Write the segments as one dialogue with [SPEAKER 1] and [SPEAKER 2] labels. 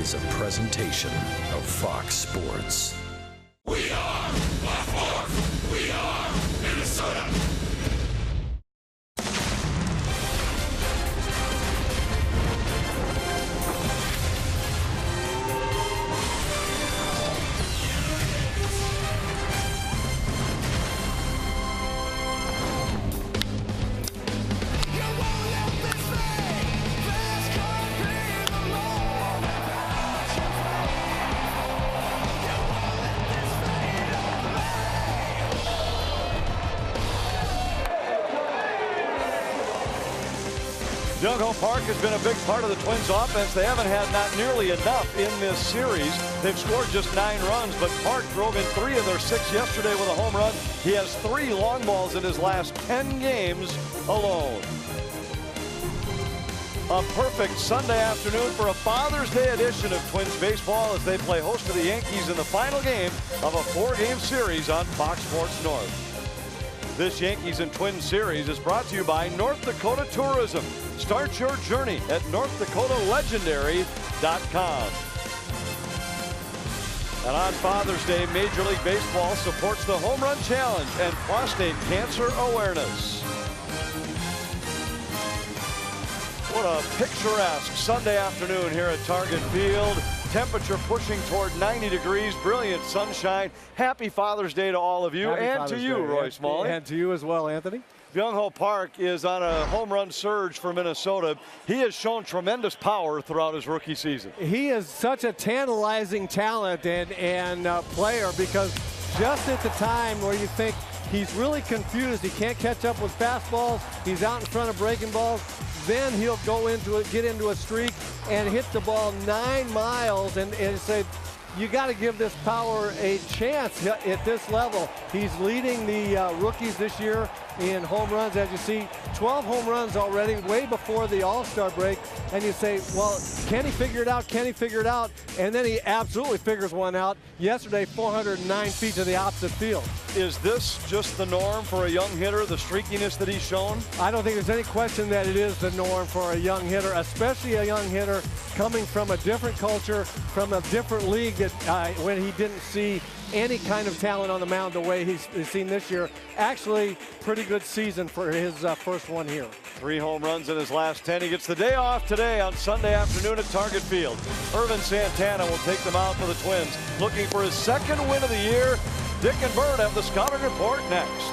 [SPEAKER 1] is a presentation of Fox Sports.
[SPEAKER 2] We are Baltimore. We are Minnesota.
[SPEAKER 3] Young Park has been a big part of the Twins offense. They haven't had not nearly enough in this series. They've scored just 9 runs, but Park drove in 3 of their 6 yesterday with a home run. He has 3 long balls in his last 10 games alone. A perfect Sunday afternoon for a Father's Day edition of Twins baseball as they play host to the Yankees in the final game of a 4-game series on Fox Sports North. This Yankees and Twins series is brought to you by North Dakota Tourism. Start your journey at NorthDakotaLegendary.com. And on Father's Day, Major League Baseball supports the Home Run Challenge and prostate cancer awareness. What a picturesque Sunday afternoon here at Target Field. Temperature pushing toward 90 degrees, brilliant sunshine. Happy Father's Day to all of you.
[SPEAKER 4] Happy
[SPEAKER 3] and
[SPEAKER 4] Father's
[SPEAKER 3] to you,
[SPEAKER 4] Day.
[SPEAKER 3] Roy Smalley.
[SPEAKER 4] And to you as well, Anthony.
[SPEAKER 3] Byung-ho Park is on a home run surge for Minnesota. He has shown tremendous power throughout his rookie season.
[SPEAKER 4] He is such a tantalizing talent and player, because just at the time where you think he's really confused, he can't catch up with fastballs, he's out in front of breaking balls, then he'll go into it, get into a streak and hit the ball 9 miles and say, you got to give this power a chance at this level. He's leading the rookies this year in home runs. As you see, 12 home runs already, way before the All-Star break. And you say, well, can he figure it out? Can he figure it out? And then he absolutely figures one out. Yesterday, 409 feet to the opposite field.
[SPEAKER 3] Is this just the norm for a young hitter, the streakiness that he's shown?
[SPEAKER 4] I don't think there's any question that it is the norm for a young hitter, especially a young hitter coming from a different culture, from a different league that when he didn't see any kind of talent on the mound the way he's seen this year. Actually, pretty good season for his first one here.
[SPEAKER 3] 3 home runs in his last 10. He gets the day off today on Sunday afternoon at Target Field. Ervin Santana will take them out for the Twins, looking for his 2nd win of the year. Dick and Bird have the Scouting Report next.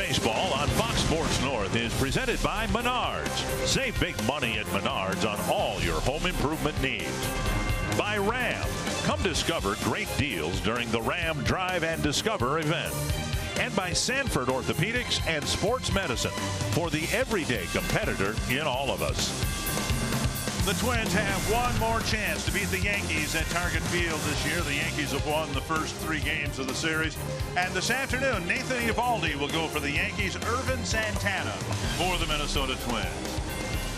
[SPEAKER 5] Baseball on Fox Sports North is presented by Menards. Save big money at Menards on all your home improvement needs. By Ram. Come discover great deals during the Ram Drive and Discover event. And by Sanford Orthopedics and Sports Medicine for the everyday competitor in all of us.
[SPEAKER 6] The Twins have one more chance to beat the Yankees at Target Field this year. The Yankees have won the first 3 games of the series. And this afternoon, Nathan Eovaldi will go for the Yankees. Irvin Santana for the Minnesota Twins.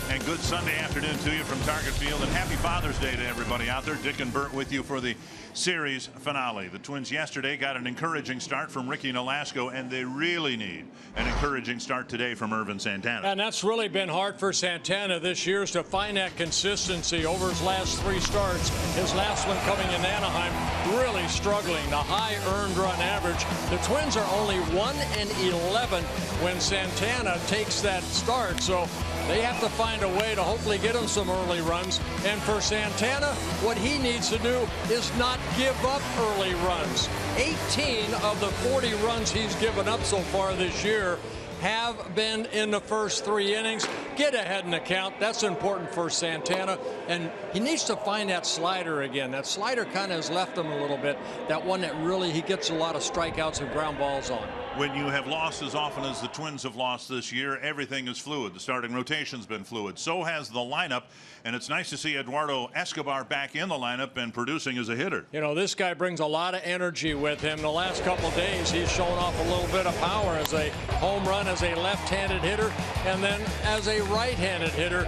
[SPEAKER 6] And good Sunday afternoon to you from Target Field, and happy Father's Day to everybody out there. Dick and Bert with you for the series finale. The Twins yesterday got an encouraging start from Ricky Nolasco, and they really need an encouraging start today from Irvin Santana.
[SPEAKER 7] And that's really been hard for Santana this year, is to find that consistency over his last 3 starts. His last one coming in Anaheim, really struggling. The high earned run average. The Twins are only 1-11 when Santana takes that start, so they have to find a way to hopefully get him some early runs. And for Santana, what he needs to do is not give up early runs. 18 of the 40 runs he's given up so far this year have been in the first 3 innings. Get ahead in the count. That's important for Santana. And he needs to find that slider again. That slider kind of has left him a little bit. That one that really he gets a lot of strikeouts and ground balls on.
[SPEAKER 6] When you have lost as often as the Twins have lost this year, everything is fluid. The starting rotation's been fluid. So has the lineup. And it's nice to see Eduardo Escobar back in the lineup and producing as a hitter.
[SPEAKER 7] You know, this guy brings a lot of energy with him. The last couple of days, he's shown off a little bit of power as a home run, as a left-handed hitter, and then as a right-handed hitter.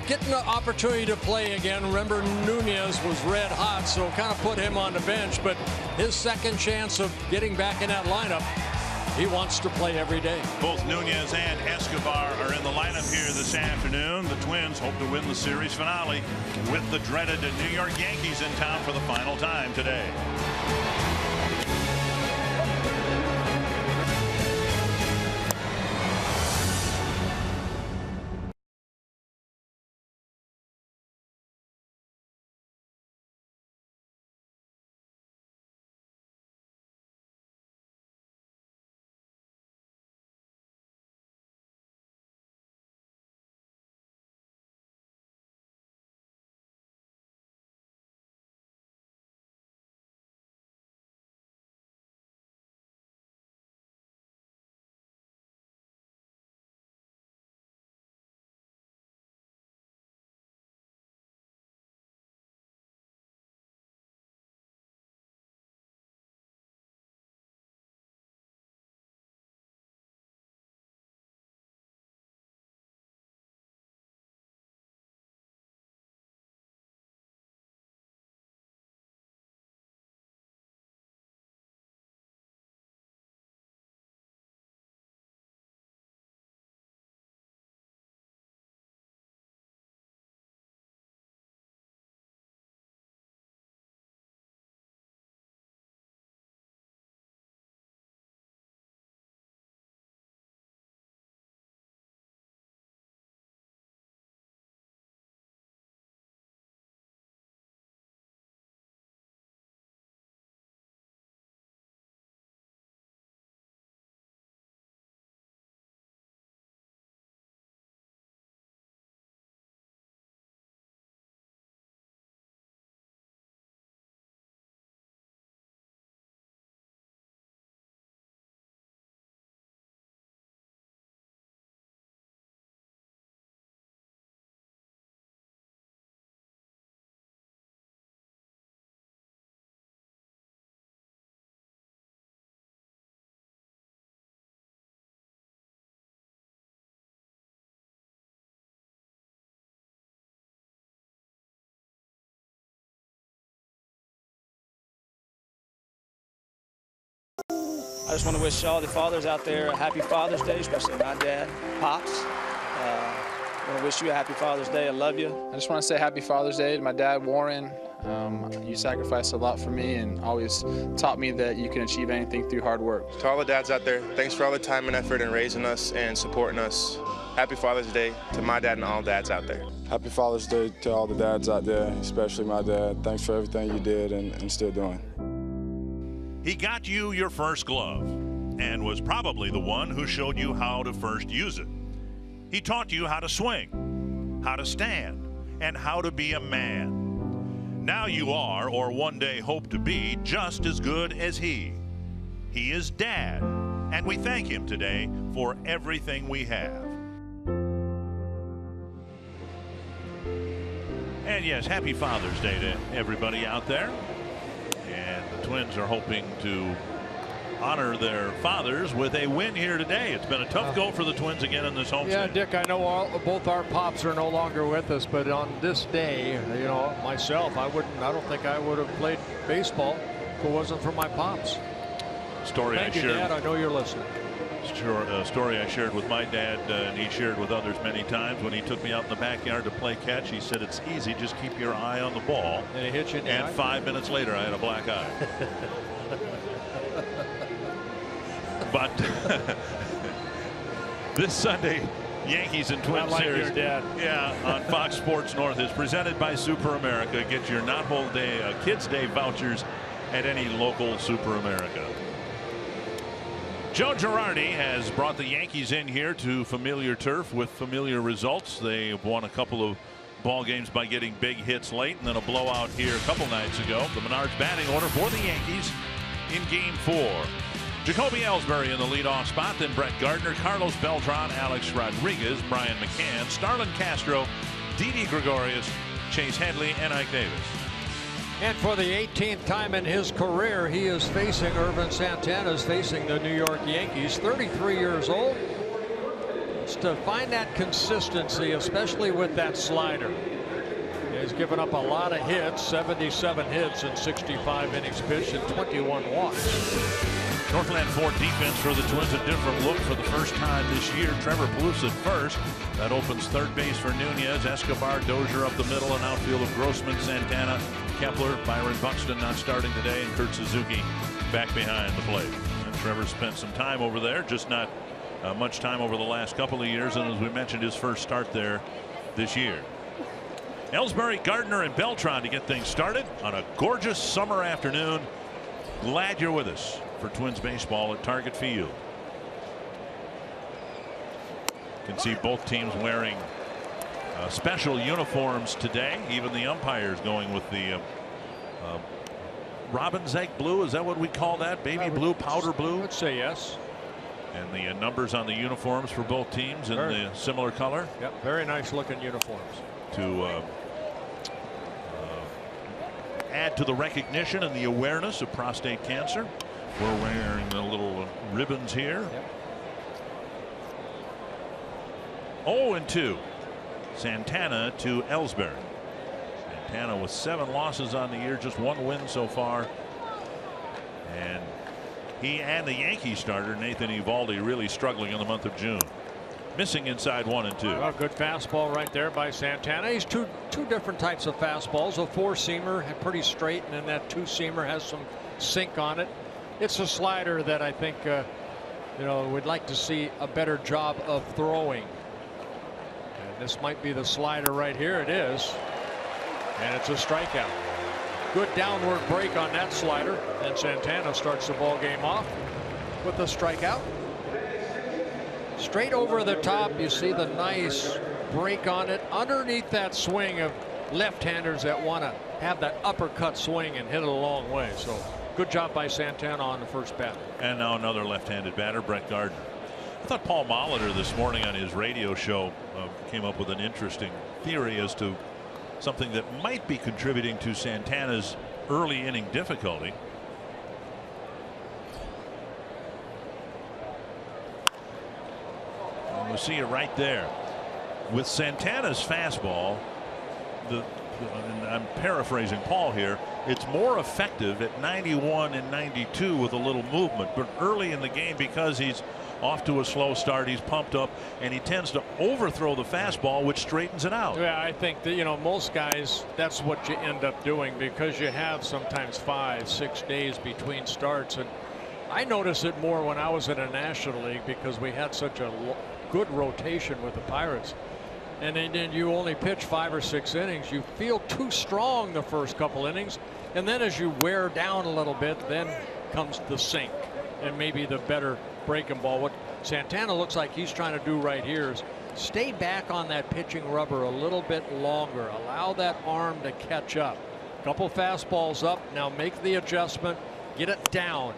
[SPEAKER 7] Getting the opportunity to play again. Remember, Nunez was red hot, so kind of put him on the bench. But his second chance of getting back in that lineup, he wants to play every day.
[SPEAKER 6] Both Nunez and Escobar are in the lineup here this afternoon. The Twins hope to win the series finale with the dreaded New York Yankees in town for the final time today.
[SPEAKER 8] I just want to wish all the fathers out there a happy Father's Day, especially my dad, Pops. I want to wish you a happy Father's Day. I love you.
[SPEAKER 9] I just want to say happy Father's Day to my dad, Warren. You sacrificed a lot for me and always taught me that you can achieve anything through hard work.
[SPEAKER 10] To all the dads out there, thanks for all the time and effort in raising us and supporting us. Happy Father's Day to my dad and all dads out there.
[SPEAKER 11] Happy Father's Day to all the dads out there, especially my dad. Thanks for everything you did and still doing.
[SPEAKER 6] He got you your first glove.
[SPEAKER 5] and was probably the one who showed you how to first use it. He taught you how to swing, how to stand, and how to be a man. Now you are, or one day hope to be, just as good as he. He is Dad, and we thank him today for everything we have. And yes, happy Father's Day to everybody out there. And the Twins are hoping to honor their fathers with a win here today. It's been a tough go for the Twins again in this homestand.
[SPEAKER 7] Yeah, Dick, I know both our pops are no longer with us, but on this day, you know, myself, I don't think I would have played baseball if it wasn't for my pops. Thank you, Dad. I know you're listening.
[SPEAKER 5] Story I shared with my dad, and he shared with others many times. When he took me out in the backyard to play catch, he said, "It's easy, just keep your eye on the ball."
[SPEAKER 7] And he hit you in the eye?
[SPEAKER 5] And 5 minutes later, I had a black eye. But this Sunday, Yankees and Twins series,
[SPEAKER 7] your dad.
[SPEAKER 5] yeah, on Fox Sports North is presented by Super America. Get your Not Whole Day Kids Day vouchers at any local Super America. Joe Girardi has brought the Yankees in here to familiar turf with familiar results. They won a couple of ball games by getting big hits late, and then a blowout here a couple nights ago. The Menards batting order for the Yankees in Game 4. Jacoby Ellsbury in the leadoff spot, then Brett Gardner, Carlos Beltran, Alex Rodriguez, Brian McCann, Starlin Castro, Didi Gregorius, Chase Headley, and Ike Davis.
[SPEAKER 7] And for the 18th time in his career, he is facing Ervin Santana, is facing the New York Yankees, 33 years old. It's to find that consistency, especially with that slider. He's given up a lot of hits, 77 hits in 65 innings pitched and 21 walks.
[SPEAKER 5] Northland Ford defense for the Twins, a different look for the first time this year. Trevor Palouse at first. That opens third base for Nunez. Escobar, Dozier up the middle, and outfield of Grossman, Santana, Kepler, Byron Buxton not starting today, and Kurt Suzuki back behind the plate. And Trevor spent some time over there, just not much time over the last couple of years, and as we mentioned, his first start there this year. Ellsbury, Gardner, and Beltran to get things started on a gorgeous summer afternoon. Glad you're with us for Twins baseball at Target Field. You can see both teams wearing special uniforms today. Even the umpires going with the robin's egg blue. Is that what we call that? Baby blue, powder blue?
[SPEAKER 7] I would say yes.
[SPEAKER 5] And the numbers on the uniforms for both teams in the similar color.
[SPEAKER 7] Yep, very nice looking uniforms.
[SPEAKER 5] To add to the recognition and the awareness of prostate cancer. We're wearing the little ribbons here. Yep. 0-2. Santana to Ellsbury. Santana with 7 losses on the year, just 1 win so far. And he and the Yankee starter Nathan Eovaldi really struggling in the month of June. Missing inside 1 and 2.
[SPEAKER 7] Well, good fastball right there by Santana. He's two different types of fastballs. A 4-seamer, pretty straight, and then that 2-seamer has some sink on it. It's a slider that I think you know, would like to see a better job of throwing. And this might be the slider right here. It is, and it's a strikeout. Good downward break on that slider, and Santana starts the ball game off with a strikeout. Straight over the top, you see the nice break on it underneath that swing of left-handers that want to have that uppercut swing and hit it a long way. So good job by Santana on the first bat.
[SPEAKER 5] And now another left-handed batter, Brett Gardner. I thought Paul Molitor this morning on his radio show came up with an interesting theory as to something that might be contributing to Santana's early inning difficulty. We'll see it right there. With Santana's fastball, and I'm paraphrasing Paul here, it's more effective at 91 and 92 with a little movement. But early in the game, because he's off to a slow start, he's pumped up, and he tends to overthrow the fastball, which straightens it out.
[SPEAKER 7] Yeah, I think that, you know, most guys, that's what you end up doing, because you have sometimes 5-6 days between starts. And I notice it more when I was in a National League, because we had such a good rotation with the Pirates. And then you only pitch 5 or 6 innings. You feel too strong the first couple innings, and then as you wear down a little bit, then comes the sink and maybe the better breaking ball. What Santana looks like he's trying to do right here is stay back on that pitching rubber a little bit longer. Allow that arm to catch up. Couple fastballs up. Now make the adjustment. Get it down.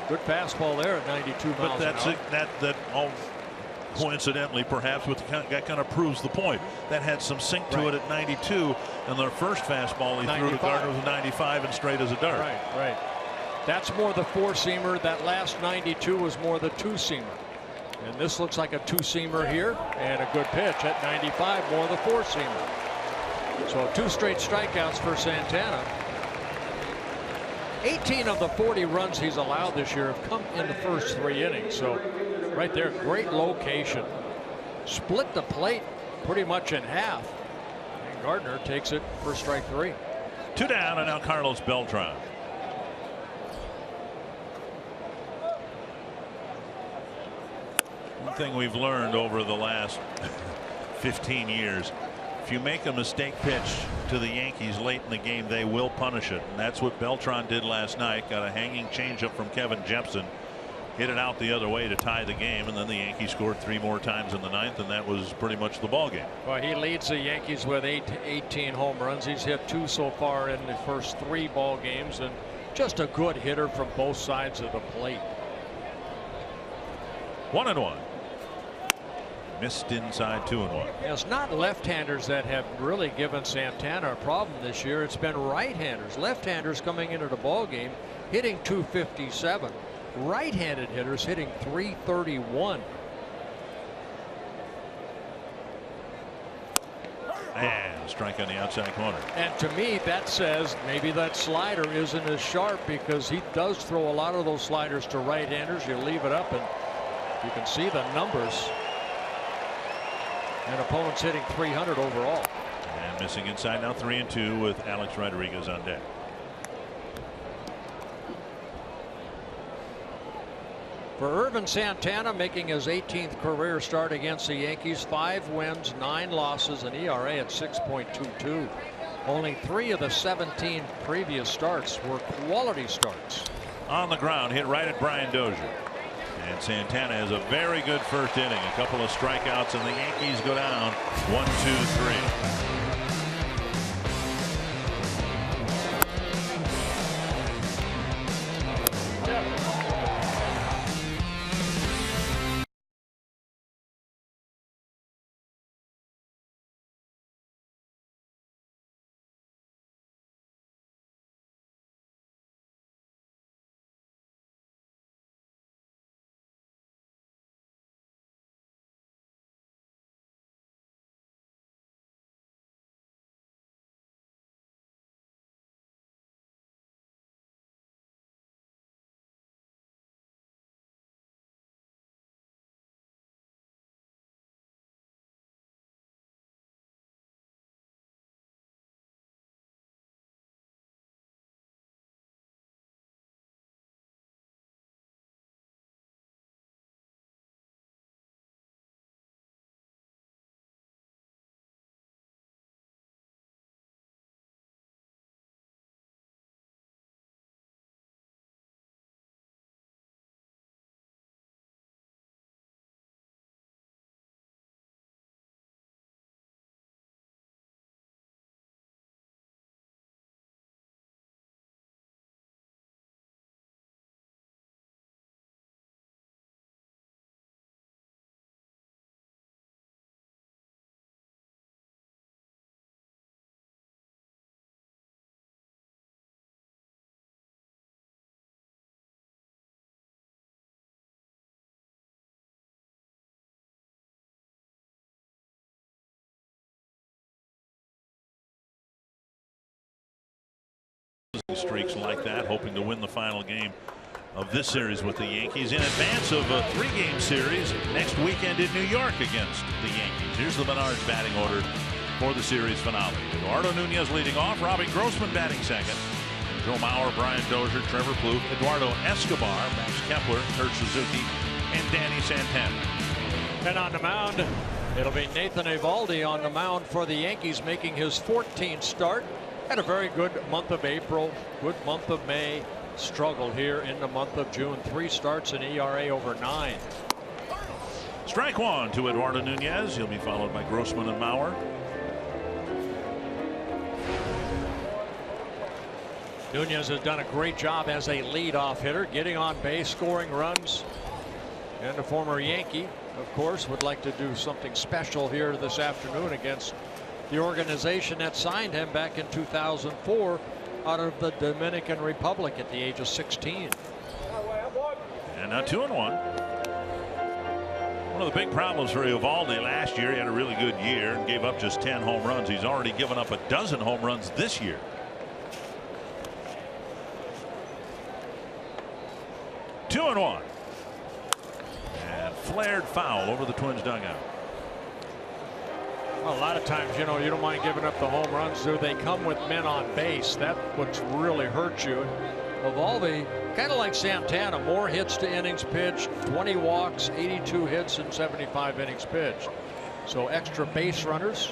[SPEAKER 7] Good fastball there at 92 miles
[SPEAKER 5] but that's
[SPEAKER 7] an hour.
[SPEAKER 5] that all coincidentally perhaps with that kind of proves the point. That had some sink to it at 92, and their first fastball he 95. Threw to Gardner was 95 and straight as a dart.
[SPEAKER 7] Right. That's more the four-seamer. That last 92 was more the two-seamer. And this looks like a two-seamer here, and a good pitch at 95, more the four-seamer. So 2 straight strikeouts for Santana. 18 of the 40 runs he's allowed this year have come in the first 3 innings. So right there, great location. Split the plate pretty much in half. And Gardner takes it for strike 3.
[SPEAKER 5] 2 down, and now Carlos Beltran. One thing we've learned over the last 15 years, if you make a mistake pitch to the Yankees late in the game, they will punish it. And that's what Beltran did last night. Got a hanging changeup from Kevin Jepsen. Hit it out the other way to tie the game, and then the Yankees scored 3 more times in the 9th, and that was pretty much the ball game.
[SPEAKER 7] Well, he leads the Yankees with 18 home runs. He's hit 2 so far in the first 3 ball games, and just a good hitter from both sides of the plate.
[SPEAKER 5] 1-1. Missed inside 2-1.
[SPEAKER 7] It's not left-handers that have really given Santana a problem this year. It's been right-handers. Left-handers coming into the ball game hitting 257. Right-handed hitters hitting 331.
[SPEAKER 5] And a strike on the outside corner.
[SPEAKER 7] And to me, that says maybe that slider isn't as sharp, because he does throw a lot of those sliders to right-handers. You leave it up and you can see the numbers. And opponents hitting 300 overall.
[SPEAKER 5] And missing inside now, 3-2 with Alex Rodriguez on deck.
[SPEAKER 7] For Irvin Santana, making his 18th career start against the Yankees, 5 wins, 9 losses, an ERA at 6.22. Only 3 of the 17 previous starts were quality starts.
[SPEAKER 5] On the ground, hit right at Brian Dozier. And Santana has a very good first inning. A couple of strikeouts, and the Yankees go down 1-2-3. Streaks like that, hoping to win the final game of this series with the Yankees in advance of a 3-game series next weekend in New York against the Yankees. Here's the Menards batting order for the series finale. Eduardo Nunez leading off, Robbie Grossman batting second, Joe Mauer, Brian Dozier, Trevor Plouffe, Eduardo Escobar, Max Kepler, Kurt Suzuki, and Danny Santana.
[SPEAKER 7] And on the mound, it'll be Nathan Eovaldi on the mound for the Yankees, making his 14th start. Had a very good month of April, good month of May, struggled here in the month of June. 3 starts, an ERA over 9.
[SPEAKER 5] Strike one to Eduardo Nunez. He'll be followed by Grossman and Mauer.
[SPEAKER 7] Nunez has done a great job as a leadoff hitter, getting on base, scoring runs. And the former Yankee, of course, would like to do something special here this afternoon against the organization that signed him back in 2004 out of the Dominican Republic at the age of 16.
[SPEAKER 5] And now 2-1. One of the big problems for Eovaldi last year, he had a really good year and gave up just 10 home runs. He's already given up a dozen home runs this year. Two and one. And flared foul over the Twins dugout.
[SPEAKER 7] Well, a lot of times, you know, you don't mind giving up the home runs. Do they come with men on base? That's what's really hurt you. Eovaldi, kind of like Santana, more hits to innings pitched, 20 walks, 82 hits, and 75 innings pitched. So extra base runners.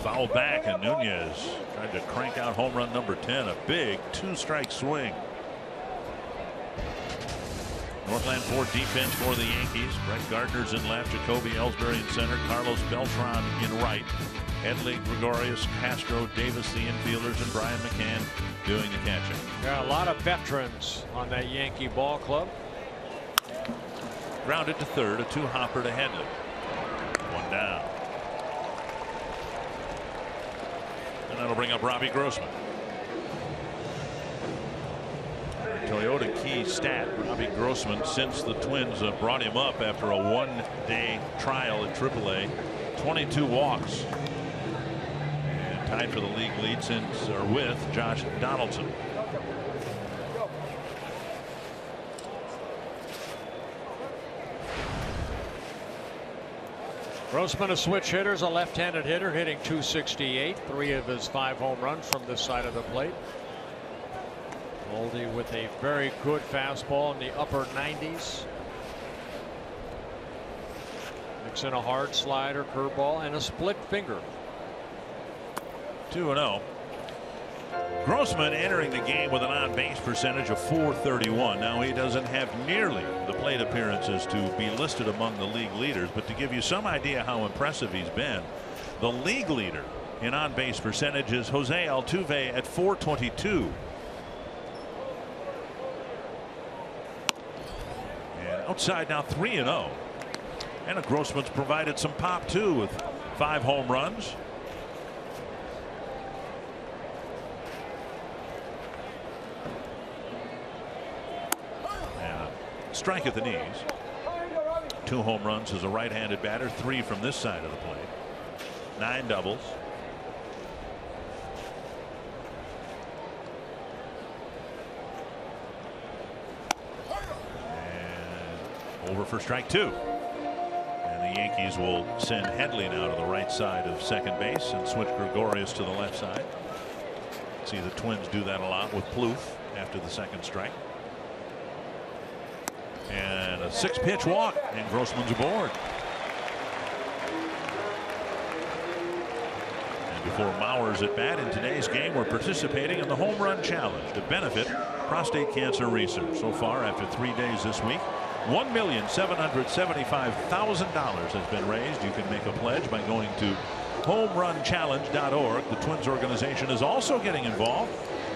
[SPEAKER 5] Fouled back, and Nunez tried to crank out home run number 10. A big 2-strike swing. Northland Ford defense for the Yankees. Brett Gardner's in left, Jacoby Ellsbury in center, Carlos Beltran in right, Headley, Gregorius, Castro, Davis the infielders, and Brian McCann doing the catching.
[SPEAKER 7] Yeah, a lot of veterans on that Yankee ball club.
[SPEAKER 5] Grounded to third, a 2-hopper to Headley. One down. And that'll bring up Robbie Grossman. Toyota key stat, Robbie Grossman, since the Twins brought him up after a 1-day trial at AAA, 22 walks. And tied for the league lead since or with Josh Donaldson.
[SPEAKER 7] Grossman, a switch hitter, is a left-handed hitter, hitting .268. 3 of his 5 home runs from this side of the plate. Eovaldi with a very good fastball in the upper 90s. Mix in a hard slider, curveball, and a split finger.
[SPEAKER 5] 2-0. Grossman entering the game with an on-base percentage of .431. Now he doesn't have nearly the plate appearances to be listed among the league leaders, but to give you some idea how impressive he's been, the league leader in on-base percentage is Jose Altuve at .422. And outside now 3-0. And Grossman's provided some pop too with 5 home runs. Strike at the knees. 2 home runs as a right-handed batter, 3 from this side of the plate. 9 doubles. And over for strike 2. And the Yankees will send Headley now to the right side of second base and switch Gregorius to the left side. See the Twins do that a lot with Plouffe after the second strike. And a 6-pitch walk, and Grossman's aboard. And before Mauer's at bat in today's game, we're participating in the Home Run Challenge to benefit prostate cancer research. So far, after 3 days this week, $1,775,000 has been raised. You can make a pledge by going to homerunchallenge.org. The Twins organization is also getting involved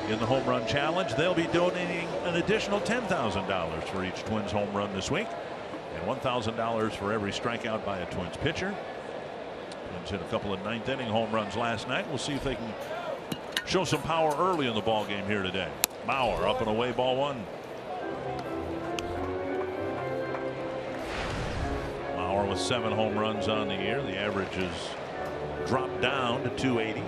[SPEAKER 5] in the Home Run Challenge. They'll be donating an additional $10,000 for each Twins home run this week, and $1,000 for every strikeout by a Twins pitcher. Twins hit a couple of 9th-inning home runs last night. We'll see if they can show some power early in the ball game here today. Mauer up and away, ball 1. Mauer with 7 home runs on the year. The average has dropped down to .280.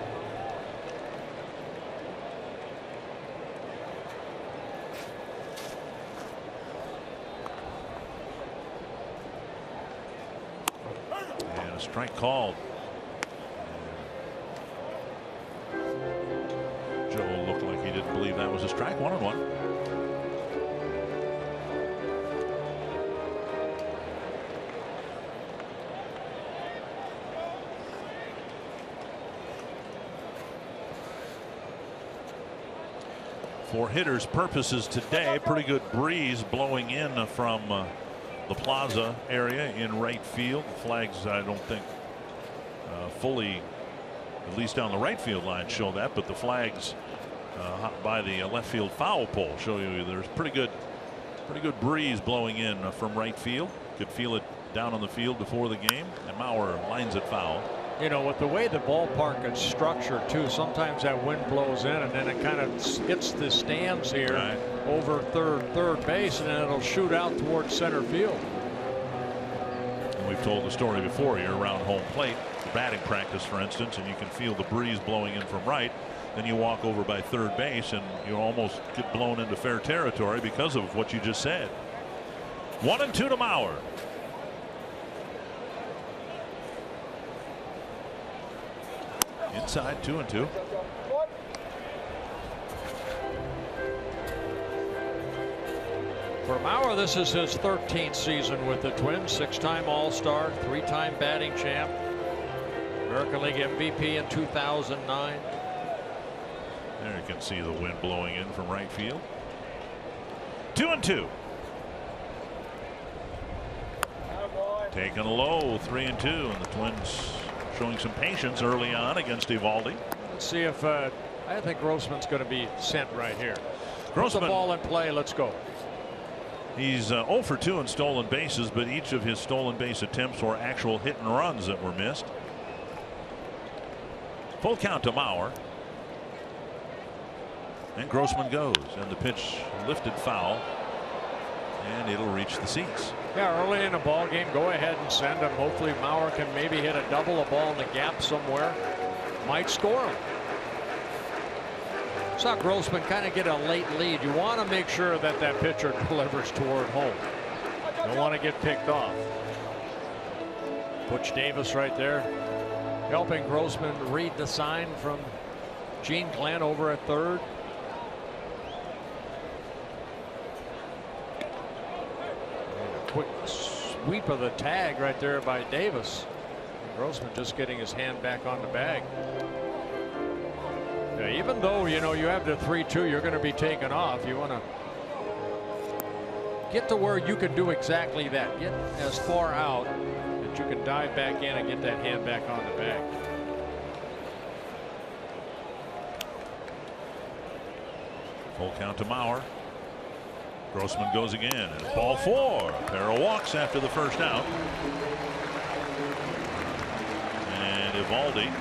[SPEAKER 5] Strike called. Joe looked like he didn't believe that was a strike. 1-1. For hitters' purposes today, pretty good breeze blowing in from the plaza area in right field. Flags, I don't think fully, at least down the right field line, show that, but the flags by the left field foul pole show you there's pretty good breeze blowing in from right field. Could feel it down on the field before the game, and Mauer lines it foul.
[SPEAKER 7] You know, with the way the ballpark is structured too, sometimes that wind blows in and then it kind of hits the stands here over third base, and then it'll shoot out towards center field.
[SPEAKER 5] And we've told the story before here around home plate, batting practice for instance, and you can feel the breeze blowing in from right. Then you walk over by third base and you almost get blown into fair territory because of what you just said. 1-2 to Mauer. Inside 2-2.
[SPEAKER 7] For Mauer, this is his 13th season with the Twins. 6-time All-Star, 3-time batting champ, American League MVP in 2009.
[SPEAKER 5] There you can see the wind blowing in from right field. 2-2. Taken low, 3-2, and the Twins showing some patience early on against Eovaldi.
[SPEAKER 7] Let's see if I think Grossman's going to be sent right here.
[SPEAKER 5] Grossman,
[SPEAKER 7] put the ball in play. Let's go.
[SPEAKER 5] He's 0 for 2 in stolen bases, but each of his stolen base attempts were actual hit and runs that were missed. Full count to Mauer. And Grossman goes, and the pitch lifted foul, and it'll reach the seats.
[SPEAKER 7] Yeah, early in the ball game, go ahead and send him. Hopefully Mauer can maybe hit a double, a ball in the gap somewhere. Might score him. Saw Grossman kind of get a late lead. You want to make sure that that pitcher delivers toward home. You don't want to get picked off. Butch Davis right there, helping Grossman read the sign from Gene Glenn over at third. Quick sweep of the tag right there by Davis. And Grossman just getting his hand back on the bag. Yeah, even though you know you have the 3-2, you're going to be taken off. You want to get to where you can do exactly that. Get as far out that you can dive back in and get that hand back on the bag.
[SPEAKER 5] Full count to Mauer. Grossman goes again, and ball 4. A pair of walks after the first out. And Eovaldi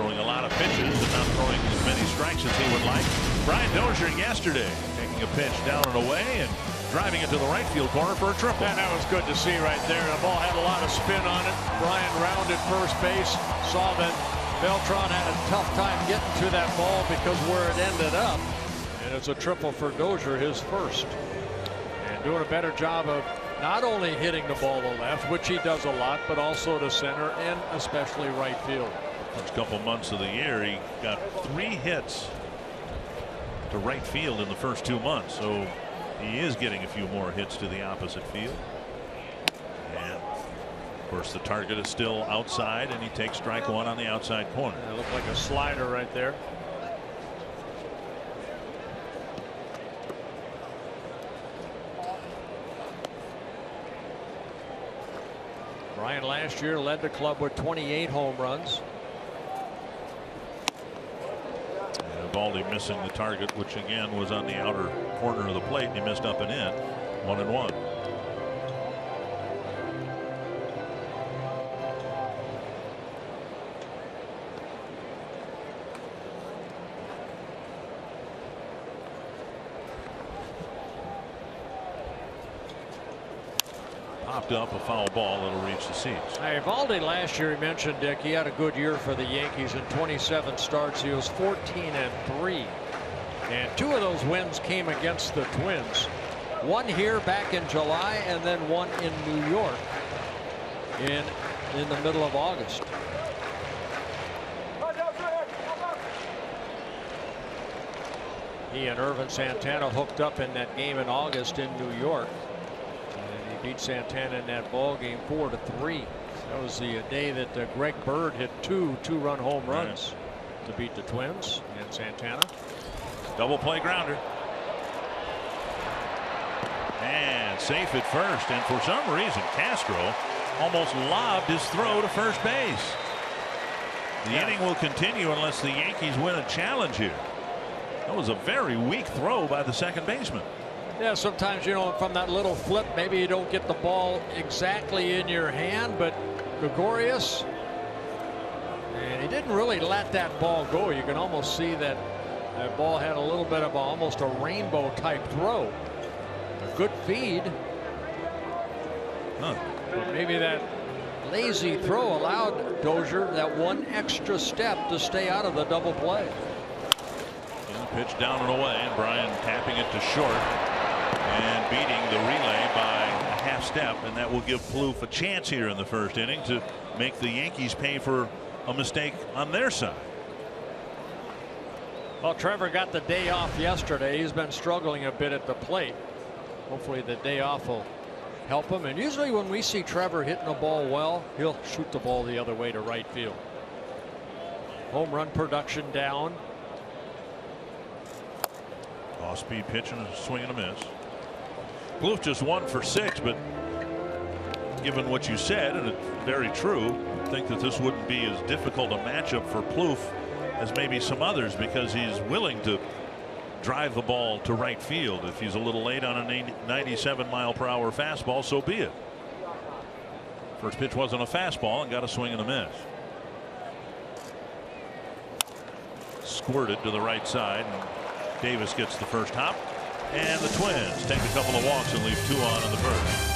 [SPEAKER 5] throwing a lot of pitches and not throwing as many strikes as he would like. Brian Dozier yesterday taking a pitch down and away and driving it to the right field corner for a triple.
[SPEAKER 7] And that was good to see right there. The ball had a lot of spin on it. Brian rounded first base, saw that Beltran had a tough time getting to that ball because where it ended up. And it's a triple for Dozier, his first. And doing a better job of not only hitting the ball to left, which he does a lot, but also to center and especially right field.
[SPEAKER 5] First couple months of the year, he got 3 hits to right field in the first 2 months. So he is getting a few more hits to the opposite field. And of course, the target is still outside, and he takes strike 1 on the outside corner.
[SPEAKER 7] It looked like a slider right there. Brian last year led the club with 28 home runs.
[SPEAKER 5] Eovaldi missing the target, which again was on the outer corner of the plate. He missed up and in. 1-1. Popped up a foul ball that'll reach the seats.
[SPEAKER 7] Eovaldi last year, he mentioned, Dick, he had a good year for the Yankees. In 27 starts, he was 14-3, and 2 of those wins came against the Twins. 1 here back in July, and then 1 in New York in the middle of August. He and Irvin Santana hooked up in that game in August in New York. Beat Santana in that ball game 4-3. That was the day that Greg Bird hit 2 two-run home runs to beat the Twins and Santana.
[SPEAKER 5] Double play grounder. And safe at first. And for some reason, Castro almost lobbed his throw to first base. The inning will continue unless the Yankees win a challenge here. That was a very weak throw by the second baseman.
[SPEAKER 7] Yeah, sometimes, you know, from that little flip, maybe you don't get the ball exactly in your hand, but Gregorius, and he didn't really let that ball go. You can almost see that that ball had a little bit of almost a rainbow type throw. A good feed. But maybe that lazy throw allowed Dozier that one extra step to stay out of the double play.
[SPEAKER 5] Pitch down and away, and Bryan tapping it to short and beating the relay by a half step, and that will give Plouffe a chance here in the first inning to make the Yankees pay for a mistake on their side.
[SPEAKER 7] Well, Trevor got the day off yesterday. He's been struggling a bit at the plate. Hopefully the day off will help him. And usually when we see Trevor hitting a ball well, he'll shoot the ball the other way to right field. Home run production down.
[SPEAKER 5] Off-speed pitch and a swing and a miss. Plouffe just 1 for 6, but given what you said, and it's very true, I think that this wouldn't be as difficult a matchup for Plouffe as maybe some others, because he's willing to drive the ball to right field. If he's a little late on a 97-mile-per-hour fastball, so be it. First pitch wasn't a fastball and got a swing and a miss. Squirted to the right side, and Davis gets the first hop, and the Twins take a couple of walks and leave 2 on in the first.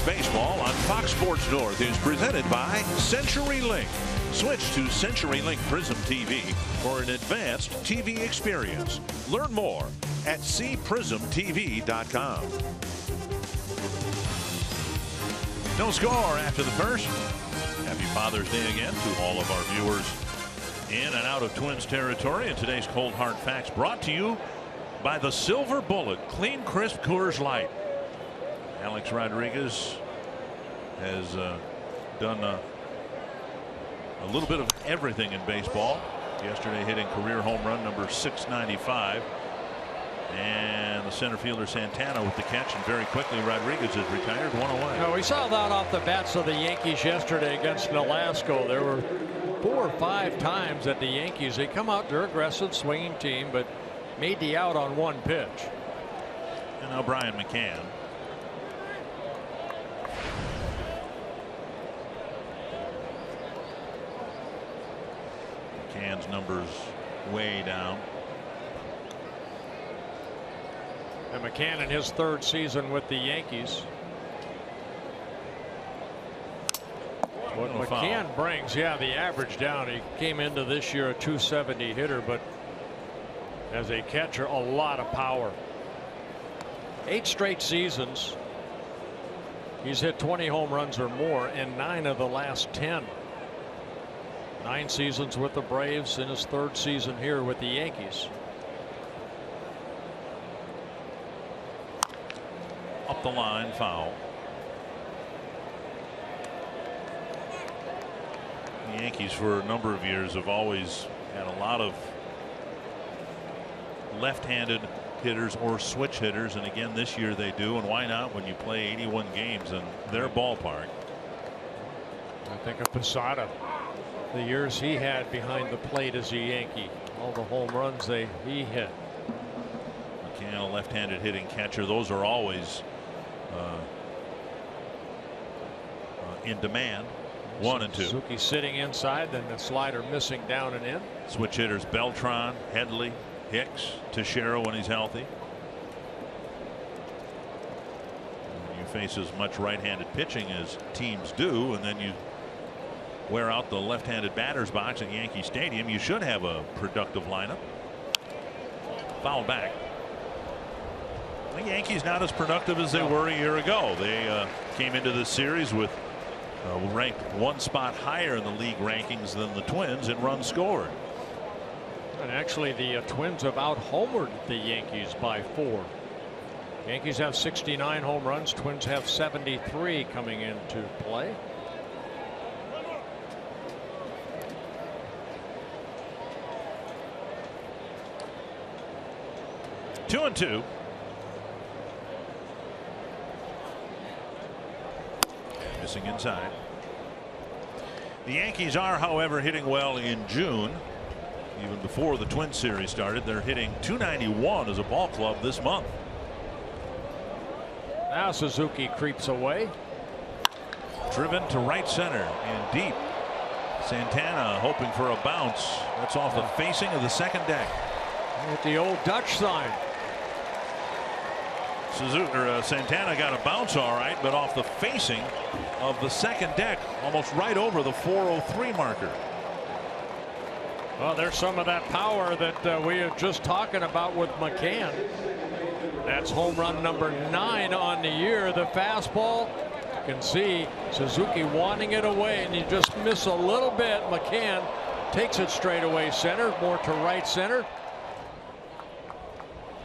[SPEAKER 5] Baseball on Fox Sports North is presented by CenturyLink. Switch to CenturyLink Prism TV for an advanced TV experience. Learn more at cprismtv.com. No score after the first. Happy Father's Day again to all of our viewers in and out of Twins territory. And today's Cold Hard Facts brought to you by the Silver Bullet Clean Crisp Coors Light. Alex Rodriguez has done a little bit of everything in baseball. Yesterday hitting career home run number 695. And the center fielder Santana with the catch, and very quickly Rodriguez is retired, 1 away.
[SPEAKER 7] Now, we saw that off the bats of the Yankees yesterday against Nolasco. There were 4 or 5 times that the Yankees, they come out, they're aggressive swinging team, but made the out on 1 pitch.
[SPEAKER 5] And now Brian McCann. McCann's numbers way down.
[SPEAKER 7] And McCann in his 3rd season with the Yankees. What McCann brings, yeah, the average down. He came into this year a 270 hitter, but as a catcher, a lot of power. 8 straight seasons. He's hit 20 home runs or more in 9 of the last 10. 9 seasons with the Braves, in his 3rd season here with the Yankees.
[SPEAKER 5] Up the line, foul. The Yankees for a number of years have always had a lot of left-handed hitters or switch hitters, and again this year they do, and why not when you play 81 games in their ballpark.
[SPEAKER 7] I think of Posada, the years he had behind the plate as a Yankee, all the home runs he hit.
[SPEAKER 5] McCann, a left-handed hitting catcher, those are always in demand. 1 and 2.
[SPEAKER 7] Suzuki sitting inside, then the slider missing down and in.
[SPEAKER 5] Switch hitters Beltran, Headley, Hicks, Teixeira when he's healthy. When you face as much right-handed pitching as teams do, and then you wear out the left-handed batter's box at Yankee Stadium, you should have a productive lineup. Foul back. The Yankees not as productive as they were a year ago. They came into this series with ranked 1 spot higher in the league rankings than the Twins in runs scored.
[SPEAKER 7] And actually the Twins have out-homered the Yankees by 4. Yankees have 69 home runs. Twins have 73 coming into play.
[SPEAKER 5] Two and 2. Missing inside. The Yankees are, however, hitting well in June. Even before the Twins series started, they're hitting .291 as a ball club this month.
[SPEAKER 7] Now Suzuki creeps away.
[SPEAKER 5] Driven to right center and deep. Santana hoping for a bounce. That's off the facing of the second deck.
[SPEAKER 7] With the old Dutch sign.
[SPEAKER 5] Santana got a bounce all right, but off the facing of the second deck, almost right over the 403 marker.
[SPEAKER 7] Well, there's some of that power that we were just talking about with McCann. That's home run number 9 on the year. The fastball, you can see Suzuki wanting it away, and you just miss a little bit. McCann takes it straight away center, more to right center.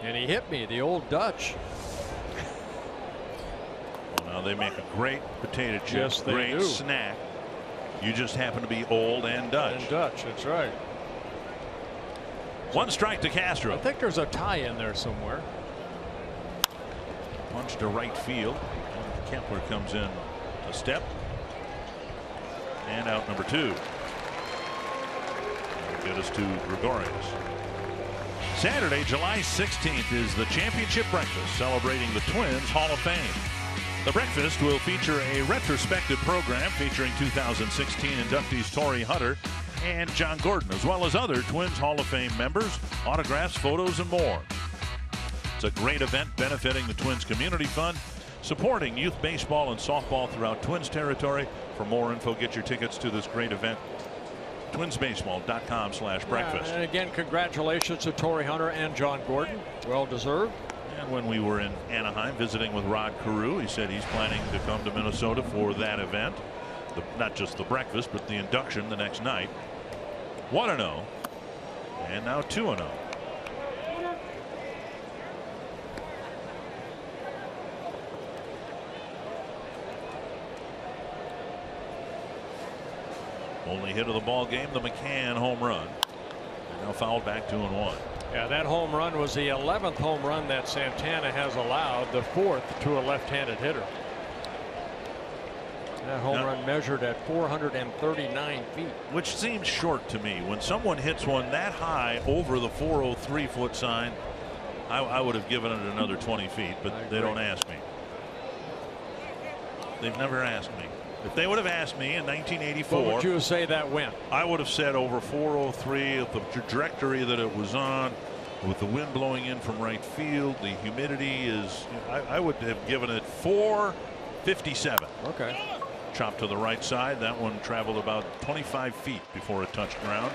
[SPEAKER 7] And he hit me, the old Dutch.
[SPEAKER 5] Well, now they make a great potato chip,
[SPEAKER 7] yes,
[SPEAKER 5] great snack. You just happen to be old and Dutch.
[SPEAKER 7] And Dutch, that's right.
[SPEAKER 5] 1 strike to Castro.
[SPEAKER 7] I think there's a tie in there somewhere.
[SPEAKER 5] Punch to right field. Kepler comes in a step. And out number 2. That'll get us to Gregorius. Saturday, July 16th is the championship breakfast celebrating the Twins Hall of Fame. The breakfast will feature a retrospective program featuring 2016 inductees Torrey Hunter and John Gordon, as well as other Twins Hall of Fame members, autographs, photos, and more. It's a great event benefiting the Twins Community Fund, supporting youth baseball and softball throughout Twins territory. For more info, get your tickets to this great event. TwinsBaseball.com/breakfast.
[SPEAKER 7] And again, congratulations to Torrey Hunter and John Gordon. Well deserved.
[SPEAKER 5] And when we were in Anaheim visiting with Rod Carew, he said he's planning to come to Minnesota for that event. Not just the breakfast, but the induction the next night. 1-0. And now 2-0. Only hit of the ball game, the McCann home run. And now fouled back 2-1.
[SPEAKER 7] Yeah, that home run was the 11th home run that Santana has allowed, the 4th to a left-handed hitter. That home run measured at 439 feet.
[SPEAKER 5] Which seems short to me. When someone hits one that high over the 403-foot sign, I would have given it another 20 feet, but they don't ask me. They've never asked me. If they would have asked me in 1984,
[SPEAKER 7] what would you say that went?
[SPEAKER 5] I would have said over 403 at the trajectory that it was on, with the wind blowing in from right field. The humidity is, I would have given it 457.
[SPEAKER 7] Okay.
[SPEAKER 5] Chop to the right side. That one traveled about 25 feet before it touched ground.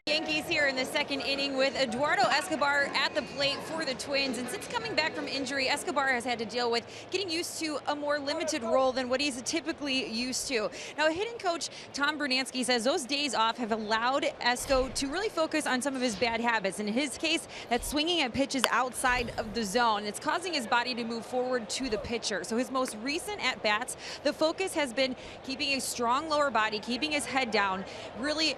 [SPEAKER 12] Yankees here in the second inning with Eduardo Escobar at the plate for the Twins. And since coming back from injury, Escobar has had to deal with getting used to a more limited role than what he's typically used to. Now, hitting coach Tom Brunansky says those days off have allowed Esco to really focus on some of his bad habits. In his case, that's swinging at pitches outside of the zone. It's causing his body to move forward to the pitcher. So his most recent at-bats, the focus has been keeping a strong lower body, keeping his head down, really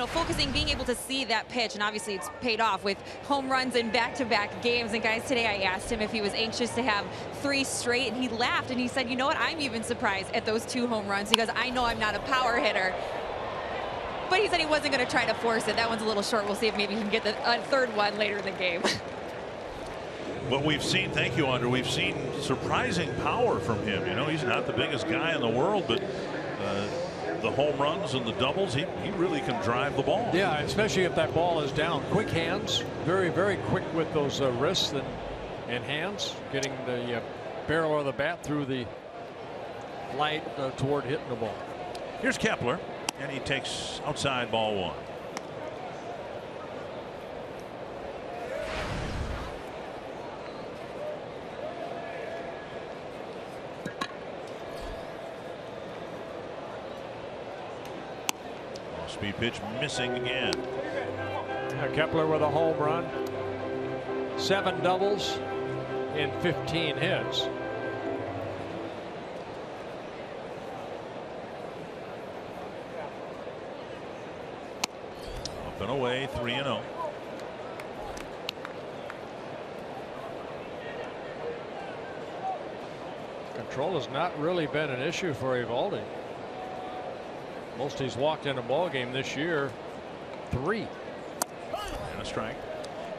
[SPEAKER 12] focusing, being able to see that pitch, and obviously it's paid off with home runs in back-to-back games. And guys, today I asked him if he was anxious to have 3 straight, and he laughed and he said, you know what, I'm even surprised at those 2 home runs because I know I'm not a power hitter. But he said he wasn't going to try to force it. That one's a little short. We'll see if maybe he can get the third one later in the game.
[SPEAKER 5] What we've seen, thank you, Andre, we've seen surprising power from him. He's not the biggest guy in the world, but the home runs and the doubles, he really can drive the ball.
[SPEAKER 7] Yeah, especially if that ball is down. Quick hands, very, very quick with those wrists and hands, getting the barrel of the bat through the light toward hitting the ball.
[SPEAKER 5] Here's Kepler, and he takes outside ball 1. Speed pitch missing again.
[SPEAKER 7] Kepler with a home run, 7 doubles in 15 hits.
[SPEAKER 5] Up and away, 3-0.
[SPEAKER 7] Control has not really been an issue for Eovaldi. Most he's walked in a ball game this year, 3.
[SPEAKER 5] And a strike.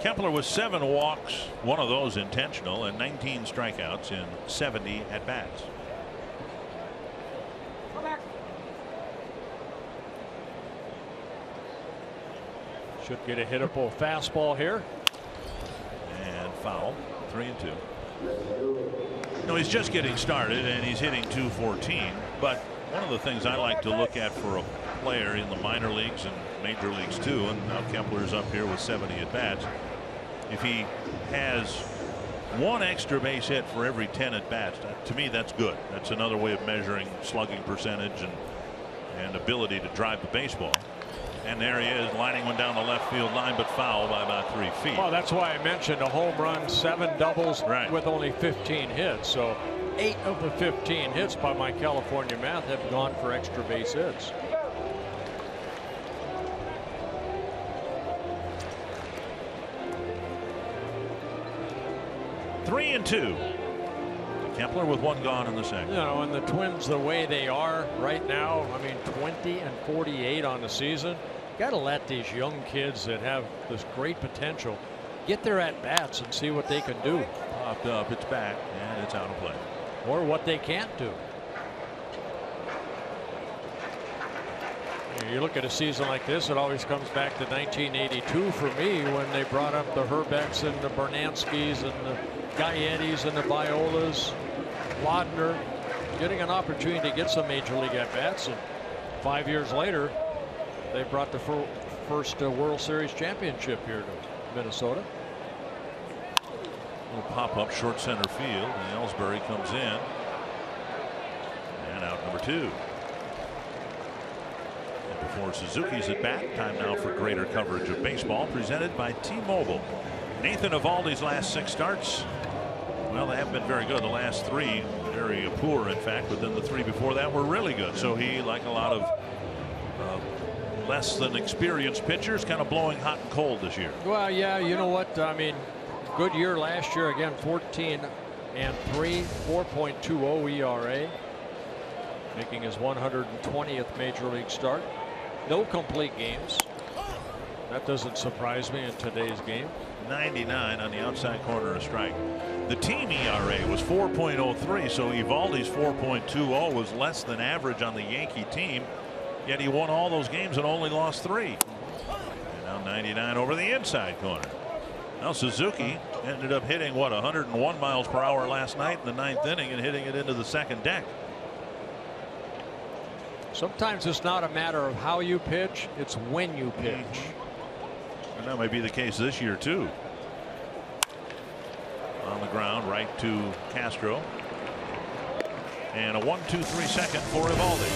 [SPEAKER 5] Kepler with 7 walks, 1 of those intentional, and 19 strikeouts in 70 at bats.
[SPEAKER 7] Should get a hittable fastball here.
[SPEAKER 5] And foul, 3-2. He's just getting started and he's hitting .214, but one of the things I like to look at for a player in the minor leagues and major leagues too, and now Kepler's up here with 70 at bats, if he has 1 extra base hit for every 10 at bats, to me that's good. That's another way of measuring slugging percentage and ability to drive the baseball. And there he is, lining one down the left field line, but foul by about 3 feet.
[SPEAKER 7] Well, that's why I mentioned a home run, 7 doubles with only 15 hits. So 8 of the 15 hits by my California math have gone for extra base hits.
[SPEAKER 5] 3-2. Kepler with one gone in the second.
[SPEAKER 7] You know, and the Twins, the way they are right now, I mean, 20-48 on the season. Got to let these young kids that have this great potential get their at-bats and see what they can do.
[SPEAKER 5] Popped up, it's back, and it's out of play.
[SPEAKER 7] Or what they can't do. You look at a season like this, it always comes back to 1982 for me, when they brought up the Herbecks and the Bernanskis and the Gaiettis and the Violas, Laudner, getting an opportunity to get some major league at-bats. And 5 years later, they brought the first World Series championship here to Minnesota.
[SPEAKER 5] Little pop-up short center field, and Ellsbury comes in. And out number 2. Before Suzuki's at bat, time now for greater coverage of baseball, presented by T-Mobile. Nathan Eovaldi's last 6 starts, well, they haven't been very good. The last 3 very poor, in fact, but then the 3 before that were really good. So he, like a lot of less than experienced pitchers, kind of blowing hot and cold this year.
[SPEAKER 7] Well, yeah, you know what? I mean, good year last year again, 14-3, 4.20 ERA, making his 120th major league start. No complete games. That doesn't surprise me in today's game.
[SPEAKER 5] 99 on the outside corner, a strike. The team ERA was 4.03, so Eovaldi's 4.20 was less than average on the Yankee team, yet he won all those games and only lost 3. And now 99 over the inside corner. Now Suzuki ended up hitting, what, 101 miles per hour last night in the 9th inning and hitting it into the second deck.
[SPEAKER 7] Sometimes it's not a matter of how you pitch, it's when you pitch.
[SPEAKER 5] And that might be the case this year too. On the ground, right to Castro. And a 1-2-3 second for Eovaldi.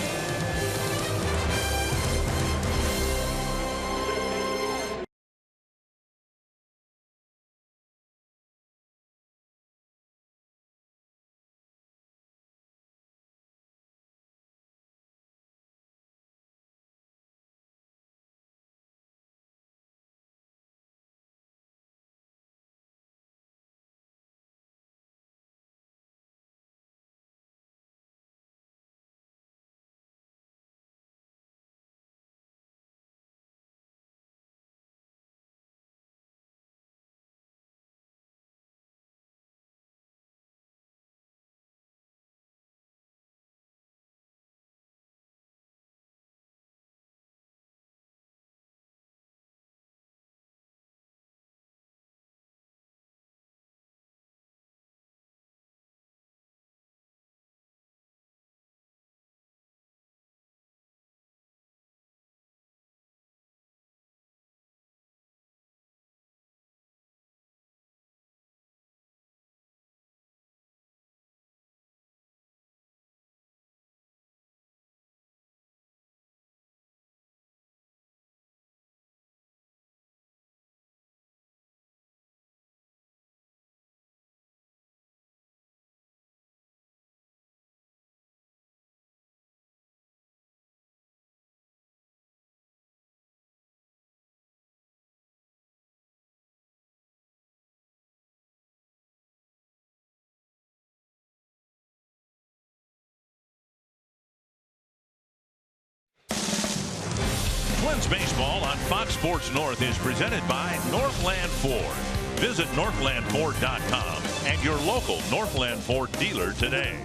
[SPEAKER 5] Twins baseball on Fox Sports North is presented by Northland Ford. Visit northlandford.com and your local Northland Ford dealer today.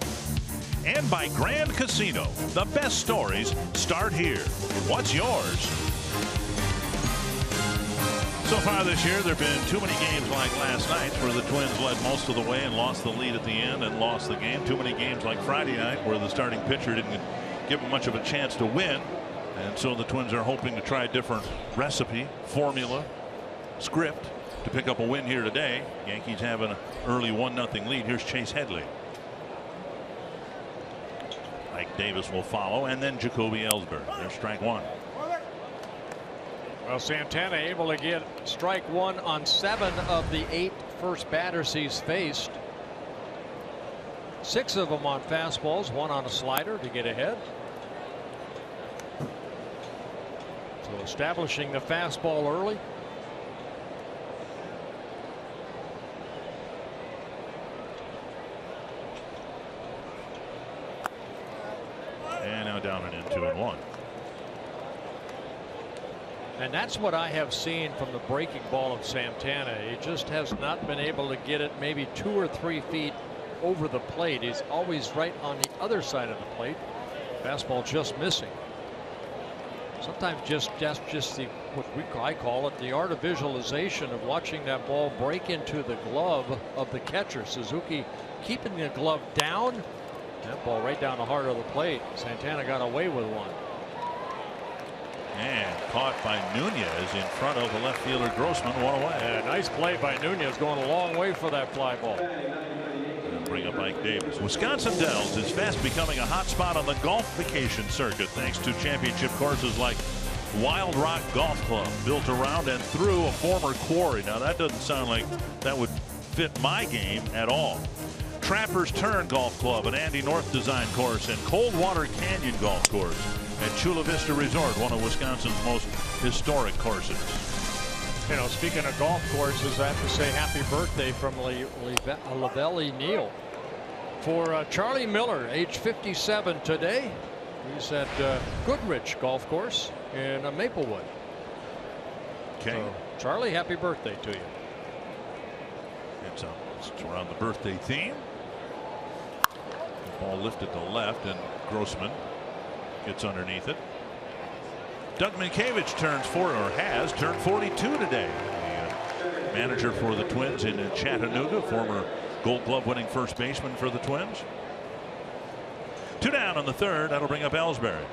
[SPEAKER 5] And by Grand Casino. The best stories start here. What's yours? So far this year, there have been too many games like last night where the Twins led most of the way and lost the lead at the end and lost the game. Too many games like Friday night where the starting pitcher didn't give them much of a chance to win. And so the Twins are hoping to try a different recipe, formula, script to pick up a win here today. Yankees have an early 1-0 lead. Here's Chase Headley. Mike Davis will follow, and then Jacoby Ellsbury. There's strike 1.
[SPEAKER 7] Well, Santana able to get strike 1 on 7 of the 8 first batters he's faced. 6 of them on fastballs, 1 on a slider to get ahead. So establishing the fastball early.
[SPEAKER 5] down and in 2-1.
[SPEAKER 7] And that's what I have seen from the breaking ball of Santana. He just has not been able to get it maybe 2 or 3 feet over the plate. He's always right on the other side of the plate. Fastball just missing. Sometimes that's just the I call it the art of visualization of watching that ball break into the glove of the catcher. Suzuki keeping the glove down. That ball right down the heart of the plate. Santana got away with one.
[SPEAKER 5] And caught by Nunez in front of the left fielder Grossman. One away.
[SPEAKER 7] Yeah, nice play by Nunez, going a long way for that fly ball.
[SPEAKER 5] And bring up Mike Davis. Wisconsin Dells is fast becoming a hot spot on the golf vacation circuit thanks to championship courses like Wild Rock Golf Club, built around and through a former quarry. Now that doesn't sound like that would fit my game at all. Trapper's Turn Golf Club, an Andy North design course, and Coldwater Canyon Golf Course at Chula Vista Resort, one of Wisconsin's most historic courses.
[SPEAKER 7] You know, speaking of golf courses, I have to say happy birthday from Lavelle Neal for Charlie Miller, age 57 today. He's at Goodrich Golf Course in Maplewood.
[SPEAKER 5] Okay.
[SPEAKER 7] So, Charlie, happy birthday to you.
[SPEAKER 5] It's around the birthday theme. The ball lifted to left, and Grossman gets underneath it. Doug Minkiewicz has turned 42 today. The manager for the Twins in Chattanooga, former Gold Glove winning first baseman for the Twins. 2 down on the third. That'll bring up Ellsbury.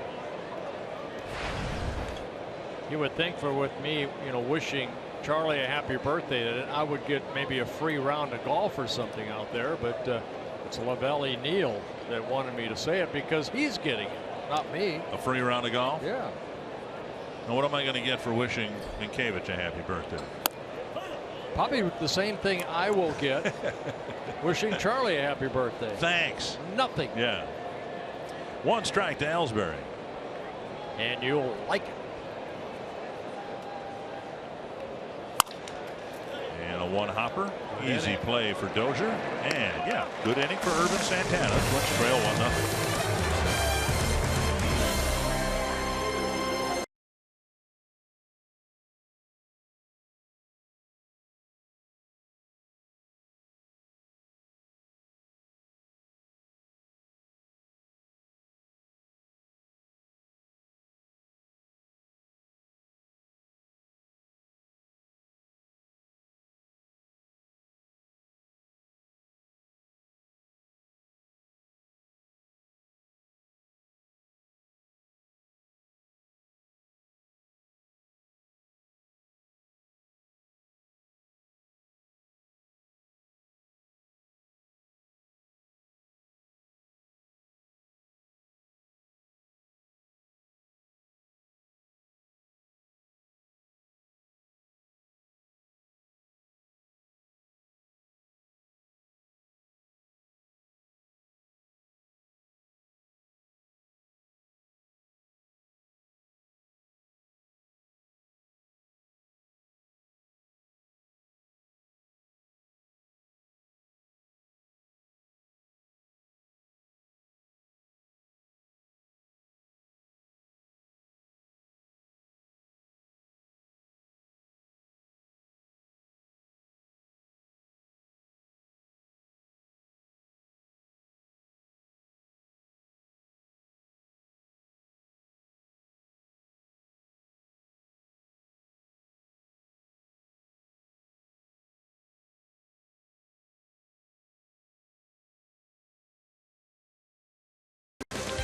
[SPEAKER 7] You would think with me, wishing Charlie a happy birthday, that I would get maybe a free round of golf or something out there, but it's Lavelle Neal that wanted me to say it because he's getting it, not me.
[SPEAKER 5] A free round of golf?
[SPEAKER 7] Yeah.
[SPEAKER 5] Now what am I going to get for wishing Minkiewicz a happy birthday?
[SPEAKER 7] Probably the same thing I will get. Wishing Charlie a happy birthday.
[SPEAKER 5] Thanks.
[SPEAKER 7] Nothing.
[SPEAKER 5] Yeah. 1 strike to Ellsbury.
[SPEAKER 7] And you'll like it.
[SPEAKER 5] And a 1-hopper. Easy play for Dozier. And yeah, good inning for Urban Santana. Twins trail 1-0.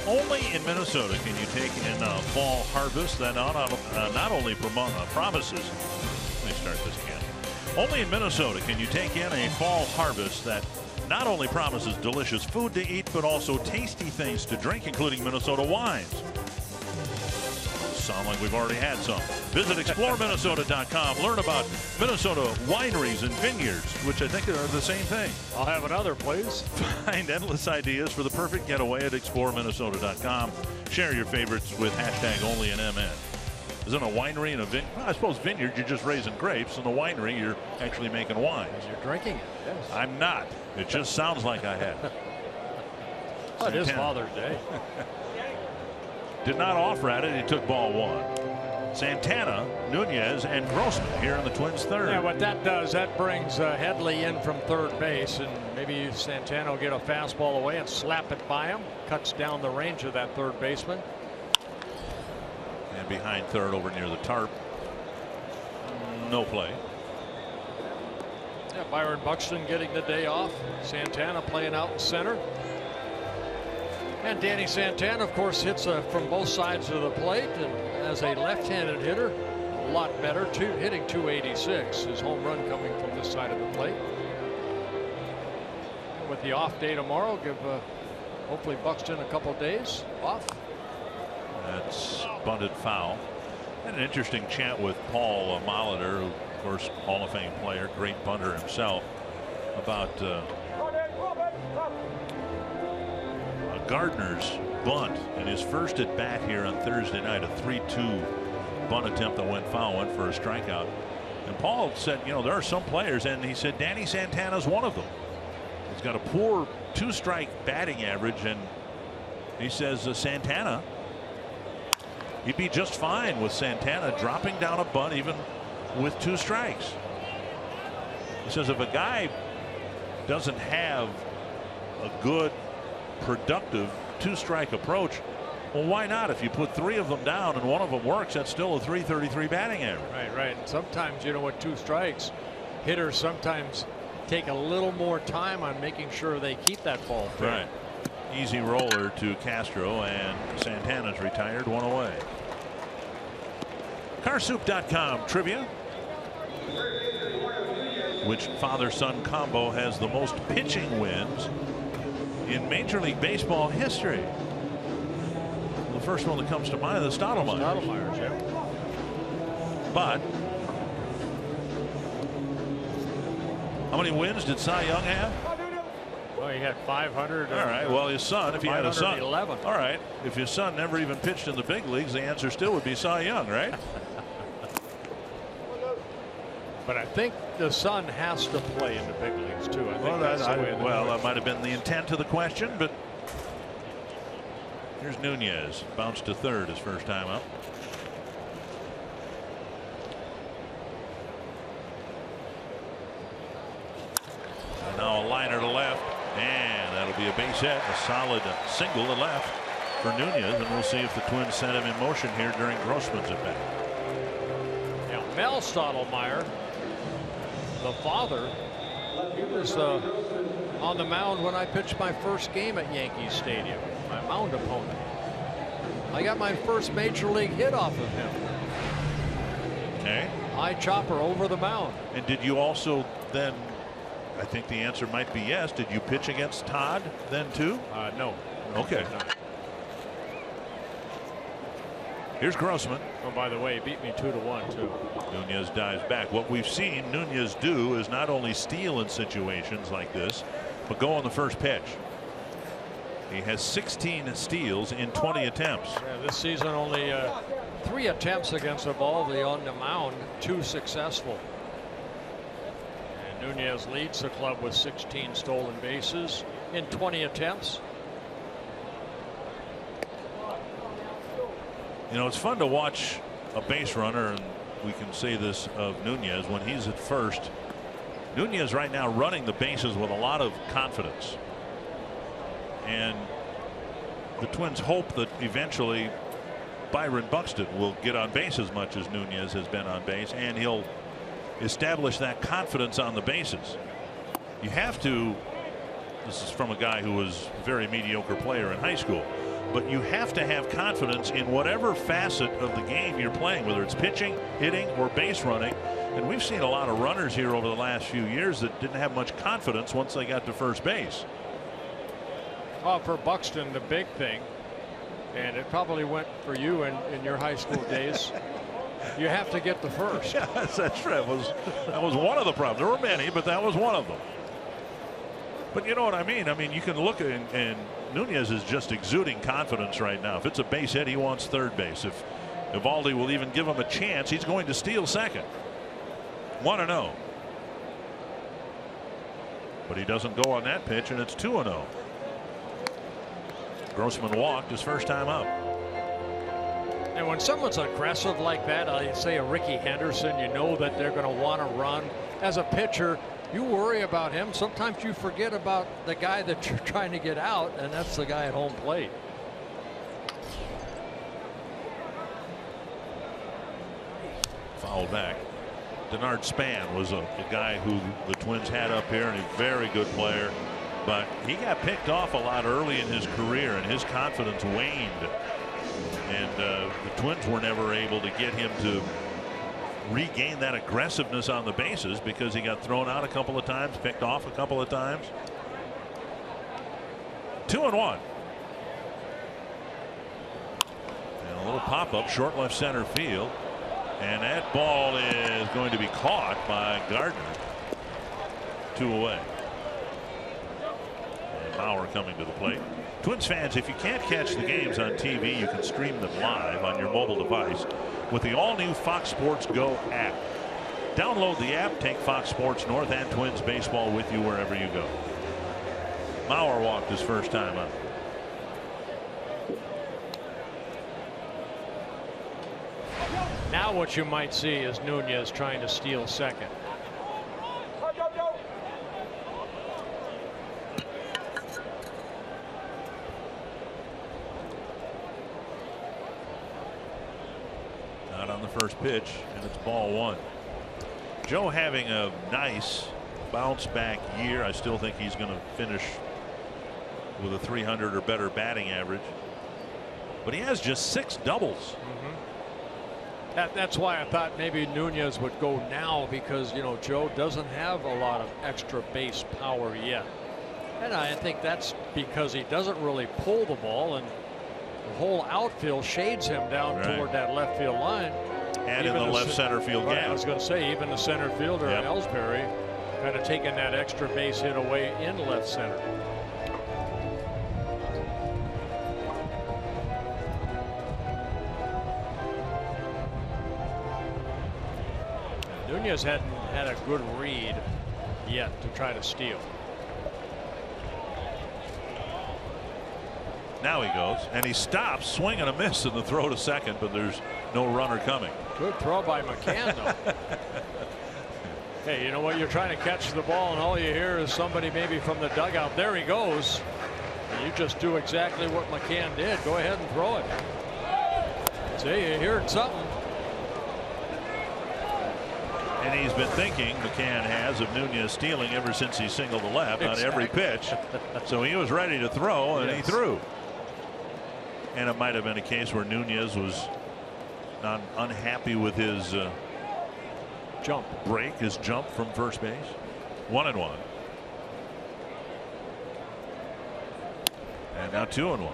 [SPEAKER 5] Only in Minnesota can you take in a fall harvest that not only promises. Let me start this again. Only in Minnesota can you take in a fall harvest that not only promises delicious food to eat, but also tasty things to drink, including Minnesota wines. Sound like we've already had some. Visit exploreminnesota.com. Learn about Minnesota wineries and vineyards, which I think are the same thing.
[SPEAKER 7] I'll have another, please.
[SPEAKER 5] Find endless ideas for the perfect getaway at exploreminnesota.com. Share your favorites with #OnlyAnMN. Isn't a winery and a vineyard? Well, I suppose vineyard, you're just raising grapes, and the winery, you're actually making wine.
[SPEAKER 7] You're drinking it, yes.
[SPEAKER 5] I'm not. It just sounds like I have.
[SPEAKER 7] Well, it is Father's Day.
[SPEAKER 5] did not offer at it. He took ball 1. Santana, Nunez, and Grossman here in the Twins' third.
[SPEAKER 7] Yeah, what that does, that brings Headley in from third base, and maybe Santana will get a fastball away and slap it by him. Cuts down the range of that third baseman.
[SPEAKER 5] And behind third over near the tarp. No play.
[SPEAKER 7] Yeah, Byron Buxton getting the day off. Santana playing out in center. And Danny Santana, of course, hits from both sides of the plate, and as a left-handed hitter, a lot better too, hitting .286. His home run coming from this side of the plate. And with the off day tomorrow, give hopefully Buxton a couple days off.
[SPEAKER 5] That's bunted foul. And an interesting chat with Paul Molitor, who, of course, Hall of Fame player, great bunter himself, about Gardner's bunt in his first at bat here on Thursday night, a 3-2 bunt attempt that went foul, went for a strikeout. And Paul said, you know, there are some players, and he said Danny Santana's one of them. He's got a poor 2-strike batting average, and he says Santana, he'd be just fine with Santana dropping down a bunt even with 2 strikes. He says if a guy doesn't have a good productive 2-strike approach, well, why not? If you put 3 of them down and 1 of them works, that's still a .333 batting average.
[SPEAKER 7] Right. And sometimes, you know, with 2 strikes, hitters sometimes take a little more time on making sure they keep that ball fair.
[SPEAKER 5] Right. Easy roller to Castro, and Santana's retired, 1 away. Carsoup.com trivia. Which father-son combo has the most pitching wins in Major League Baseball history? The first one that comes to mind is the Stottlemyers.
[SPEAKER 7] Yeah.
[SPEAKER 5] But how many wins did Cy Young have?
[SPEAKER 7] Well, he had 500.
[SPEAKER 5] All right. Well, his son, if he had a son.
[SPEAKER 7] 11.
[SPEAKER 5] All right. If his son never even pitched in the big leagues, the answer still would be Cy Young, right?
[SPEAKER 7] But I think the son has to play in the big leagues too. I think
[SPEAKER 5] well, that might have been the intent of the question, but here's Nunez, bounced to third his first time up. And now a liner to left, and that'll be a base hit, a solid single to left for Nunez, and we'll see if the Twins set him in motion here during Grossman's at bat.
[SPEAKER 7] Yeah, Mel Stottlemyre, the father, he was on the mound when I pitched my first game at Yankee Stadium, my mound opponent. I got my first major league hit off of him.
[SPEAKER 5] Okay.
[SPEAKER 7] High chopper over the mound.
[SPEAKER 5] And did you also then, I think the answer might be yes, did you pitch against Todd then too?
[SPEAKER 7] No.
[SPEAKER 5] Okay.
[SPEAKER 7] No.
[SPEAKER 5] Here's Grossman.
[SPEAKER 7] Oh, by the way, he beat me 2-1 too.
[SPEAKER 5] Nunez dives back. What we've seen Nunez do is not only steal in situations like this, but go on the first pitch. He has 16 steals in 20 attempts.
[SPEAKER 7] Yeah, this season only 3 attempts against Eovaldi on the mound, 2 successful. And Nunez leads the club with 16 stolen bases in 20 attempts.
[SPEAKER 5] You know, it's fun to watch a base runner, and we can say this of Nunez when he's at first. Nunez right now running the bases with a lot of confidence. And the Twins hope that eventually Byron Buxton will get on base as much as Nunez has been on base, and he'll establish that confidence on the bases. You have to, this is from a guy who was a very mediocre player in high school, but you have to have confidence in whatever facet of the game you're playing, whether it's pitching, hitting, or base running. And we've seen a lot of runners here over the last few years that didn't have much confidence once they got to first base.
[SPEAKER 7] Well, for Buxton, the big thing, and it probably went for you in your high school days, you have to get the first.
[SPEAKER 5] Yes, that's right. That was one of the problems. There were many, but that was one of them. But you know what I mean? I mean, you can look at and Nunez is just exuding confidence right now. If it's a base hit, he wants third base. If Eovaldi will even give him a chance, he's going to steal second. 1-0. But he doesn't go on that pitch, and it's 2-0. Grossman walked his first time up.
[SPEAKER 7] And when someone's aggressive like that, say a Ricky Henderson, you know that they're going to want to run. As a pitcher, you worry about him. Sometimes you forget about the guy that you're trying to get out, and that's the guy at home plate.
[SPEAKER 5] Foul back. Denard Span was a guy who the Twins had up here, and a very good player. But he got picked off a lot early in his career, and his confidence waned. And the Twins were never able to get him to regain that aggressiveness on the bases because he got thrown out a couple of times, picked off a couple of times. 2-1. And a little pop-up, short left center field. And that ball is going to be caught by Gardner. 2 away. And Bauer coming to the plate. Twins fans, if you can't catch the games on TV, you can stream them live on your mobile device with the all-new Fox Sports Go app. Download the app, take Fox Sports North and Twins baseball with you wherever you go. Bauer walked his first time up.
[SPEAKER 7] Now what you might see is Nunez trying to steal second.
[SPEAKER 5] Not on the first pitch, and it's ball 1. Joe having a nice bounce back year. I still think he's going to finish with a 300 or better batting average, but he has just 6 doubles.
[SPEAKER 7] That's why I thought maybe Nunez would go now, because you know Joe doesn't have a lot of extra base power yet, and I think that's because he doesn't really pull the ball, and the whole outfield shades him down toward that left field line.
[SPEAKER 5] And even in the left center field gap.
[SPEAKER 7] I was going to say, even the center fielder Ellsbury kind of taking that extra base hit away in left center. Nunez hadn't had a good read yet to try to steal.
[SPEAKER 5] Now he goes, and he stops, swing and a miss in the throw to second, but there's no runner coming.
[SPEAKER 7] Good throw by McCann, though. Hey, you know what? You're trying to catch the ball, and all you hear is somebody maybe from the dugout. There he goes. And you just do exactly what McCann did. Go ahead and throw it. See, you heard something.
[SPEAKER 5] And he's been thinking, McCann has, of Nunez stealing ever since he singled the left on every pitch. So he was ready to throw, and he threw. And it might have been a case where Nunez was not unhappy with his his jump from first base. 1-1. And now 2-1.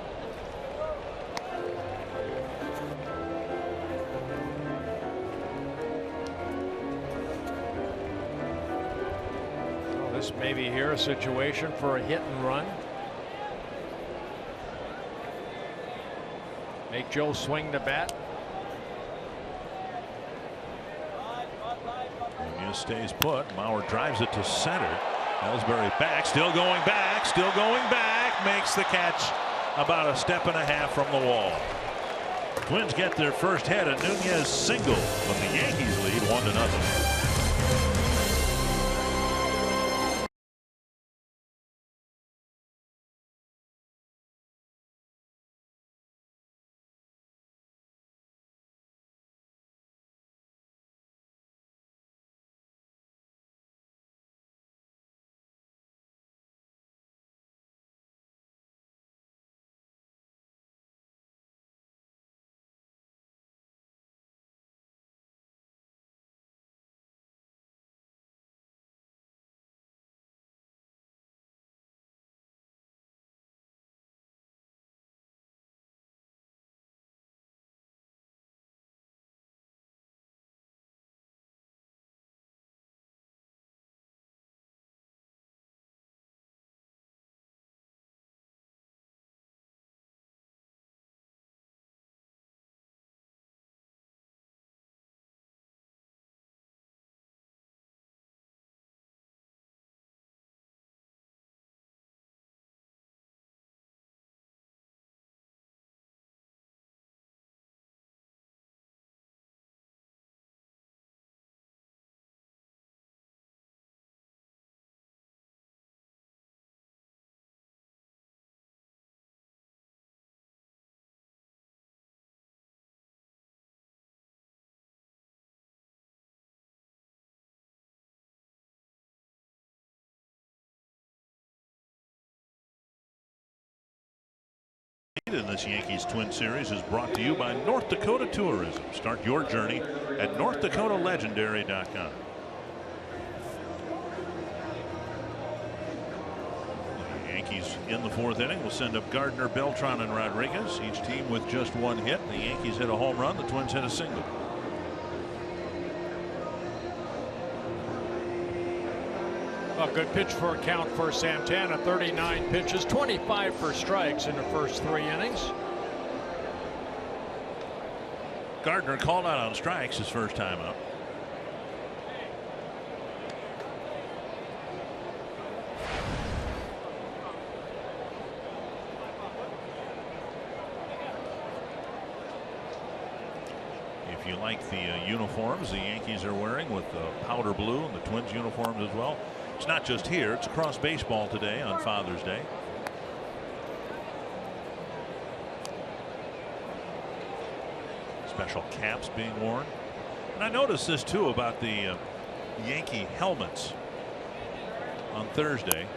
[SPEAKER 7] This may be here a situation for a hit and run. Make Joe swing the bat.
[SPEAKER 5] Nunez stays put. Mauer drives it to center. Ellsbury back, still going back, still going back. Makes the catch about a step and a half from the wall. Twins get their first hit. A Nunez single, but the Yankees lead 1-0. in this Yankees Twin Series is brought to you by North Dakota Tourism. Start your journey at NorthDakotaLegendary.com. The Yankees in the 4th inning will send up Gardner, Beltran, and Rodriguez. Each team with just one hit. The Yankees hit a home run. The Twins hit a single.
[SPEAKER 7] A good pitch for a count for Santana. 39 pitches, 25 for strikes in the first 3 innings.
[SPEAKER 5] Gardner called out on strikes his first time up. If you like the uniforms the Yankees are wearing with powder blue, and the Twins uniforms as well. It's not just here, it's across baseball today on Father's Day. Special caps being worn. And I noticed this too about the Yankee helmets on Thursday.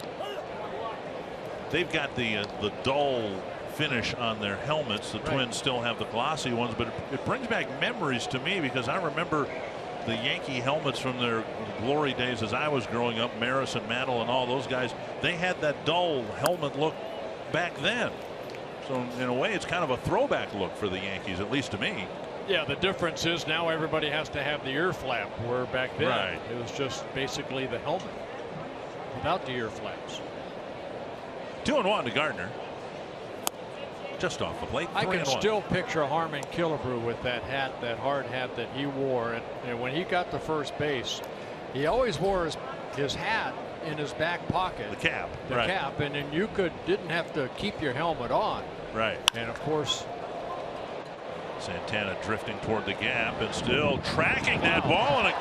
[SPEAKER 5] They've got the dull finish on their helmets. The Twins still have the glossy ones, but it brings back memories to me because I remember the Yankee helmets from their glory days as I was growing up. Maris and Mantle and all those guys, they had that dull helmet look back then. So in a way it's kind of a throwback look for the Yankees, at least to me.
[SPEAKER 7] Yeah, the difference is now everybody has to have the ear flap, where back then it was just basically the helmet without the ear flaps.
[SPEAKER 5] 2-1 to Gardner. Just off the plate.
[SPEAKER 7] I can still picture Harmon Killebrew with that hat, that hard hat that he wore. And when he got to first base, he always wore his hat in his back pocket.
[SPEAKER 5] The cap.
[SPEAKER 7] The cap. And then you didn't have to keep your helmet on.
[SPEAKER 5] Right.
[SPEAKER 7] And of course,
[SPEAKER 5] Santana drifting toward the gap and still tracking that ball, and it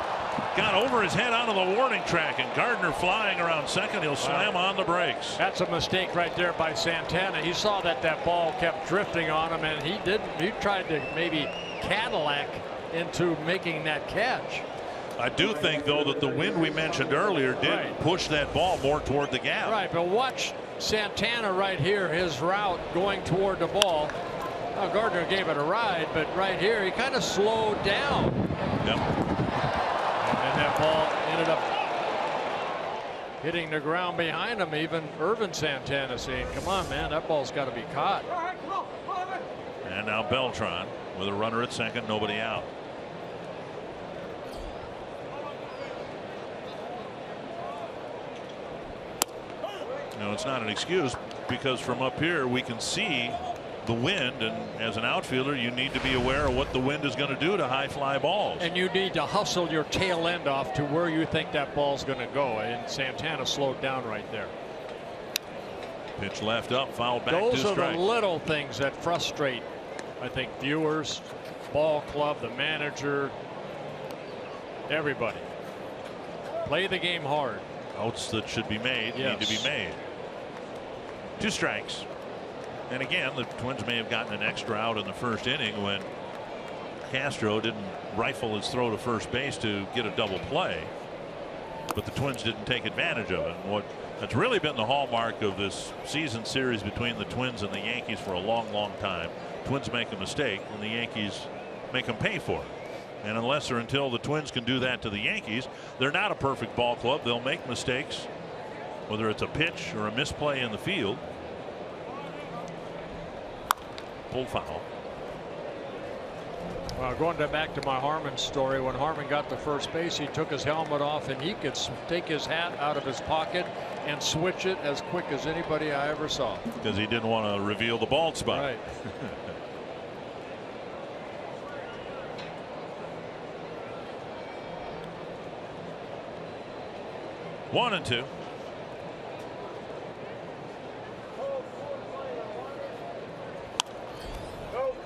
[SPEAKER 5] got over his head onto the warning track, and Gardner flying around second. He'll slam on the brakes.
[SPEAKER 7] That's a mistake right there by Santana. He saw that ball kept drifting on him, and he tried to maybe Cadillac into making that catch.
[SPEAKER 5] I do think though that the wind we mentioned earlier did push that ball more toward the gap.
[SPEAKER 7] Right, but watch Santana right here, his route going toward the ball. Now Gardner gave it a ride, but right here he kind of slowed down.
[SPEAKER 5] Yep.
[SPEAKER 7] And that ball ended up hitting the ground behind him. Even Irvin Santana saying, come on, man, that ball's got to be caught.
[SPEAKER 5] And now Beltran with a runner at second, nobody out. No, it's not an excuse, because from up here we can see the wind, and as an outfielder you need to be aware of what the wind is going to do to high fly balls.
[SPEAKER 7] And you need to hustle your tail end off to where you think that ball's going to go, and Santana slowed down right there.
[SPEAKER 5] Pitch left up, fouled back.
[SPEAKER 7] Those
[SPEAKER 5] to
[SPEAKER 7] are
[SPEAKER 5] strike.
[SPEAKER 7] the little things that frustrate, I think, viewers, ball club, the manager, everybody. Play the game hard.
[SPEAKER 5] Outs that should be made need to be made. 2 strikes. And again, the Twins may have gotten an extra out in the first inning when Castro didn't rifle his throw to first base to get a double play, but the Twins didn't take advantage of it. And that's really been the hallmark of this season series between the Twins and the Yankees for a long time. Twins make a mistake and the Yankees make them pay for it. And unless or until the Twins can do that to the Yankees, they're not a perfect ball club. They'll make mistakes, whether it's a pitch or a misplay in the field. Pull foul.
[SPEAKER 7] Well, going back to my Harmon story, when Harmon got to first base, he took his helmet off and he could take his hat out of his pocket and switch it as quick as anybody I ever saw.
[SPEAKER 5] Because he didn't want to reveal the bald spot.
[SPEAKER 7] Right.
[SPEAKER 5] 1-2.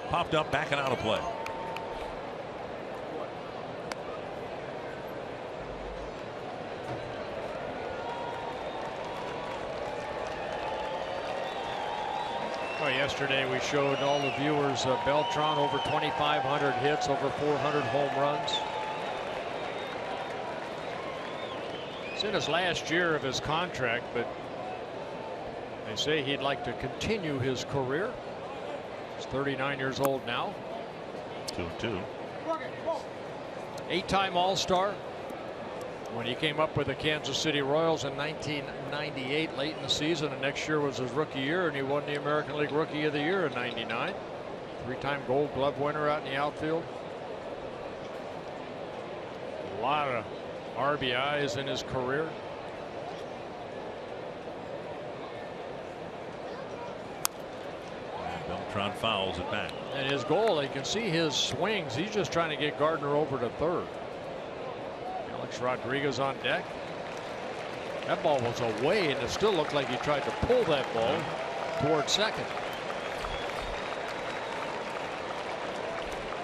[SPEAKER 5] Popped up, backing out of play.
[SPEAKER 7] Well, yesterday we showed all the viewers Beltran over 2,500 hits, over 400 home runs. It's in his last year of his contract, but they say he'd like to continue his career. He's 39 years old now.
[SPEAKER 5] 2-2.
[SPEAKER 7] 8-time All-Star. When he came up with the Kansas City Royals in 1998, late in the season, and next year was his rookie year, and he won the American League Rookie of the Year in '99. 3-time Gold Glove winner out in the outfield. A lot of RBIs in his career.
[SPEAKER 5] Beltran fouls it back.
[SPEAKER 7] And his goal, you can see his swings. He's just trying to get Gardner over to third. Alex Rodriguez on deck. That ball was away, and it still looked like he tried to pull that ball toward second.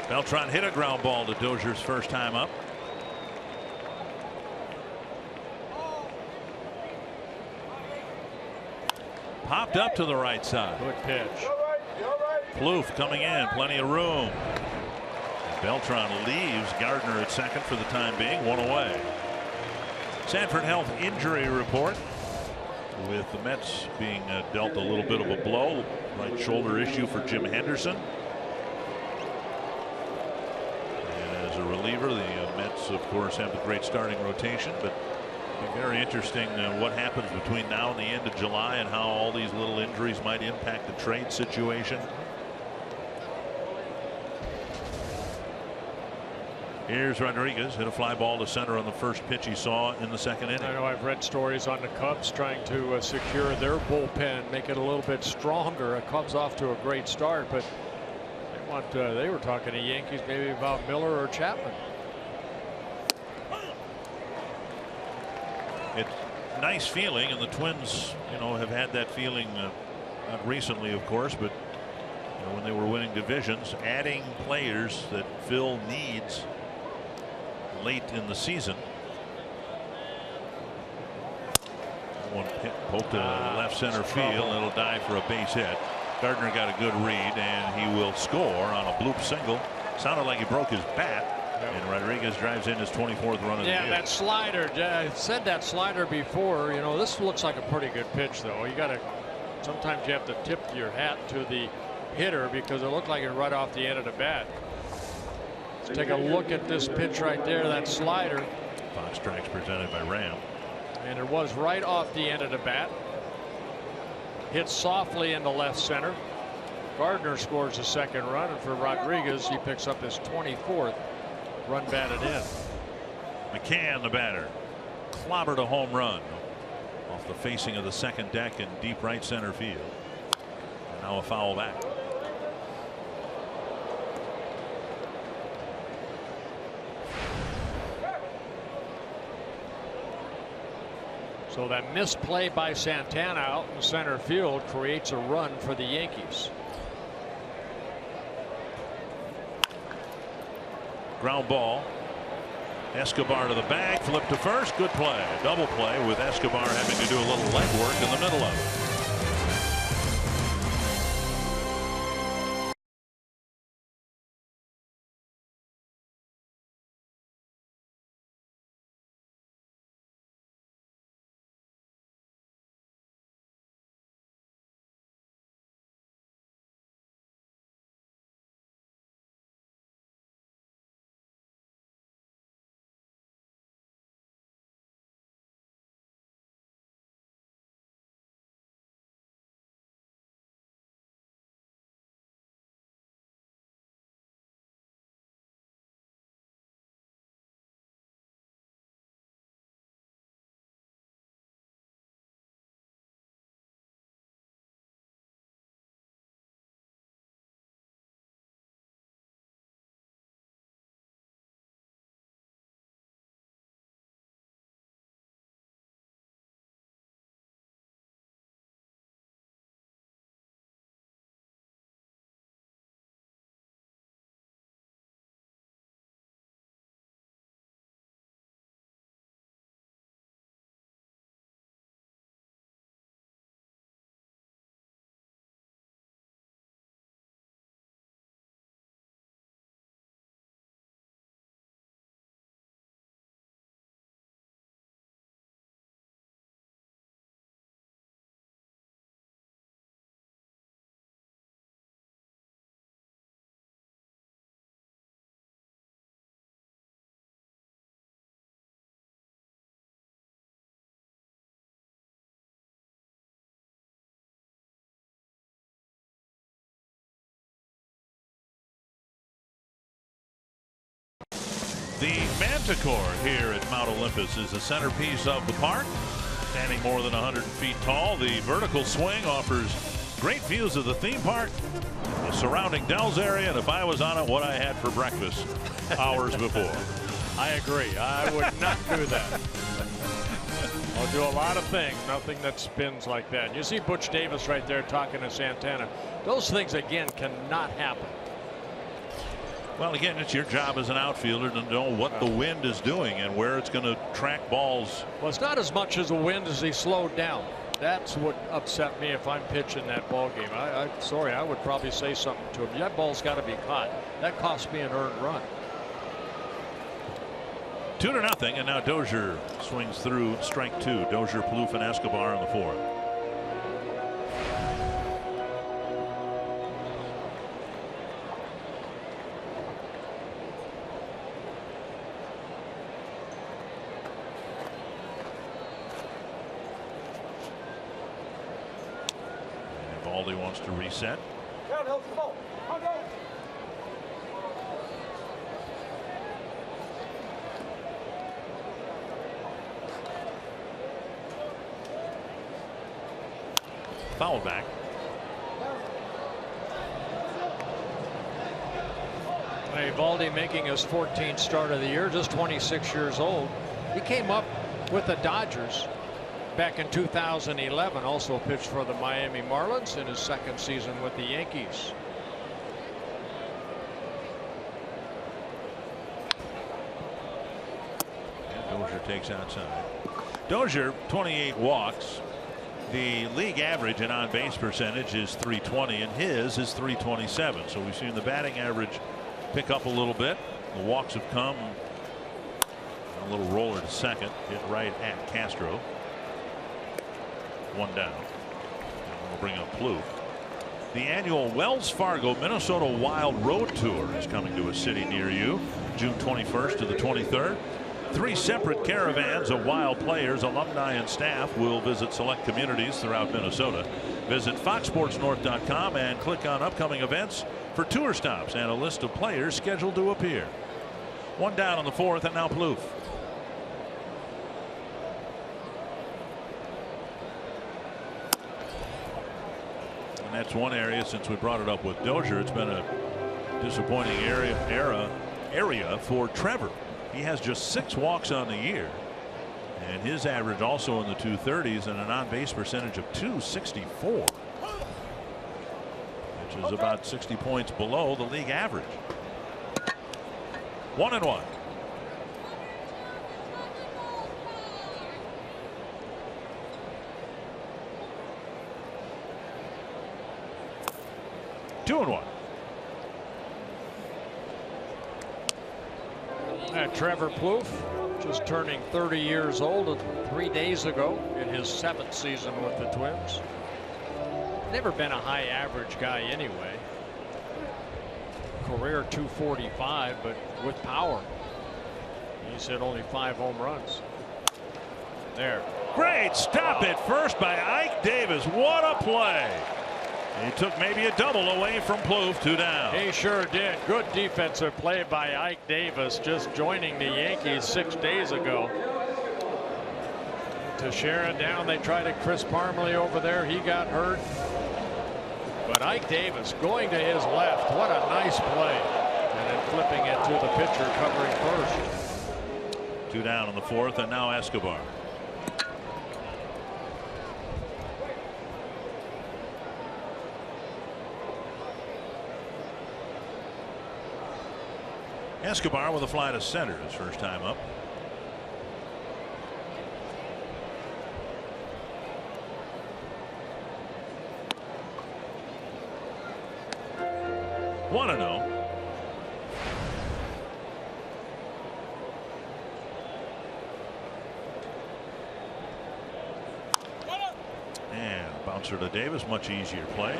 [SPEAKER 5] Beltran hit a ground ball to Dozier's first time up. Popped up to the right side.
[SPEAKER 7] Good pitch.
[SPEAKER 5] Plouffe coming in, plenty of room. Beltran leaves Gardner at second for the time being, one away. Sanford Health injury report, with the Mets being dealt a little bit of a blow. Right shoulder issue for Jim Henderson. And as a reliever, the Mets, of course, have the great starting rotation, but it'll be very interesting what happens between now and the end of July and how all these little injuries might impact the trade situation. Here's Rodriguez, hit a fly ball to center on the first pitch he saw in the second inning.
[SPEAKER 7] I know I've read stories on the Cubs trying to secure their bullpen, make it a little bit stronger. The Cubs off to a great start, but they were talking to Yankees maybe about Miller or Chapman.
[SPEAKER 5] It's a nice feeling, and the Twins, have had that feeling not recently, of course, but when they were winning divisions, adding players that fill needs late in the season. One hit poked to left center field, and it'll die for a base hit. Gardner got a good read, and he will score on a bloop single. Sounded like he broke his bat. Yep. And Rodriguez drives in his 24th run of the year.
[SPEAKER 7] That slider. I said that slider before. This looks like a pretty good pitch, though. Sometimes you have to tip your hat to the hitter because it looked like it right off the end of the bat. Let's take a look at this pitch right there, that slider.
[SPEAKER 5] Fox strikes presented by Ram.
[SPEAKER 7] And it was right off the end of the bat. Hit softly into left center. Gardner scores the second run, and for Rodriguez, he picks up his 24th run batted in.
[SPEAKER 5] McCann, the batter, clobbered a home run off the facing of the second deck in deep right center field. And now a foul back.
[SPEAKER 7] So that misplay by Santana out in center field creates a run for the Yankees.
[SPEAKER 5] Ground ball. Escobar to the bag, flip to first, good play. Double play with Escobar having to do a little legwork in the middle of it. The Manticore here at Mount Olympus is the centerpiece of the park. Standing more than 100 feet tall, the vertical swing offers great views of the theme park, the surrounding Dells area, and if I was on it, what I had for breakfast hours before.
[SPEAKER 7] I agree. I would not do that. I'll do a lot of things, nothing that spins like that. You see Butch Davis right there talking to Santana. Those things, again, cannot happen.
[SPEAKER 5] Well, again, it's your job as an outfielder to know what the wind is doing and where it's going to track balls.
[SPEAKER 7] Well, it's not as much as the wind as he slowed down. That's what upset me if I'm pitching that ball game. I'm sorry, I would probably say something to him. That ball's got to be caught. That cost me an earned run.
[SPEAKER 5] 2-0, and now Dozier swings through strike 2. Dozier, Plouffe, and Escobar in the 4th. Eovaldi wants to reset. Foul back.
[SPEAKER 7] Eovaldi making his 14th start of the year, just 26 years old. He came up with the Dodgers back in 2011, also pitched for the Miami Marlins in his 2nd season with the Yankees.
[SPEAKER 5] And Dozier takes outside. Dozier, 28 walks. The league average in on-base percentage is .320, and his is .327. So we've seen the batting average pick up a little bit. The walks have come. A little roller to second, hit right at Castro. 1 down. We'll bring up Plouffe. The annual Wells Fargo Minnesota Wild Road Tour is coming to a city near you, June 21st to the 23rd. 3 separate caravans of Wild players, alumni, and staff will visit select communities throughout Minnesota. Visit foxsportsnorth.com and click on upcoming events for tour stops and a list of players scheduled to appear. 1 down on the 4th, and now Plouffe. And that's one area, since we brought it up with Dozier, it's been a disappointing area for Trevor. He has just 6 walks on the year, and his average also in the 230s and an on-base percentage of .264, which is about 60 points below the league average. 1-1. Two and 1.
[SPEAKER 7] Trevor Plouffe, just turning 30 years old 3 days ago in his 7th season with the Twins. Never been a high average guy anyway. Career .245, but with power. He's hit only 5 home runs. There.
[SPEAKER 5] Great stop at first by Ike Davis. What a play. He took maybe a double away from Plouffe. 2 down.
[SPEAKER 7] He sure did. Good defensive play by Ike Davis, just joining the Yankees 6 days ago. Teixeira down. They tried to Chris Parmelee over there. He got hurt. But Ike Davis going to his left. What a nice play. And then flipping it to the pitcher covering first.
[SPEAKER 5] 2 down on the 4th, and now Escobar. Escobar with a fly to center his first time up. One and 0. And bouncer to Davis, much easier play.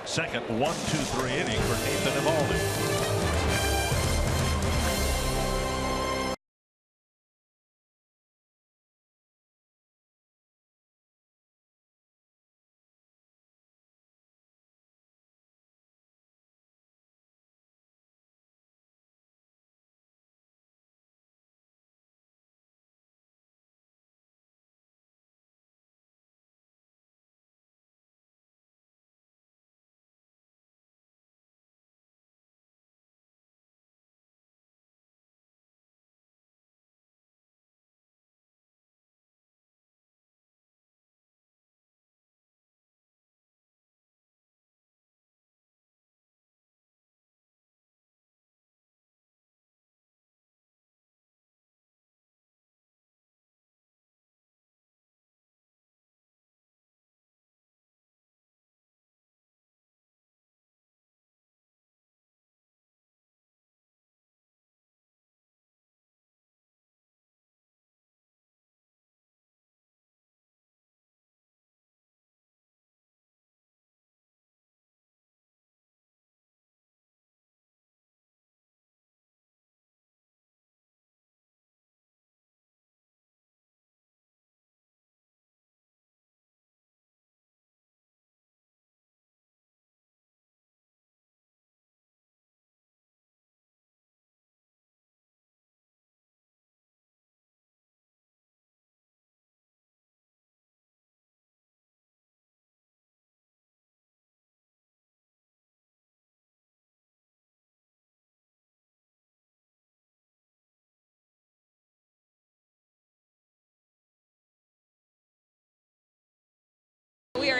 [SPEAKER 5] Second 1-2-3 inning for Nathan Eovaldi.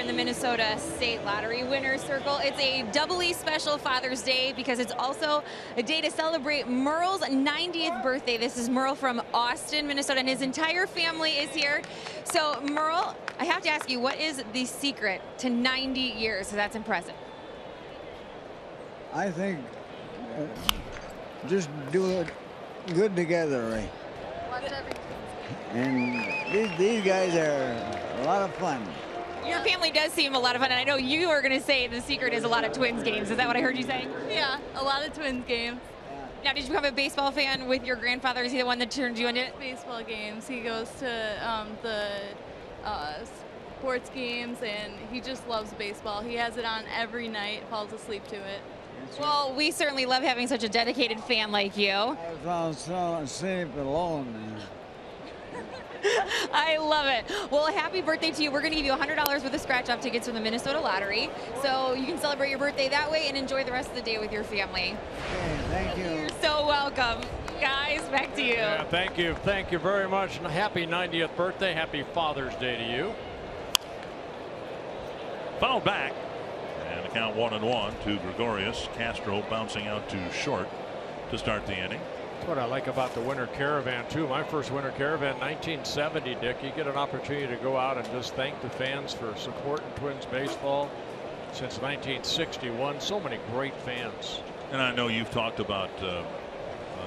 [SPEAKER 12] the Minnesota State Lottery Winners Circle. It's a doubly special Father's Day because it's also a day to celebrate Merle's 90th birthday. This is Merle from Austin, Minnesota, and his entire family is here. So, Merle, I have to ask you, what is the secret to 90 years? Because that's impressive.
[SPEAKER 13] I think just do it good together, right? And these guys are a lot of fun.
[SPEAKER 12] Your family does seem a lot of fun, and I know you are going to say the secret is a lot of Twins games. Is that what I heard you saying?
[SPEAKER 14] Yeah, a lot of Twins games.
[SPEAKER 12] Now, did you become a baseball fan with your grandfather? Is he the one that turned you into it?
[SPEAKER 14] Baseball games. He goes to the sports games, and he just loves baseball. He has it on every night, falls asleep to it.
[SPEAKER 12] Well, we certainly love having such a dedicated fan like you.
[SPEAKER 13] I was asleep alone.
[SPEAKER 12] I love it. Well, happy birthday to you. We're going to give you $100 worth of scratch-off tickets from the Minnesota Lottery, so you can celebrate your birthday that way and enjoy the rest of the day with your family.
[SPEAKER 13] Okay, thank you.
[SPEAKER 12] You're so welcome. Guys, back to you.
[SPEAKER 7] Yeah, thank you. Thank you very much. And happy 90th birthday. Happy Father's Day to you.
[SPEAKER 5] Foul back. And the count 1-1 to Gregorius. Castro bouncing out to short to start the inning.
[SPEAKER 7] That's what I like about the Winter Caravan, too. My first Winter Caravan, 1970, Dick. You get an opportunity to go out and just thank the fans for supporting Twins baseball since 1961. So many great fans.
[SPEAKER 5] And I know you've talked about,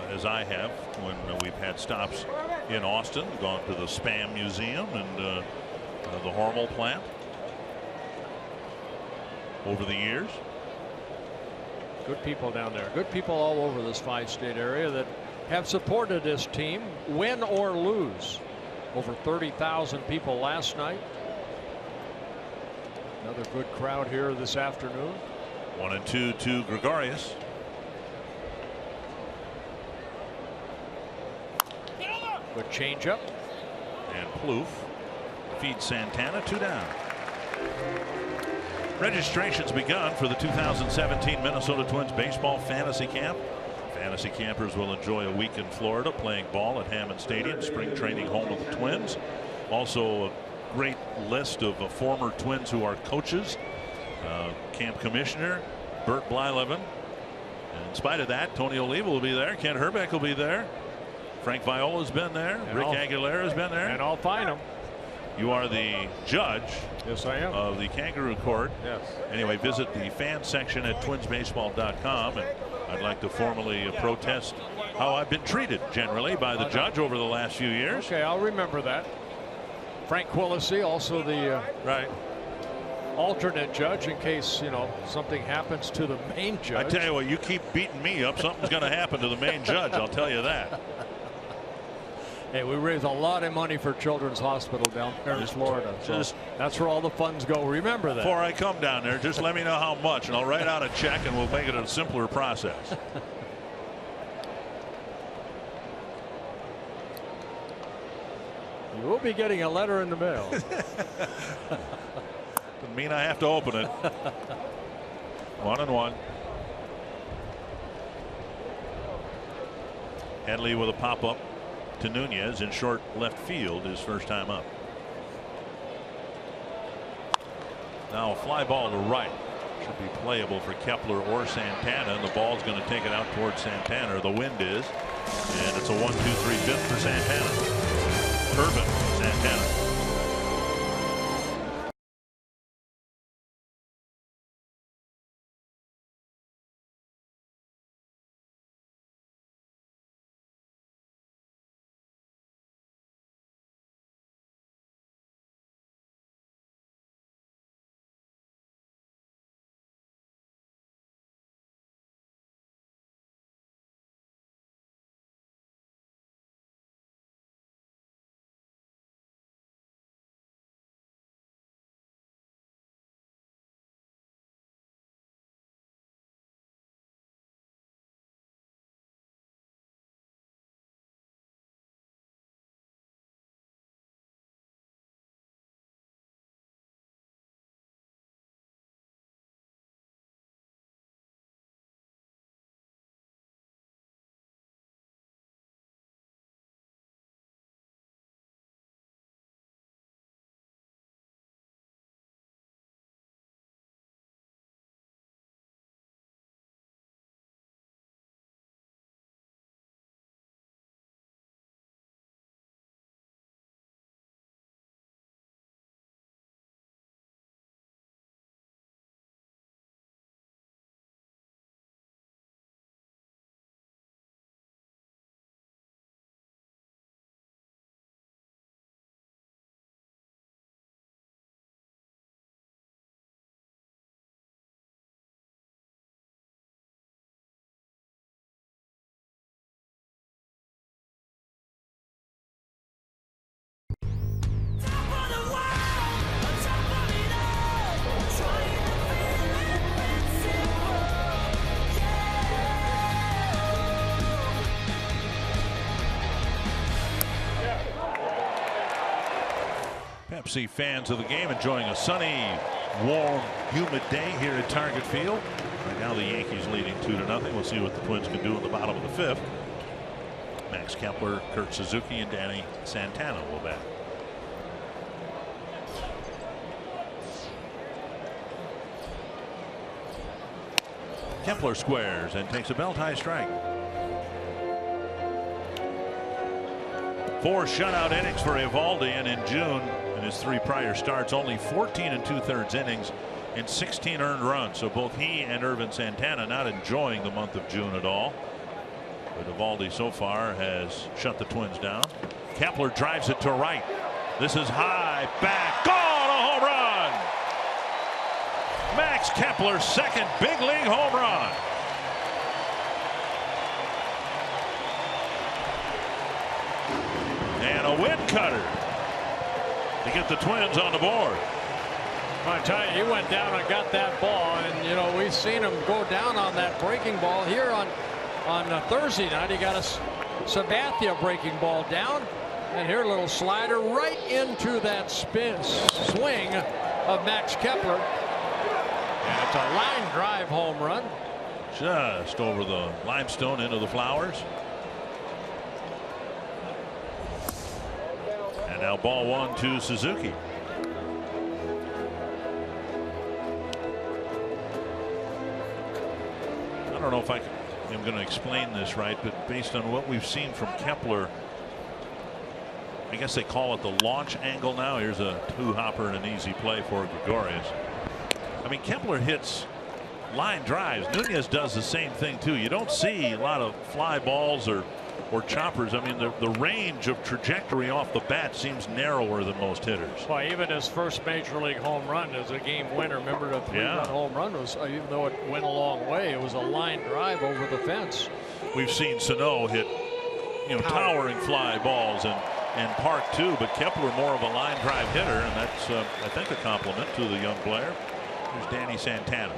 [SPEAKER 5] as I have, when we've had stops in Austin, gone to the Spam Museum and the Hormel plant over the years.
[SPEAKER 7] Good people down there. Good people all over this 5-state area that have supported this team, win or lose. Over 30,000 people last night. Another good crowd here this afternoon.
[SPEAKER 5] 1-2 to Gregorius.
[SPEAKER 7] Good changeup.
[SPEAKER 5] And Plouffe feeds Santana, 2 down. Registration's begun for the 2017 Minnesota Twins Baseball Fantasy Camp. Fantasy campers will enjoy a week in Florida playing ball at Hammond Stadium, spring training home of the Twins. Also a great list of former Twins who are coaches. Camp commissioner Bert Blyleven. And in spite of that, Tony Oliva will be there. Kent Herbeck will be there. Frank Viola's been there. And Rick Aguilera's been there.
[SPEAKER 7] And I'll find him.
[SPEAKER 5] You are the judge.
[SPEAKER 7] Yes, I am.
[SPEAKER 5] Of the Kangaroo Court.
[SPEAKER 7] Yes.
[SPEAKER 5] Anyway, visit the fan section at twinsbaseball.com, and I'd like to formally protest how I've been treated generally by the judge over the last few years.
[SPEAKER 7] Okay, I'll remember that. Frank Quillisi, also the alternate judge in case, you know, something happens to the main judge.
[SPEAKER 5] I tell you what, you keep beating me up, something's going to happen to the main judge. I'll tell you that.
[SPEAKER 7] Hey, we raise a lot of money for Children's Hospital down there in Florida. So that's where all the funds go. Remember that.
[SPEAKER 5] Before I come down there, just let me know how much, and I'll write out a check, and we'll make it a simpler process.
[SPEAKER 7] You will be getting a letter in the mail.
[SPEAKER 5] Doesn't mean I have to open it. 1-1. Headley with a pop-up to Nunez in short left field, his first time up. Now a fly ball to right. Should be playable for Kepler or Santana, and the ball's going to take it out towards Santana, or the wind is. And it's a 1-2-3 fifth for Santana. Urban, Santana. see fans of the game enjoying a sunny, warm, humid day here at Target Field. Right now the Yankees leading 2-0. We'll see what the Twins can do in the bottom of the fifth. Max Kepler, Kurt Suzuki, and Danny Santana will bat. Kepler squares and takes a belt-high strike. 4 shutout innings for Eovaldi, and in June, in his 3 prior starts, only 14 2/3 innings and 16 earned runs. So both he and Ervin Santana not enjoying the month of June at all. But Eovaldi so far has shut the Twins down. Kepler drives it to right. This is high, back, gone, a home run. Max Kepler's second big league home run. And a wind cutter to get the Twins on the board.
[SPEAKER 7] I tell you, he went down and got that ball, and you know we've seen him go down on that breaking ball here on Thursday night. He got a Sabathia breaking ball down, and here a little slider right into that swing of Max Kepler. And it's a line drive home run.
[SPEAKER 5] Just over the limestone into the flowers. And now ball 1 to Suzuki. I don't know if I'm going to explain this right, but based on what we've seen from Kepler, I guess they call it the launch angle now. Here's a 2-hopper and an easy play for Gregorius. I mean, Kepler hits line drives. Nunez does the same thing too. You don't see a lot of fly balls or choppers. I mean, the range of trajectory off the bat seems narrower than most hitters.
[SPEAKER 7] Well, even his first major league home run is a game winner. Remember, the 3-run home run was, even though it went a long way, it was a line drive over the fence.
[SPEAKER 5] We've seen Sano hit, towering fly balls and park too, but Kepler more of a line drive hitter, and that's I think a compliment to the young player. Here's Danny Santana.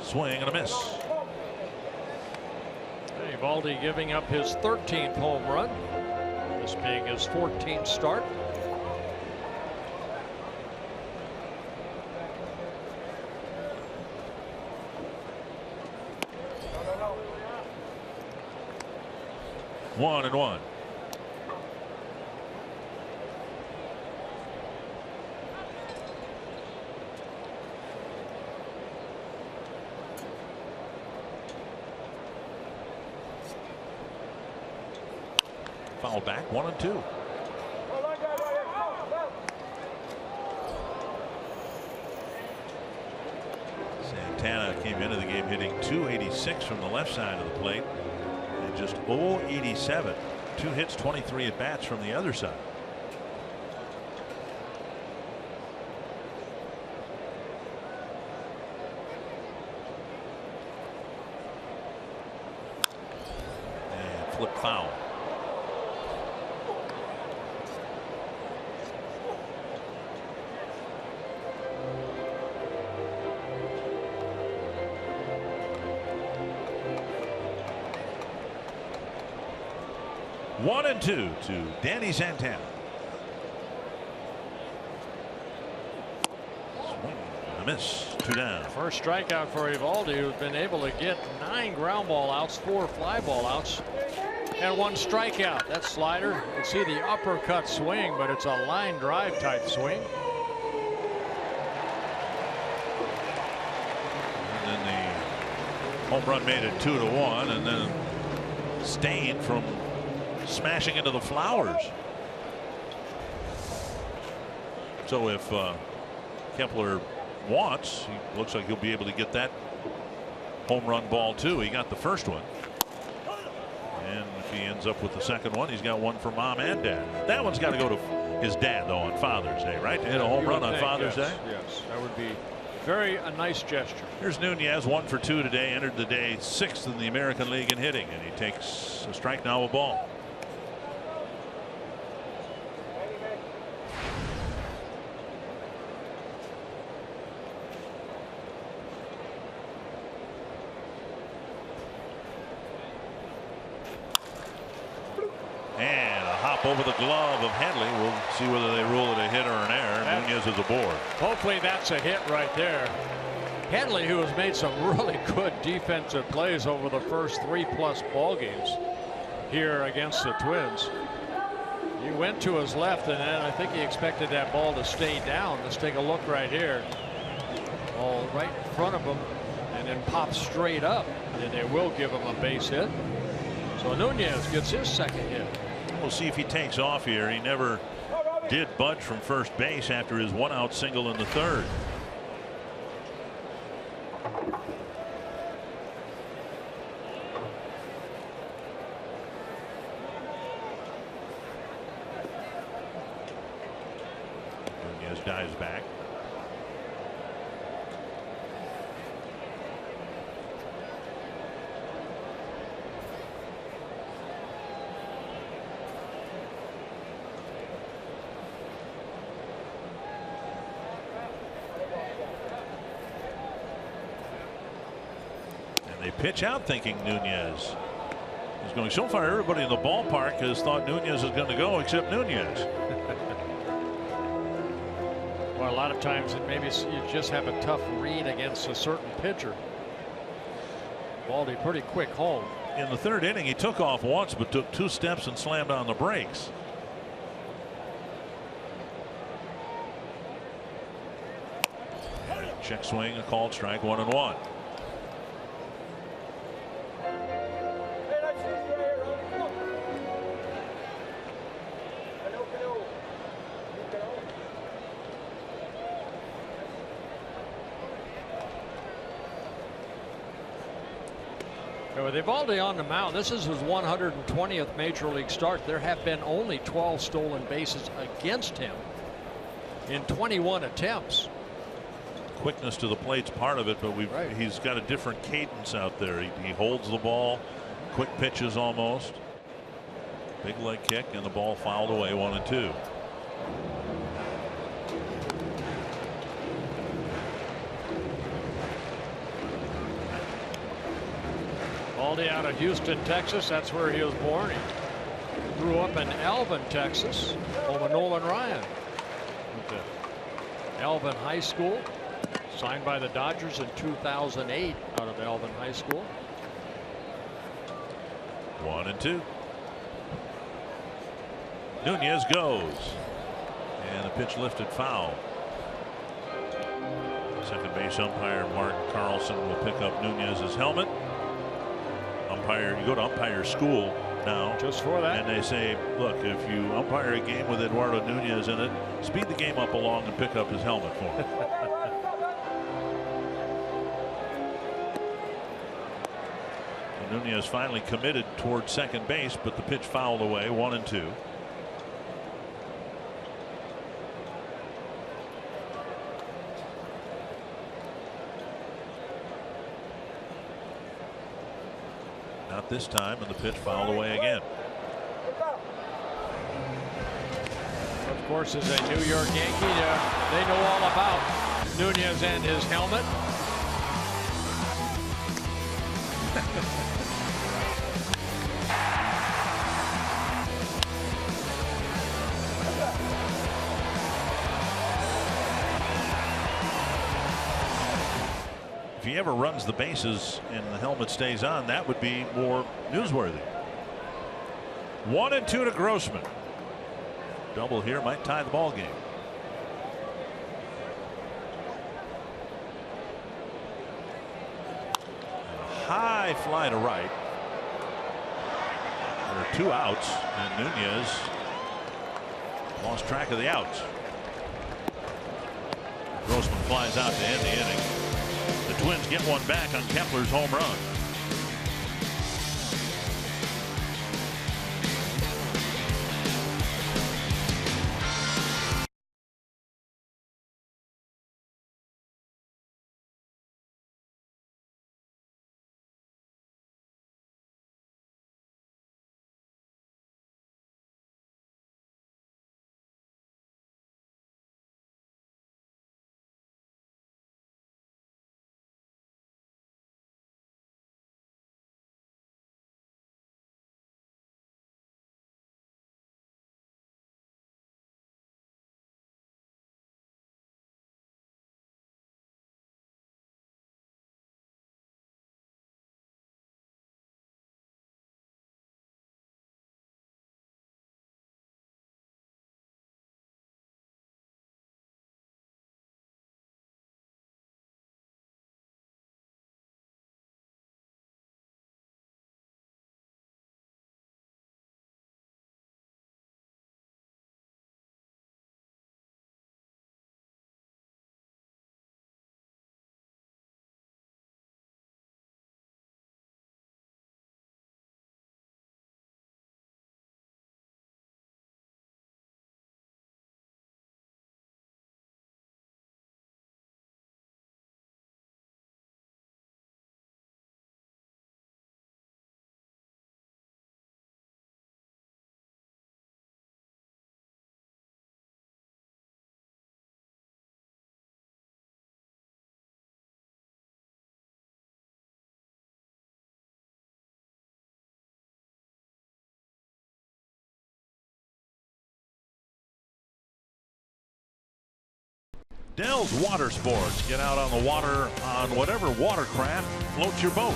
[SPEAKER 5] Swing and a miss.
[SPEAKER 7] Eovaldi giving up his 13th home run, this being his 14th start.
[SPEAKER 5] One and one. Foul back, 1-2. Santana came into the game hitting .286 from the left side of the plate and just .087. 2 hits, 23 at bats from the other side. And flip foul. One and 2 to Danny Santana. Swing and a miss. 2 down.
[SPEAKER 7] First strikeout for Eovaldi, who's been able to get 9 ground ball outs, 4 fly ball outs, and 1 strikeout. That slider, you can see the uppercut swing, but it's a line drive type swing.
[SPEAKER 5] And then the home run made it 2-1, and then Stain from smashing into the flowers. So if Kepler wants, he looks like he'll be able to get that home run ball too. He got the first one, and if he ends up with the second one, he's got one for mom and dad. That one's got to go to his dad though on Father's Day, right? To hit a home run on Father's Day.
[SPEAKER 7] Yes, that would be a nice gesture.
[SPEAKER 5] Here's Nunez, 1 for 2 today, entered the day 6th in the American League in hitting, and he takes a strike, now a ball. over the glove of Headley. We'll see whether they rule it a hit or an error. Nunez is aboard.
[SPEAKER 7] Hopefully that's a hit right there. Headley, who has made some really good defensive plays over the first 3+ ball games here against the Twins. He went to his left, and then I think he expected that ball to stay down. Let's take a look right here. Ball right in front of him, and then pops straight up, and they will give him a base hit. So Nunez gets his second hit.
[SPEAKER 5] We'll see if he takes off here. He never did budge from first base after his 1-out single in the third. Nunez dives back. They pitch out thinking Nunez is going. So far, everybody in the ballpark has thought Nunez is going to go except Nunez.
[SPEAKER 7] Well, a lot of times maybe you just have a tough read against a certain pitcher. Baldy pretty quick home.
[SPEAKER 5] In the third inning, he took off once but took 2 steps and slammed on the brakes. Check swing, a called strike, 1-1.
[SPEAKER 7] With Eovaldi on the mound, this is his 120th major league start. There have been only 12 stolen bases against him in 21 attempts.
[SPEAKER 5] Quickness to the plate's part of it, but he's got a different cadence out there. He holds the ball, quick pitches almost. Big leg kick, and the ball fouled away, 1-2.
[SPEAKER 7] Eovaldi out of Houston, Texas. That's where he was born. He grew up in Alvin, Texas, home of Nolan Ryan. Went to Alvin High School. Signed by the Dodgers in 2008 out of Alvin High School.
[SPEAKER 5] 1-2. Nunez goes. And the pitch lifted foul. Second base umpire Mark Carlson will pick up Nunez's helmet. You go to umpire school now
[SPEAKER 7] just for that,
[SPEAKER 5] and they say, look, if you umpire a game with Eduardo Nunez in it, speed the game up along and pick up his helmet for him. Nunez finally committed towards second base, but the pitch fouled away, 1-2. Not this time, and the pitch fouled away again.
[SPEAKER 7] Of course, as a New York Yankee, they know all about Nunez and his helmet.
[SPEAKER 5] If he ever runs the bases and the helmet stays on, that would be more newsworthy. 1-2 to Grossman. Double here might tie the ball game. A high fly to right. There are 2 outs, and Nunez lost track of the outs. Grossman flies out to end the inning. The Twins get one back on Kepler's home run. Dell's Water Sports. Get out on the water on whatever watercraft floats your boat.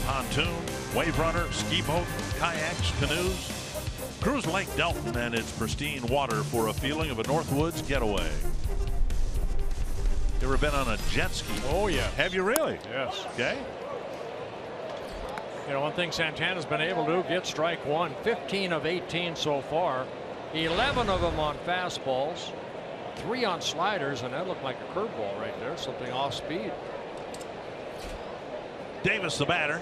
[SPEAKER 5] Pontoon, wave runner, ski boat, kayaks, canoes. Cruise Lake Delton and its pristine water for a feeling of a Northwoods getaway. You ever been on a jet ski?
[SPEAKER 7] Oh, yeah.
[SPEAKER 5] Have you really?
[SPEAKER 7] Yes.
[SPEAKER 5] Okay.
[SPEAKER 7] You know, one thing Santana's been able to do, get strike one. 15 of 18 so far. 11 of them on fastballs. 3 on sliders, and that looked like a curveball right there. Something off speed.
[SPEAKER 5] Davis the batter.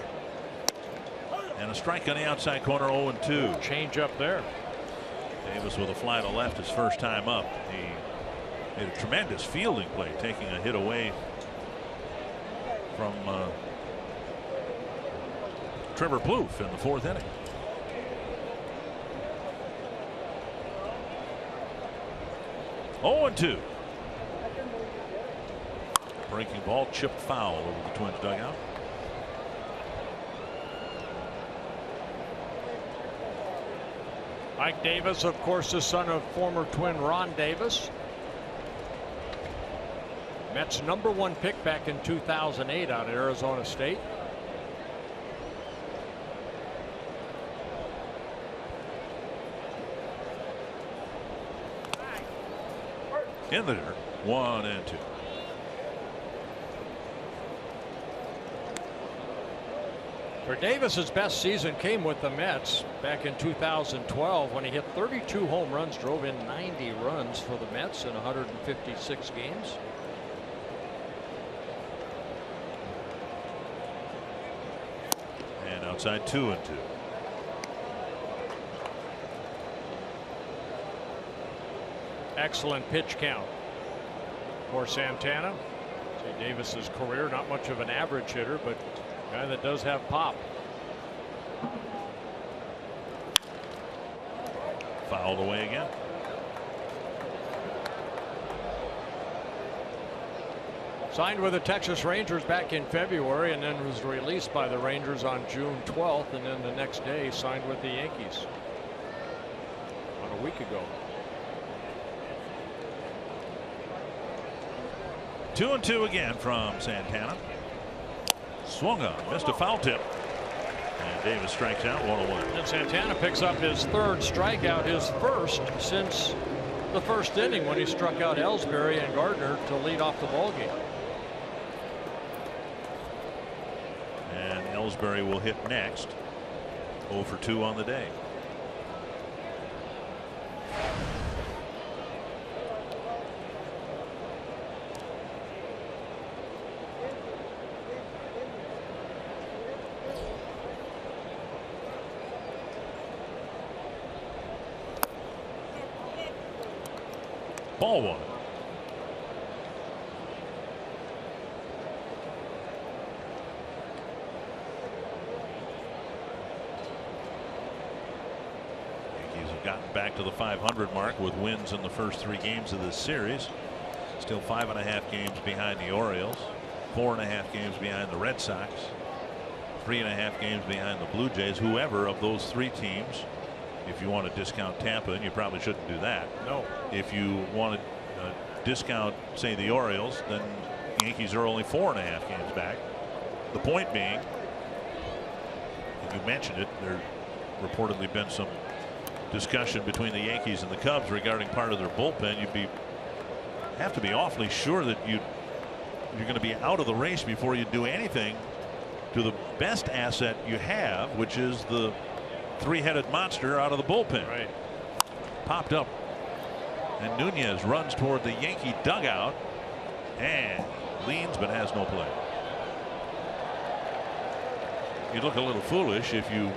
[SPEAKER 5] And a strike on the outside corner, 0-2.
[SPEAKER 7] Change up there.
[SPEAKER 5] Davis with a fly to left his first time up. He made a tremendous fielding play, taking a hit away from Trevor Plouffe in the 4th inning. Oh, 2. Breaking ball chipped foul over the Twins dugout.
[SPEAKER 7] Mike Davis, of course, the son of former Twin Ron Davis. Mets #1 pick back in 2008 out of Arizona State.
[SPEAKER 5] In there, 1-2.
[SPEAKER 7] For Davis, his best season came with the Mets back in 2012 when he hit 32 home runs, drove in 90 runs for the Mets in 156 games.
[SPEAKER 5] And outside 2-2.
[SPEAKER 7] Excellent pitch count for Santana. See Davis's career, not much of an average hitter, but a guy that does have pop.
[SPEAKER 5] Fouled away again.
[SPEAKER 7] Signed with the Texas Rangers back in February and then was released by the Rangers on June 12th, and then the next day signed with the Yankees on a week ago.
[SPEAKER 5] 2-2 again from Santana. Swung on, missed a foul tip. And Davis strikes out, 1-1.
[SPEAKER 7] And Santana picks up his 3rd strikeout, his first since the 1st inning when he struck out Ellsbury and Gardner to lead off the ballgame.
[SPEAKER 5] And Ellsbury will hit next. 0 for 2 on the day. Ball 1. Yankees have gotten back to the 500 mark with wins in the first 3 games of this series. Still 5.5 games behind the Orioles, 4.5 games behind the Red Sox, 3.5 games behind the Blue Jays. Whoever of those 3 teams, if you want to discount Tampa, and you probably shouldn't do that.
[SPEAKER 7] No.
[SPEAKER 5] If you want to discount, say, the Orioles, then Yankees are only 4.5 games back. The point being, and you mentioned it, there reportedly been some discussion between the Yankees and the Cubs regarding part of their bullpen. You'd have to be awfully sure that you're going to be out of the race before you do anything to the best asset you have, which is the 3-headed monster out of the bullpen.
[SPEAKER 7] Right.
[SPEAKER 5] Popped up, and Nunez runs toward the Yankee dugout and leans but has no play. You'd look a little foolish if you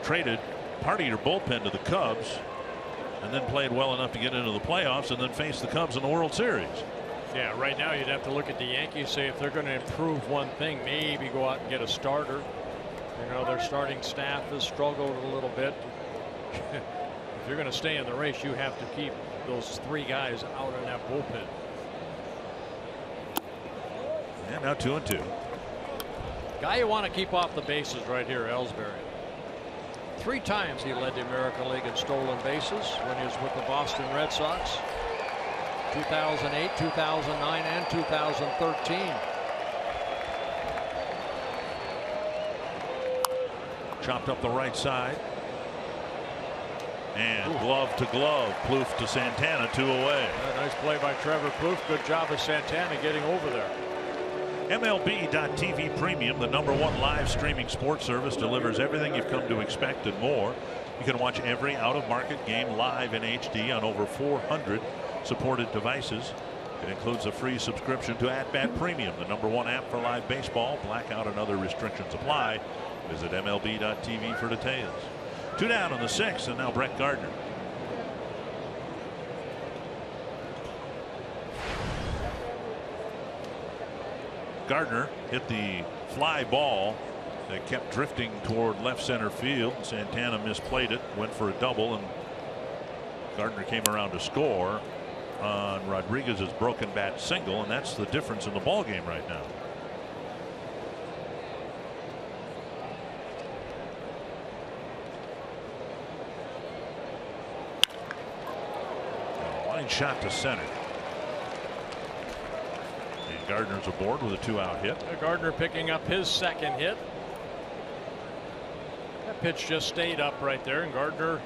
[SPEAKER 5] traded part of your bullpen to the Cubs and then played well enough to get into the playoffs and then face the Cubs in the World Series.
[SPEAKER 7] Yeah, right now you'd have to look at the Yankees, say if they're going to improve one thing, maybe go out and get a starter. You know, their starting staff has struggled a little bit. If you're going to stay in the race, you have to keep those 3 guys out in that bullpen.
[SPEAKER 5] And now 2-2.
[SPEAKER 7] Guy you want to keep off the bases right here, Ellsbury. 3 times he led the American League in stolen bases when he was with the Boston Red Sox. 2008, 2009, and 2013.
[SPEAKER 5] Chopped up the right side. And glove to glove. Plouffe to Santana, 2 away.
[SPEAKER 7] Nice play by Trevor Plouffe. Good job of Santana getting over there.
[SPEAKER 5] MLB.TV Premium, the #1 live streaming sports service, delivers everything you've come to expect and more. You can watch every out-of-market game live in HD on over 400 supported devices. It includes a free subscription to At Bat Premium, the #1 app for live baseball. Blackout and other restrictions apply. Visit MLB.TV for details. 2 down in the 6th, and now Brett Gardner. Gardner hit the fly ball that kept drifting toward left center field. Santana misplayed it, went for a double, and Gardner came around to score on Rodriguez's broken bat single, and that's the difference in the ball game right now. Line shot to center. And Gardner's aboard with a 2-out hit.
[SPEAKER 7] Gardner picking up his 2nd hit. That pitch just stayed up right there, and Gardner,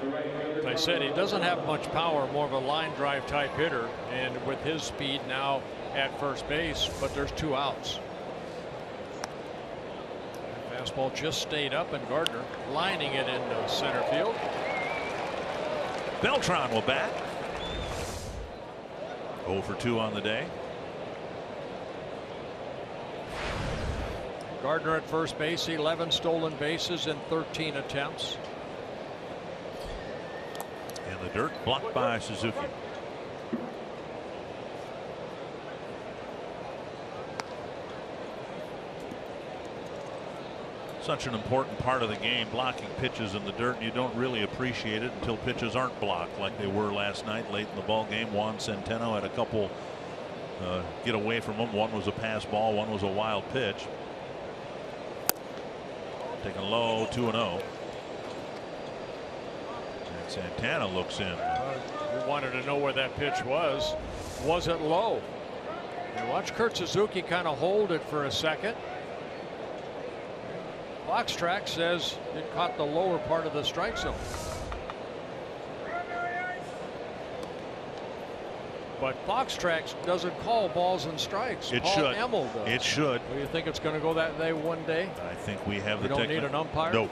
[SPEAKER 7] as I said, he doesn't have much power, more of a line drive type hitter, and with his speed now at first base, but there's 2 outs. Fastball just stayed up, and Gardner lining it into center field.
[SPEAKER 5] Beltran will bat. 0 for 2 on the day.
[SPEAKER 7] Gardner at first base, 11 stolen bases in 13 attempts.
[SPEAKER 5] In the dirt, blocked by Suzuki. Such an important part of the game, blocking pitches in the dirt. You don't really appreciate it until pitches aren't blocked like they were last night late in the ball game. Juan Centeno had a couple get away from him. One was a pass ball, one was a wild pitch. Taken low, 2-0. And Santana looks in.
[SPEAKER 7] We wanted to know where that pitch was. Was it low? And watch Kurt Suzuki kind of hold it for a second. Box track says it caught the lower part of the strike zone. But box tracks doesn't call balls and strikes.
[SPEAKER 5] It
[SPEAKER 7] Paul
[SPEAKER 5] should.
[SPEAKER 7] Emmel does.
[SPEAKER 5] It should.
[SPEAKER 7] Do you think it's going to go that way one day?
[SPEAKER 5] I think we have
[SPEAKER 7] We
[SPEAKER 5] the
[SPEAKER 7] don't need an umpire?
[SPEAKER 5] Nope.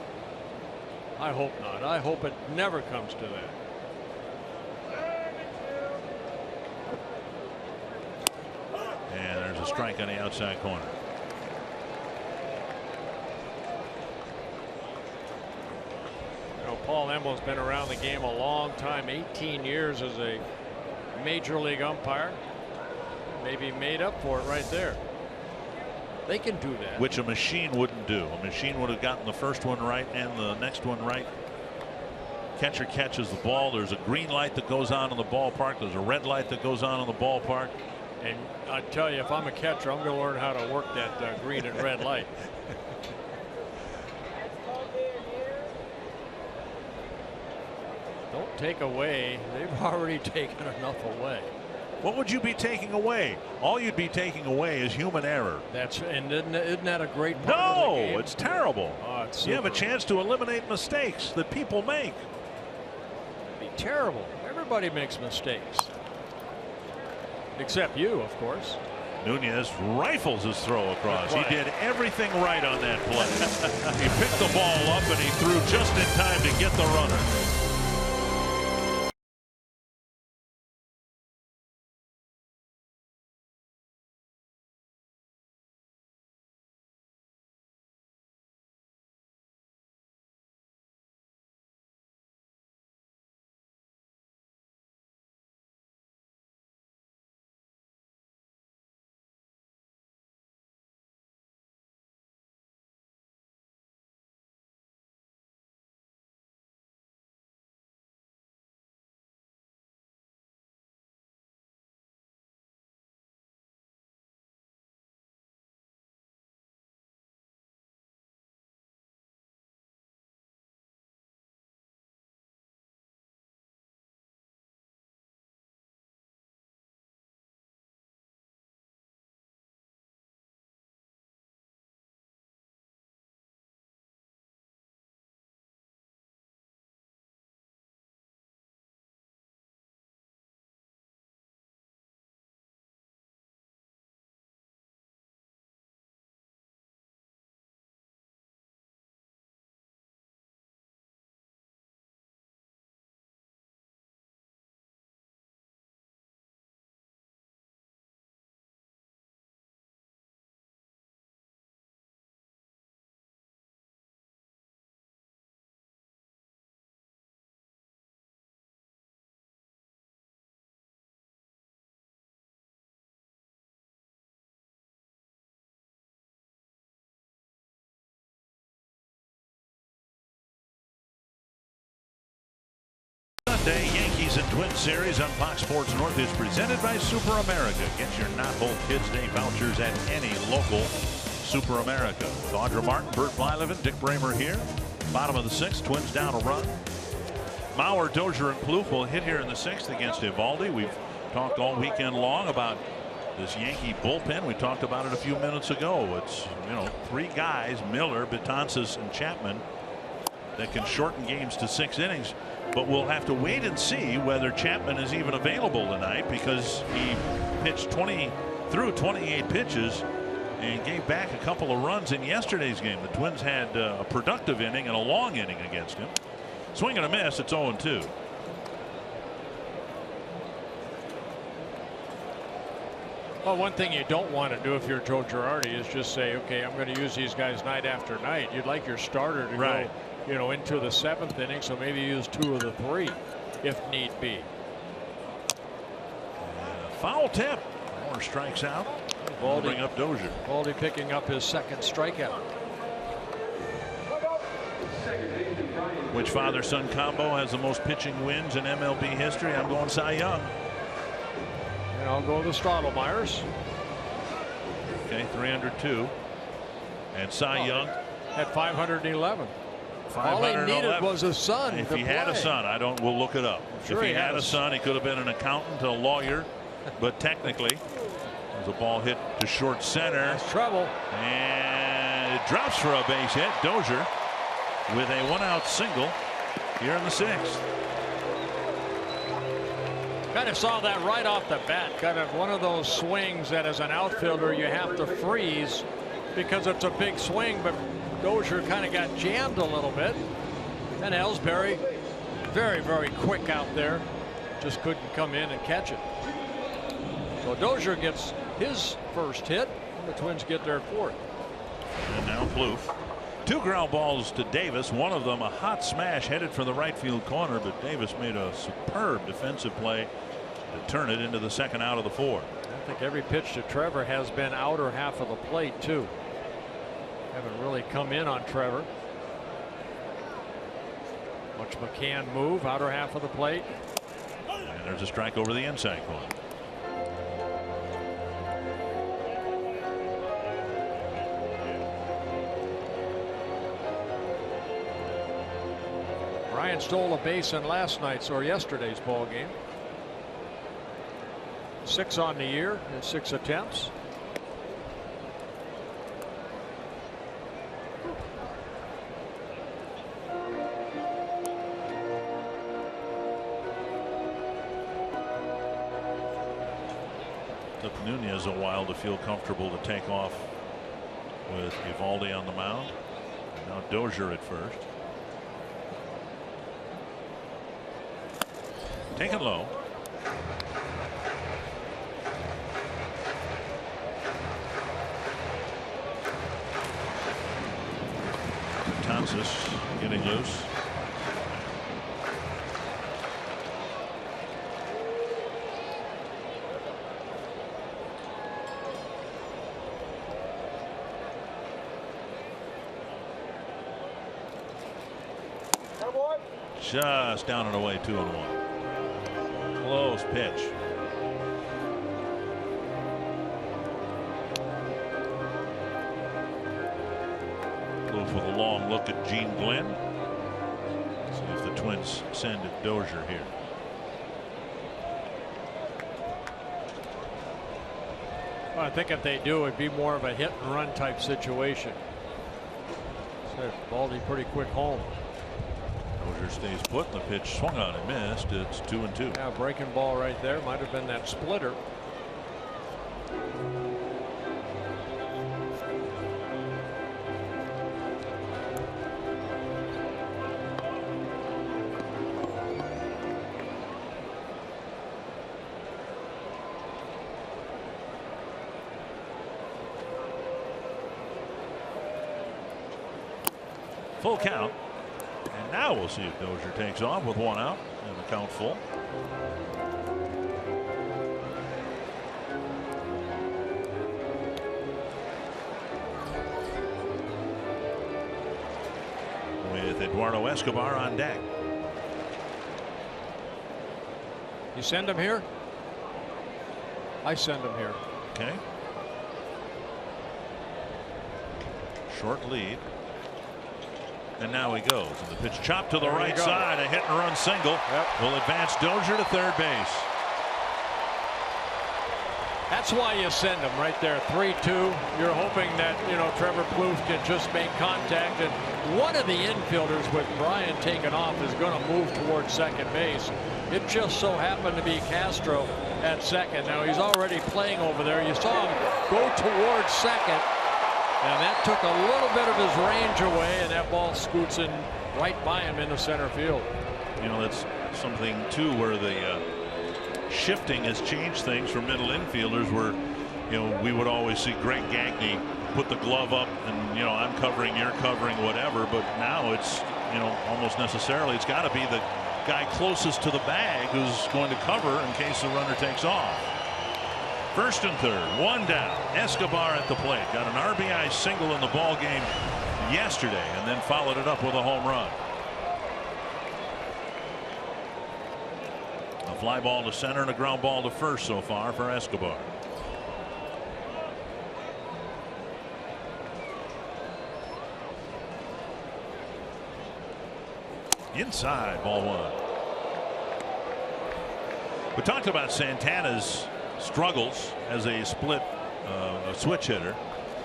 [SPEAKER 7] I hope not. I hope it never comes to that.
[SPEAKER 5] And there's a strike on the outside corner.
[SPEAKER 7] You know, Paul Emmel's been around the game a long time, 18 years as a major league umpire. Maybe made up for it right there. They can do that.
[SPEAKER 5] Which a machine wouldn't do. A machine would have gotten the first one right and the next one right. Catcher catches the ball. There's a green light that goes on in the ballpark. There's a red light that goes on in the ballpark.
[SPEAKER 7] And I tell you, if I'm a catcher, I'm going to learn how to work that green and red light. Don't take away. They've already taken enough away.
[SPEAKER 5] What would you be taking away? All you'd be taking away is human error.
[SPEAKER 7] And isn't that a great part of the game?
[SPEAKER 5] No, it's terrible.
[SPEAKER 7] Oh, it's
[SPEAKER 5] you have a
[SPEAKER 7] super.
[SPEAKER 5] chance to eliminate mistakes that people make.
[SPEAKER 7] It'd be terrible. Everybody makes mistakes. Except you, of course.
[SPEAKER 5] Nunez rifles his throw across. He did everything right on that play. He picked the ball up and he threw just in time to get the runner. Sunday Yankees and Twins series on Fox Sports North is presented by Super America. Get your Not Whole Kids Day vouchers at any local Super America. Audra Martin, Bert Blyleven, Dick Bramer here. Bottom of the 6th, Twins down a run. Mauer, Dozier, and Plouffe will hit here in the 6th against Eovaldi. We've talked all weekend long about this Yankee bullpen. We talked about it a few minutes ago. It's, you know, 3 guys, Miller, Betances, and Chapman, that can shorten games to 6 innings. But we'll have to wait and see whether Chapman is even available tonight, because he pitched 28 pitches and gave back a couple of runs in yesterday's game. The Twins had a productive inning and a long inning against him. Swing and a miss. It's 0-2.
[SPEAKER 7] Well, one thing you don't want to do if you're Joe Girardi is just say, okay, I'm going to use these guys night after night. You'd like your starter to go, you know, into the 7th inning, so maybe use 2 of the 3 if need be.
[SPEAKER 5] Foul tip. Moore strikes out. Ball bring up Dozier.
[SPEAKER 7] Baldy picking up his 2nd strikeout.
[SPEAKER 5] Which father-son combo has the most pitching wins in MLB history? I'm going Cy Young.
[SPEAKER 7] And I'll go the Stottlemyers.
[SPEAKER 5] Okay, 302. And Cy Young
[SPEAKER 7] at 511. All he needed was a son.
[SPEAKER 5] If he had a son, we'll look it up.
[SPEAKER 7] Sure,
[SPEAKER 5] if he had a son, he could have been an accountant, a lawyer, but technically, there's a ball hit to short center.
[SPEAKER 7] That's trouble.
[SPEAKER 5] And it drops for a base hit. Dozier with a 1-out single here in the 6th.
[SPEAKER 7] Kind of saw that right off the bat. Kind of one of those swings that as an outfielder you have to freeze because it's a big swing, but Dozier kind of got jammed a little bit. And Ellsbury very, very quick out there. Just couldn't come in and catch it. So Dozier gets his first hit, and the Twins get their 4th.
[SPEAKER 5] And now Plouffe. 2 ground balls to Davis. One of them a hot smash headed for the right field corner, but Davis made a superb defensive play to turn it into the 2nd out of the 4.
[SPEAKER 7] I think every pitch to Trevor has been outer half of the plate too. Haven't really come in on Trevor. Watch McCann move outer half of the plate.
[SPEAKER 5] And there's a strike over the inside corner.
[SPEAKER 7] Ryan stole a base in last night's or yesterday's ball game. 6 on the year in 6 attempts.
[SPEAKER 5] Took Nunez a while to feel comfortable to take off with Eovaldi on the mound. And now Dozier at first. Taken low. Betances getting loose. Just down and away, 2-1. Close pitch. Plouffe with a long look at Gene Glenn. See if the Twins send Dozier here.
[SPEAKER 7] Well, I think if they do, it'd be more of a hit and run type situation. So Baldy pretty quick home.
[SPEAKER 5] Dozier stays put. The pitch swung on and missed. It's 2-2.
[SPEAKER 7] Yeah, breaking ball right there. Might have been that splitter.
[SPEAKER 5] Full count. And now we'll see if Dozier takes off with 1 out and the count full. With Eduardo Escobar on deck.
[SPEAKER 7] You send him here? I send him here.
[SPEAKER 5] Okay. Short lead. And now he goes. And the pitch chopped to the right side. A hit and run single. Will advance Dozier to third base.
[SPEAKER 7] That's why you send him right there. 3-2. You're hoping that, you know, Trevor Plouffe can just make contact. And one of the infielders with Brian taken off is going to move towards second base. It just so happened to be Castro at second. Now he's already playing over there. You saw him go towards second. And that took a little bit of his range away, and that ball scoots in right by him into center field.
[SPEAKER 5] You know, that's something too where the shifting has changed things for middle infielders, where, you know, we would always see Greg Gagne put the glove up and, you know, I'm covering, you're covering, whatever. But now it's, you know, almost necessarily it's got to be the guy closest to the bag who's going to cover in case the runner takes off. First and third, one down. Escobar at the plate. Got an RBI single in the ball game yesterday, and then followed it up with a home run. A fly ball to center and a ground ball to first so far for Escobar. Inside, ball one. We talked about Santana's struggles as a split a switch hitter,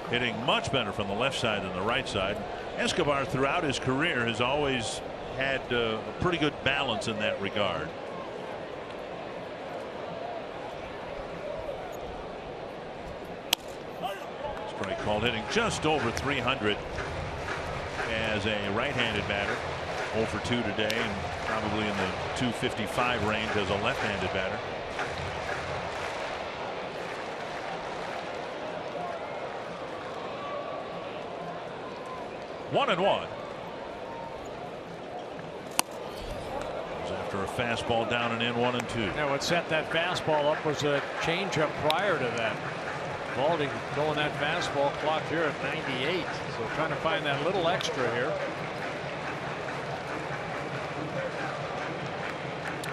[SPEAKER 5] hitting much better from the left side than the right side. Escobar throughout his career has always had a pretty good balance in that regard. Strike called, hitting just over 300 as a right-handed batter. 0 for 2 today, and probably in the 255 range as a left-handed batter. One and one. After a fastball down and in, 1-2.
[SPEAKER 7] Now what set that fastball up was a changeup prior to that. Baldy going that fastball, clock here at 98. So trying to find that little extra here.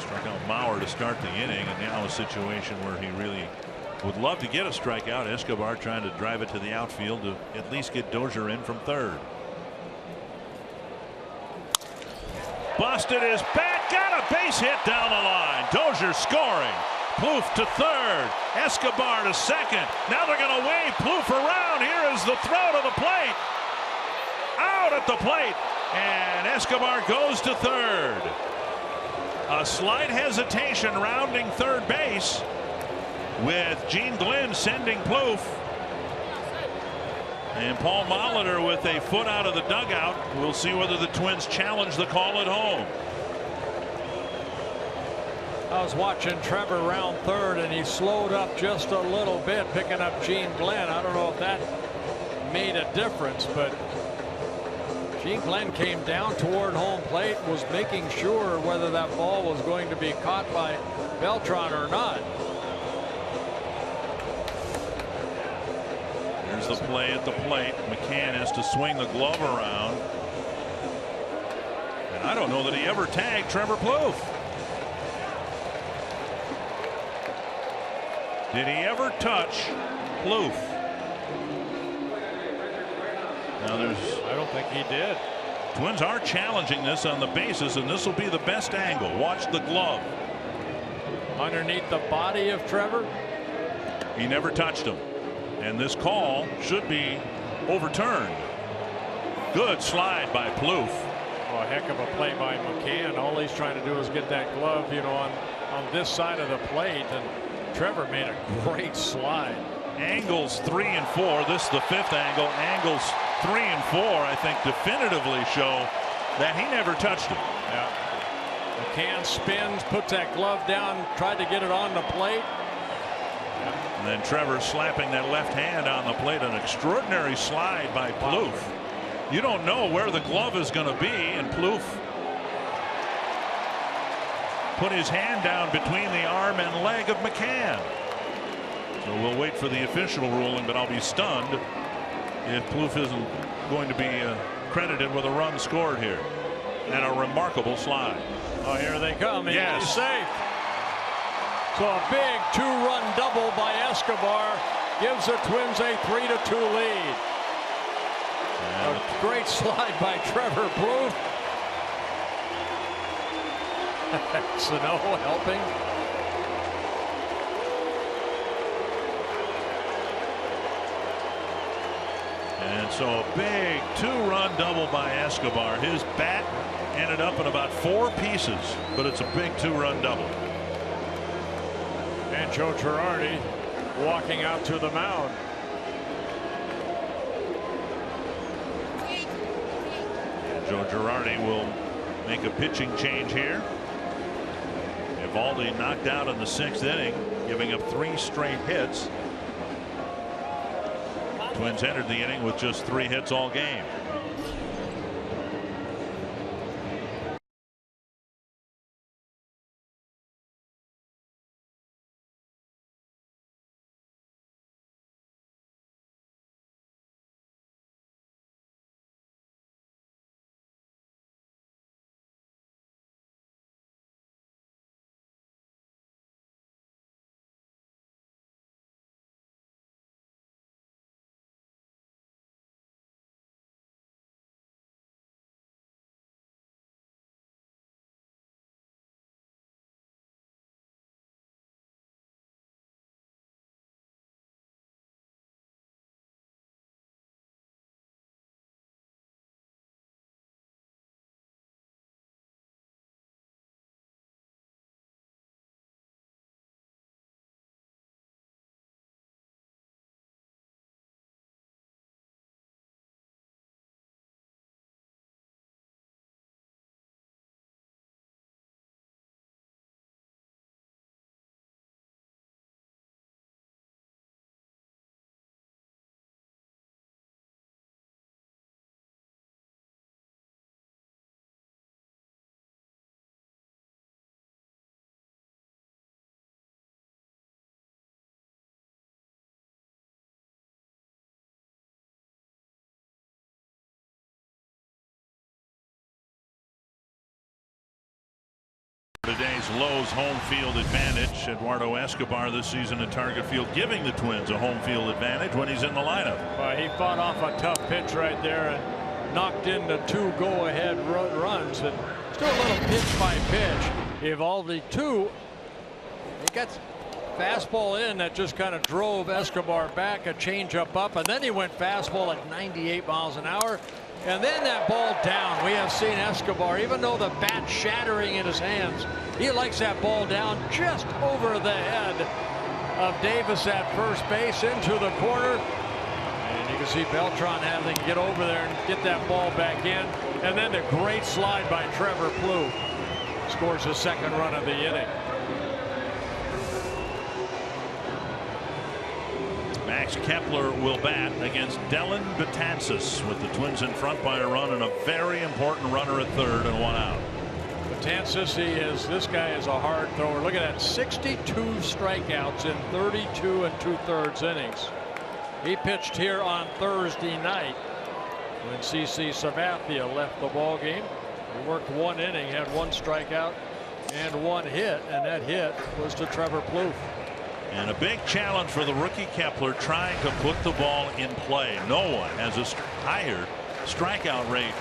[SPEAKER 5] Struck out Mauer to start the inning, and now a situation where he really would love to get a strikeout. Escobar trying to drive it to the outfield to at least get Dozier in from third. Busted his bat, got a base hit down the line. Dozier scoring. Plouffe to third. Escobar to second. Now they're going to wave Plouffe around. Here is the throw to the plate. Out at the plate. And Escobar goes to third. A slight hesitation rounding third base with Gene Glenn sending Plouffe. And Paul Molitor with a foot out of the dugout. We'll see whether the Twins challenge the call at home.
[SPEAKER 7] I was watching Trevor round third, and he slowed up just a little bit, picking up Gene Glenn. I don't know if that made a difference, but Gene Glenn came down toward home plate, was making sure whether that ball was going to be caught by Beltran or not.
[SPEAKER 5] Here's the play at the plate. McCann has to swing the glove around. And I don't know that he ever tagged Trevor Plouffe. Did he ever touch Plouffe? Now I
[SPEAKER 7] don't think he did.
[SPEAKER 5] Twins are challenging this on the bases, and this will be the best angle. Watch the glove.
[SPEAKER 7] Underneath the body of Trevor.
[SPEAKER 5] He never touched him. And this call should be overturned. Good slide by Plouffe.
[SPEAKER 7] Oh, a heck of a play by McCann. All he's trying to do is get that glove, you know, on this side of the plate, and Trevor made a great slide.
[SPEAKER 5] Angles 3 and 4. This is the fifth angle. Angles 3 and 4, I think, definitively show that he never touched him.
[SPEAKER 7] Yeah. McCann spins, puts that glove down, tried to get it on the plate.
[SPEAKER 5] And then Trevor slapping that left hand on the plate. An extraordinary slide by Plouffe. You don't know where the glove is going to be, and Plouffe put his hand down between the arm and leg of McCann. So we'll wait for the official ruling, but I'll be stunned if Plouffe isn't going to be credited with a run scored here. And a remarkable slide.
[SPEAKER 7] Oh, here they come.
[SPEAKER 5] Yes.
[SPEAKER 7] Safe. So a big 2-run double by Escobar gives the Twins a 3-2 lead. A great slide by Trevor Plouffe. Sano helping.
[SPEAKER 5] And so a big 2-run double by Escobar. His bat ended up in about 4 pieces, but it's a big 2-run double.
[SPEAKER 7] And Joe Girardi walking out to the mound.
[SPEAKER 5] Joe Girardi will make a pitching change here. Eovaldi knocked out in the 6th inning, giving up 3 straight hits. Twins entered the inning with just 3 hits all game. Today's Lowe's home field advantage. Eduardo Escobar this season at Target Field, giving the Twins a home field advantage when he's in the lineup.
[SPEAKER 7] He fought off a tough pitch right there and knocked in the 2 go-ahead runs. And still a little pitch by pitch. Eovaldi 2. He gets fastball in that just kind of drove Escobar back, a changeup up, and then he went fastball at 98 miles an hour. And then that ball down. We have seen Escobar, even though the bat shattering in his hands, he likes that ball down just over the head of Davis at first base into the corner. And you can see Beltran having to get over there and get that ball back in. And then the great slide by Trevor Plouffe scores the 2nd run of the inning.
[SPEAKER 5] Max Kepler will bat against Dellin Betances, with the Twins in front by a run and a very important runner at 3rd and 1 out.
[SPEAKER 7] Betances, this guy is a hard thrower. Look at that, 62 strikeouts in 32 2/3 innings. He pitched here on Thursday night when CC Sabathia left the ball game. He worked 1 inning, had 1 strikeout and 1 hit, and that hit was to Trevor Plouffe.
[SPEAKER 5] And a big challenge for the rookie Kepler, trying to put the ball in play. No one has a higher strikeout rate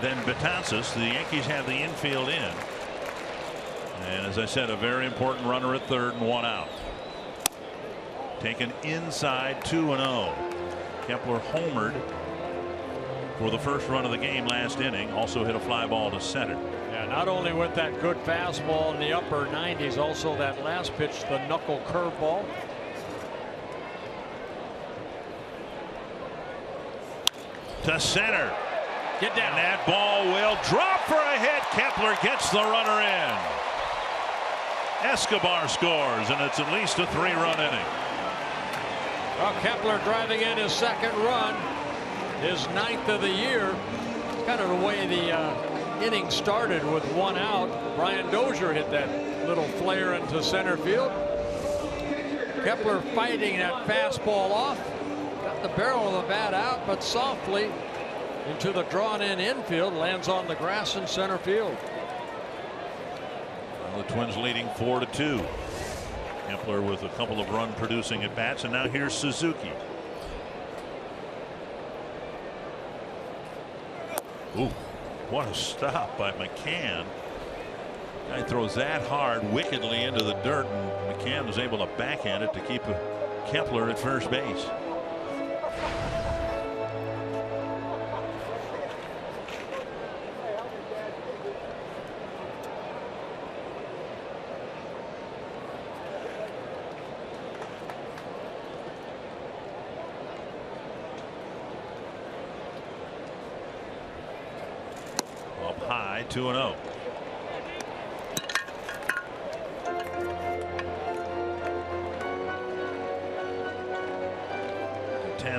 [SPEAKER 5] than Betances. The Yankees have the infield in. And as I said, a very important runner at 3rd and 1 out. Taken inside 2-0. Kepler homered for the first run of the game last inning. Also hit a fly ball to center.
[SPEAKER 7] Yeah, not only with that good fastball in the upper 90s, also that last pitch, the knuckle curveball.
[SPEAKER 5] To center.
[SPEAKER 7] Get down.
[SPEAKER 5] And that ball will drop for a hit. Kepler gets the runner in. Escobar scores, and it's at least a 3-run inning.
[SPEAKER 7] Well, Kepler driving in his 2nd run, his 9th of the year. Kind of the way the inning started with 1 out. Brian Dozier hit that little flare into center field. Kepler fighting that fastball off. Got the barrel of the bat out, but softly into the drawn-in infield. Lands on the grass in center field.
[SPEAKER 5] Well, the Twins leading 4-2. Kepler with a couple of run producing at bats, and now here's Suzuki. Ooh, what a stop by McCann. Guy throws that hard wickedly into the dirt, and McCann was able to backhand it to keep Kepler at first base. Up high, 2-0.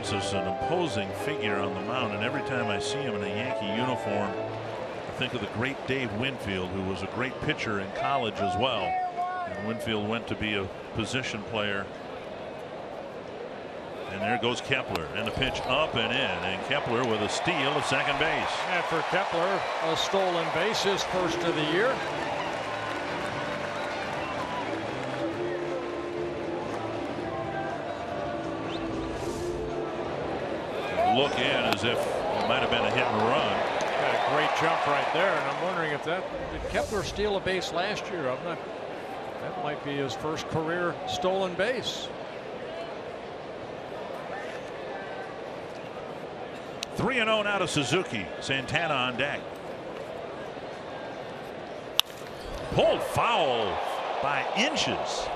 [SPEAKER 5] Is an imposing figure on the mound, and every time I see him in a Yankee uniform, I think of the great Dave Winfield, who was a great pitcher in college as well. And Winfield went to be a position player. And there goes Kepler, and the pitch up and in, and Kepler with a steal at second base.
[SPEAKER 7] And for Kepler, a stolen base, his first of the year.
[SPEAKER 5] Look in as if it might have been a hit and run.
[SPEAKER 7] Got a great jump right there, and I'm wondering if did Kepler steal a base last year? That might be his first career stolen base.
[SPEAKER 5] 3-0 now to Suzuki. Santana on deck. Pulled foul by inches.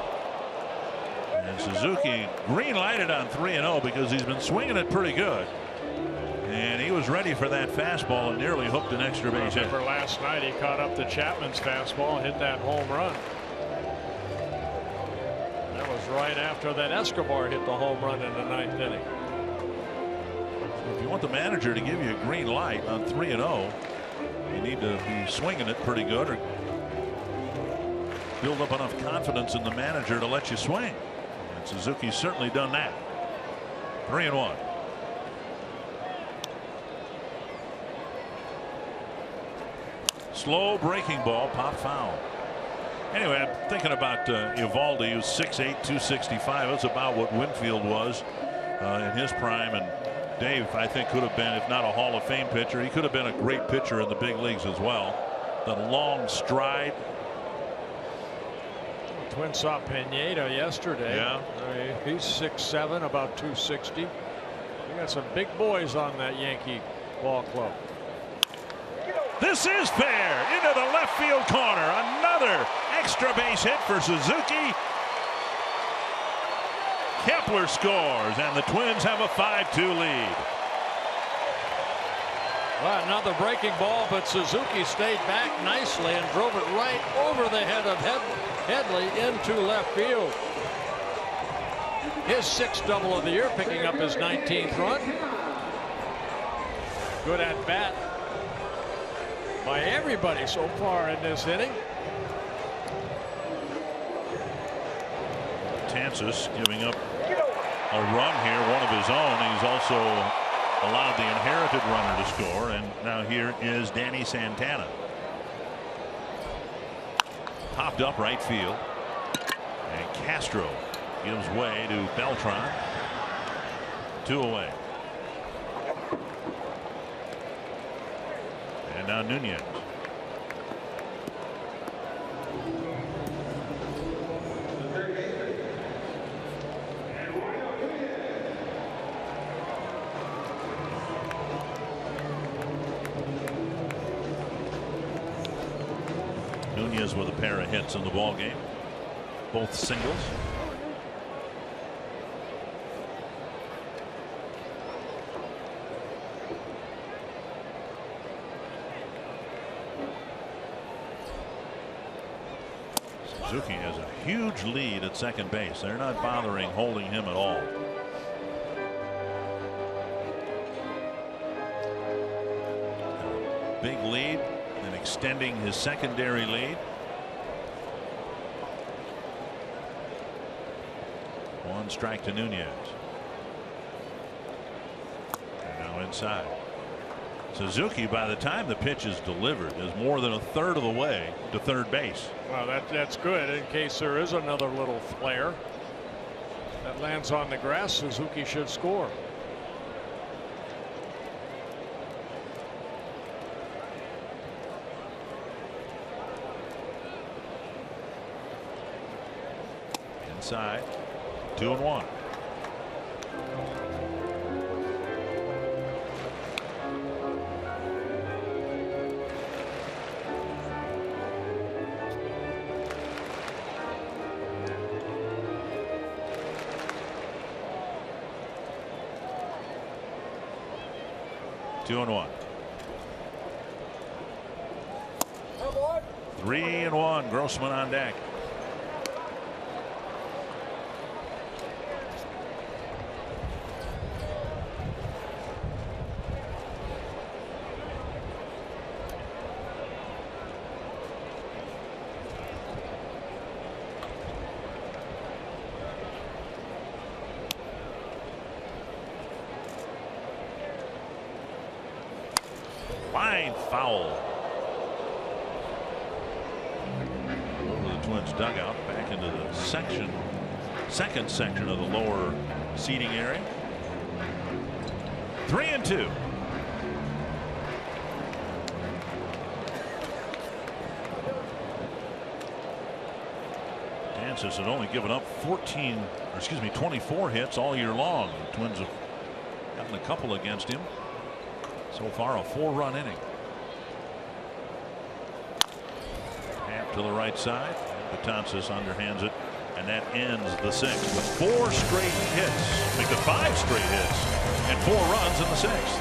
[SPEAKER 5] And Suzuki green lighted on 3-0 because he's been swinging it pretty good. And he was ready for that fastball and nearly hooked an extra base hit.
[SPEAKER 7] For last night, he caught up to Chapman's fastball and hit that home run. That was right after that Escobar hit the home run in the 9th inning.
[SPEAKER 5] So if you want the manager to give you a green light on 3-0, you need to be swinging it pretty good or build up enough confidence in the manager to let you swing. And Suzuki's certainly done that. 3-1. Slow breaking ball, pop foul. Anyway, I'm thinking about Eovaldi, who's 6'8", 265. That's about what Winfield was in his prime. And Dave, I think, could have been, if not a Hall of Fame pitcher, he could have been a great pitcher in the big leagues as well. The long stride.
[SPEAKER 7] Twins saw Pineda yesterday.
[SPEAKER 5] Yeah.
[SPEAKER 7] He's 6'7", about 260. You got some big boys on that Yankee ball club.
[SPEAKER 5] This is fair into the left field corner. Another extra base hit for Suzuki. Kepler scores, and the Twins have a 5-2 lead.
[SPEAKER 7] Well, another breaking ball, but Suzuki stayed back nicely and drove it right over the head of Headley into left field. His 6th double of the year, picking up his 19th run. Good at bat by everybody so far in this inning.
[SPEAKER 5] Tansis giving up a run here, one of his own. He's also allowed the inherited runner to score, and now here is Danny Santana. Popped up right field, and Castro gives way to Beltran. 2 away. And now Nunez. Nunez with a pair of hits in the ball game, both singles. Suzuki has a huge lead at second base. They're not bothering holding him at all. Big lead and extending his secondary lead. 1 strike to Nunez. And now inside. Suzuki, by the time the pitch is delivered, is more than a third of the way to third base.
[SPEAKER 7] Well, that's good in case there is another little flare that lands on the grass. Suzuki should score.
[SPEAKER 5] Inside, 2-1. Two and 1. 3-1. Grossman on deck. Line foul. Over the Twins dugout, back into the second section of the lower seating area. 3-2. Kansas had only given up 24 hits all year long. The Twins have gotten a couple against him. So far, a 4-run inning. Half to the right side. Betances underhands it, and that ends the sixth with 4 straight hits. Make it 5 straight hits and 4 runs in the sixth.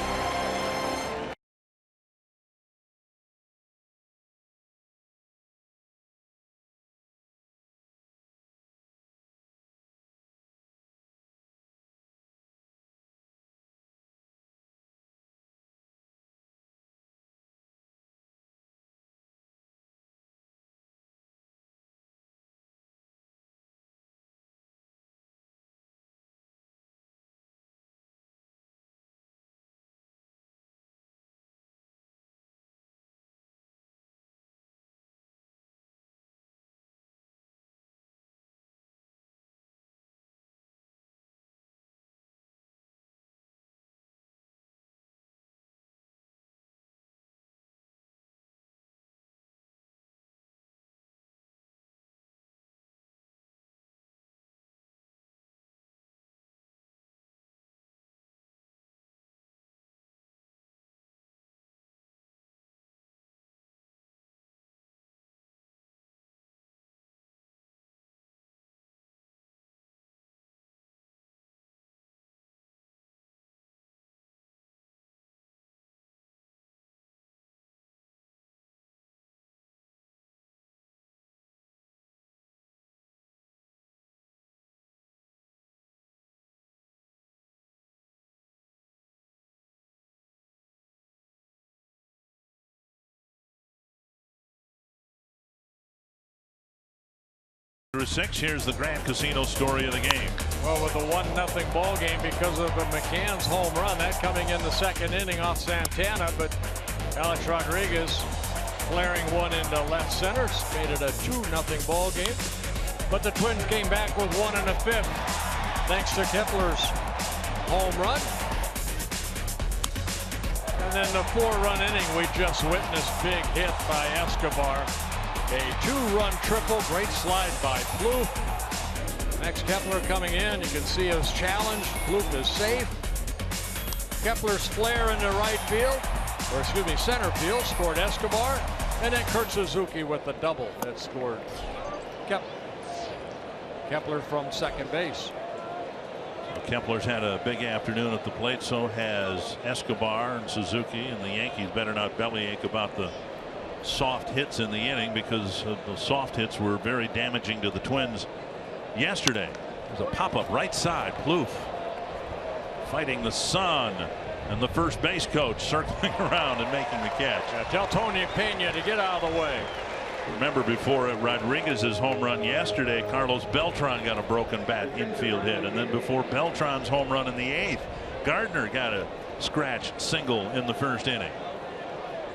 [SPEAKER 5] Through 6, here's the Grand Casino story of the game.
[SPEAKER 7] Well, with a 1-0 ball game because of a McCann's home run, that coming in the second inning off Santana, but Alex Rodriguez flaring one into left center made it a 2-0 ball game. But the Twins came back with 1 1/5 thanks to Kepler's home run. And then the 4-run inning we just witnessed, big hit by Escobar. A 2-run triple, great slide by Plouffe. Next, Kepler coming in. You can see his challenge. Plouffe is safe. Kepler's flare into right field, or excuse me, center field, scored Escobar. And then Kurt Suzuki with the double that scored Kepler from second base.
[SPEAKER 5] So Kepler's had a big afternoon at the plate. So has Escobar and Suzuki, and the Yankees better not bellyache about the soft hits in the inning, because the soft hits were very damaging to the Twins yesterday. There's a pop-up right side. Plouffe fighting the sun, and the first base coach circling around and making the catch.
[SPEAKER 7] Tell Tony Pena to get out of the way.
[SPEAKER 5] Remember, before Rodriguez's home run yesterday, Carlos Beltran got a broken bat infield hit, and then before Beltran's home run in the 8th, Gardner got a scratch single in the first inning.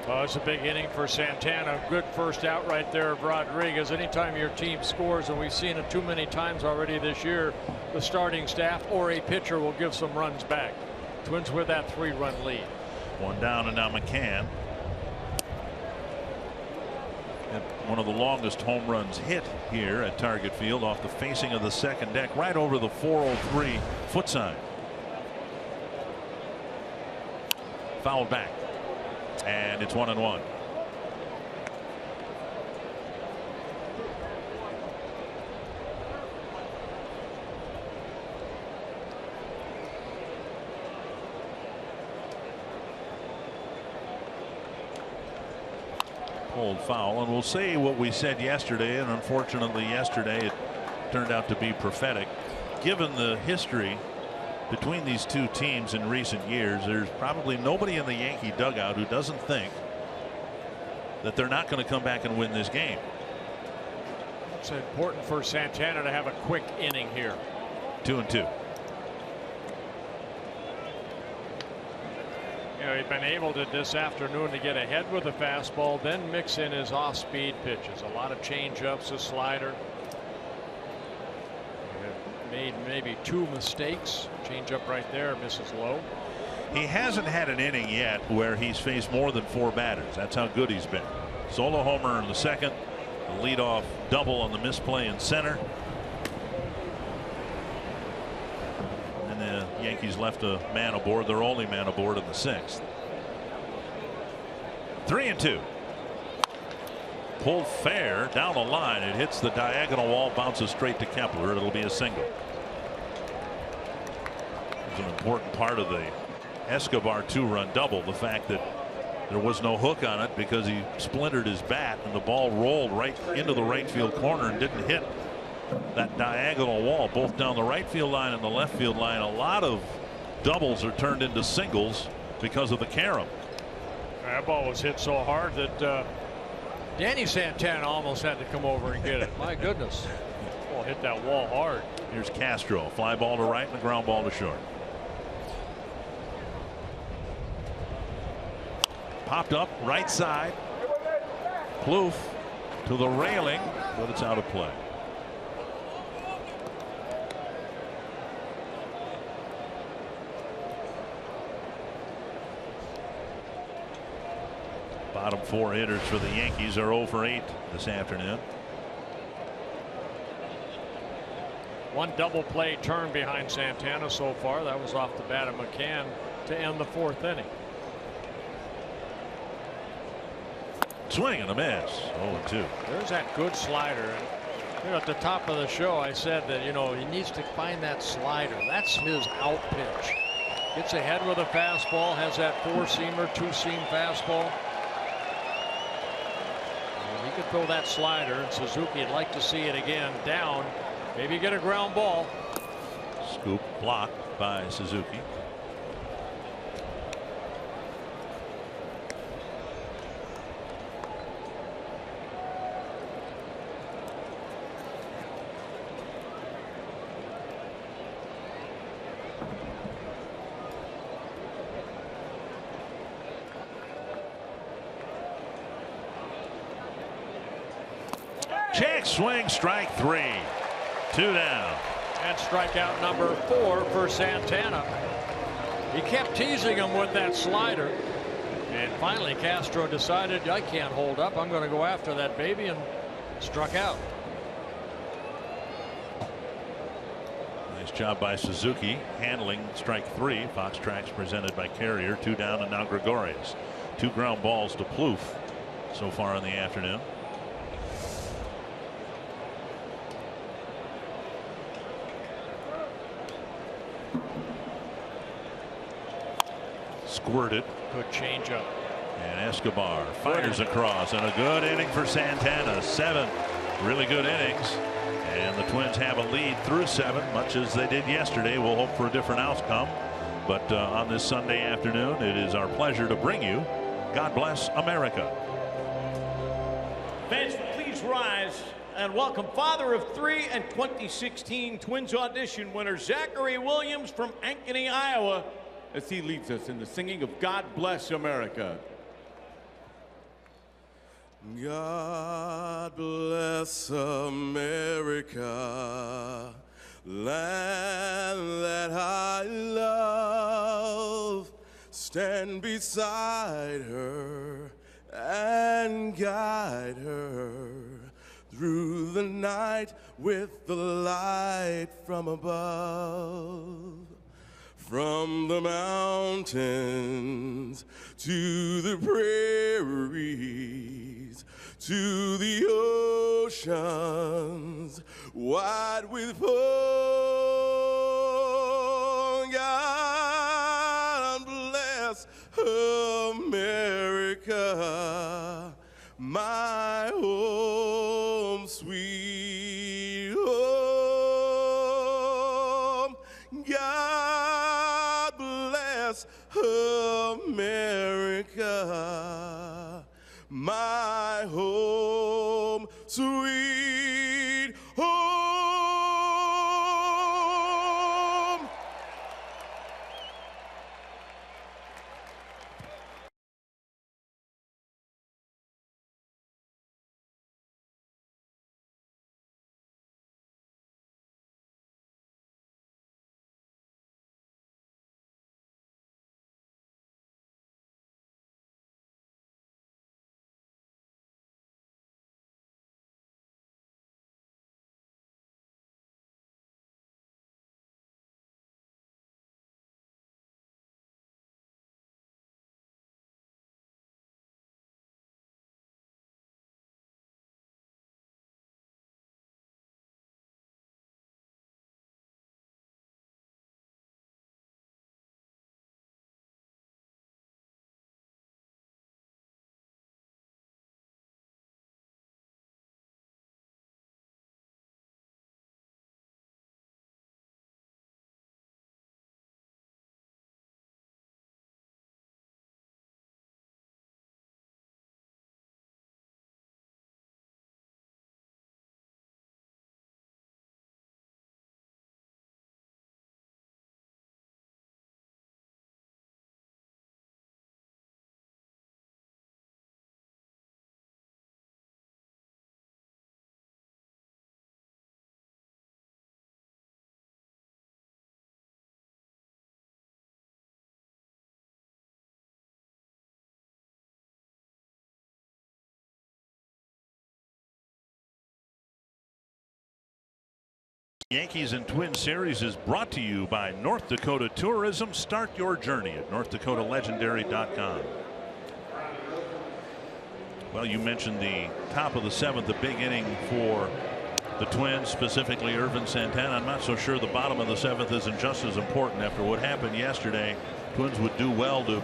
[SPEAKER 7] Well, it's a big inning for Santana. Good first out right there of Rodriguez. Anytime your team scores, and we've seen it too many times already this year, the starting staff or a pitcher will give some runs back. Twins with that 3-run lead.
[SPEAKER 5] One down, and now McCann. And one of the longest home runs hit here at Target Field off the facing of the second deck, right over the 403 foot sign. Fouled back, and it's 1-1. Pulled foul, and we'll say what we said yesterday, and unfortunately yesterday it turned out to be prophetic. Given the history between these two teams in recent years, there's probably nobody in the Yankee dugout who doesn't think that they're not going to come back and win this game.
[SPEAKER 7] It's important for Santana to have a quick inning here.
[SPEAKER 5] 2-2.
[SPEAKER 7] You know, he's been able to this afternoon to get ahead with a fastball, then mix in his off-speed pitches. A lot of change-ups, a slider. Made maybe 2 mistakes. Change up right there, misses low.
[SPEAKER 5] He hasn't had an inning yet where he's faced more than 4 batters. That's how good he's been. Solo homer in the second, the leadoff double on the misplay in center. And the Yankees left a man aboard, their only man aboard in the 6th. 3-2. Pulled fair down the line. It hits the diagonal wall, bounces straight to Kepler. It'll be a single. It's an important part of the Escobar 2-run double, the fact that there was no hook on it because he splintered his bat and the ball rolled right into the right field corner and didn't hit that diagonal wall, both down the right field line and the left field line. A lot of doubles are turned into singles because of the carom.
[SPEAKER 7] That ball was hit so hard that Danny Santana almost had to come over and get it. My goodness. Ball hit that wall hard.
[SPEAKER 5] Here's Castro. Fly ball to right and a ground ball to short. Popped up right side. Plouffe to the railing, but it's out of play. Bottom 4 hitters for the Yankees are 0 for 8 this afternoon.
[SPEAKER 7] One double play turn behind Santana so far. That was off the bat of McCann to end the 4th inning.
[SPEAKER 5] Swing and a miss. 0-2.
[SPEAKER 7] There's that good slider. You know, at the top of the show I said that, you know, he needs to find that slider. That's his out pitch. Gets ahead with a fastball, has that 4-seamer, 2-seam fastball. He could throw that slider, and Suzuki would like to see it again down. Maybe get a ground ball.
[SPEAKER 5] Scoop blocked by Suzuki. Check swing, strike 3. 2 down.
[SPEAKER 7] And strikeout number 4 for Santana. He kept teasing him with that slider. And finally Castro decided, I can't hold up. I'm going to go after that baby, and struck out.
[SPEAKER 5] Nice job by Suzuki handling strike 3. Fox Tracks presented by Carrier. 2 down, and now Gregorius. 2 ground balls to Plouffe so far in the afternoon. Squirted.
[SPEAKER 7] Good changeup.
[SPEAKER 5] And Escobar fires across, and a good inning for Santana. 7 really good innings, and the Twins have a lead through 7, much as they did yesterday. We'll hope for a different outcome, but on this Sunday afternoon, it is our pleasure to bring you God Bless America.
[SPEAKER 15] Fans, please rise and welcome father of 3 and 2016 Twins audition winner Zachary Williams from Ankeny, Iowa,
[SPEAKER 16] as he leads us in the singing of God Bless America.
[SPEAKER 17] God bless America, land that I love. Stand beside her and guide her through the night with the light from above. From the mountains to the prairies, to the oceans wide with foam. God bless America, my home, sweet home. God bless America, my home, sweet home.
[SPEAKER 5] Yankees and Twins series is brought to you by North Dakota Tourism. Start your journey at NorthDakotaLegendary.com. Well, you mentioned the top of the 7th, the big inning for the Twins, specifically Irvin Santana. I'm not so sure the bottom of the 7th isn't just as important after what happened yesterday. Twins would do well to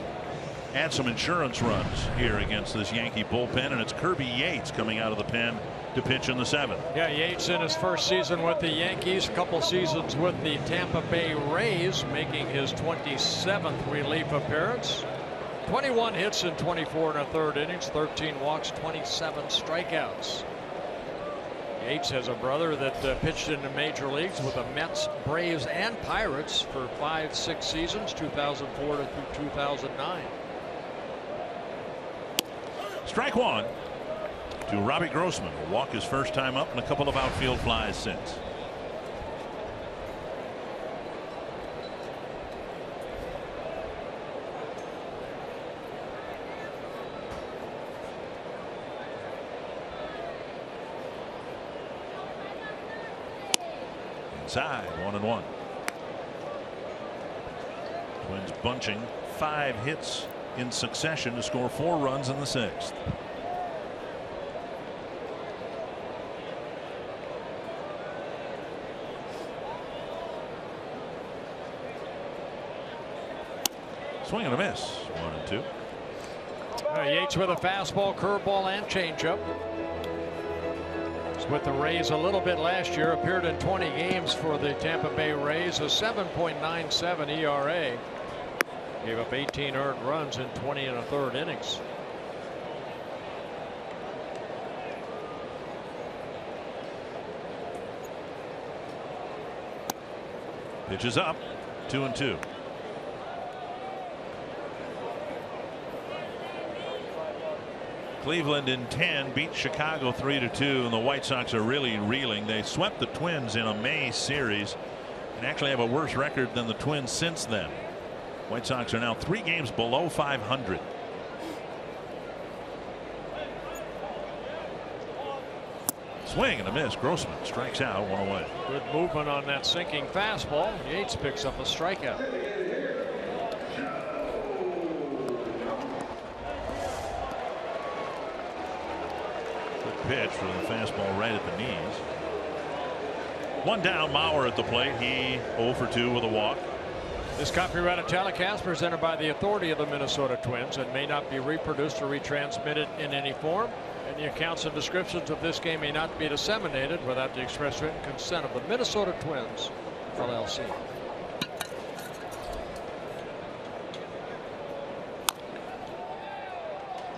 [SPEAKER 5] add some insurance runs here against this Yankee bullpen, and it's Kirby Yates coming out of the pen to pitch in the 7th.
[SPEAKER 7] Yeah, Yates in his first season with the Yankees, a couple seasons with the Tampa Bay Rays, making his 27th relief appearance. 21 hits in 24 1/3 innings, 13 walks, 27 strikeouts. Yates has a brother that pitched in the major leagues with the Mets, Braves, and Pirates for 5-6 seasons, 2004 to 2009.
[SPEAKER 5] Strike one to Robbie Grossman, who walked his first time up and a couple of outfield flies since. Inside, 1-1. Twins bunching 5 hits in succession to score 4 runs in the 6th. Swing and a miss. 1-2.
[SPEAKER 7] Yates with a fastball, curveball, and changeup. Was with the Rays a little bit last year. Appeared in 20 games for the Tampa Bay Rays. A 7.97 ERA. Gave up 18 earned runs in 20 1/3 innings.
[SPEAKER 5] Pitch is up. 2-2. Cleveland in 10 beat Chicago 3-2, and the White Sox are really reeling. They swept the Twins in a May series and actually have a worse record than the Twins since then. White Sox are now 3 games below 500. Swing and a miss. Grossman strikes out, 1 away.
[SPEAKER 7] Good movement on that sinking fastball. Yates picks up a strikeout.
[SPEAKER 5] Good pitch for the fastball right at the knees. 1 down. Mauer at the plate. He 0 for 2 with a walk.
[SPEAKER 7] This copyrighted telecast presented by the authority of the Minnesota Twins and may not be reproduced or retransmitted in any form. And the accounts and descriptions of this game may not be disseminated without the express written consent of the Minnesota Twins, LLC.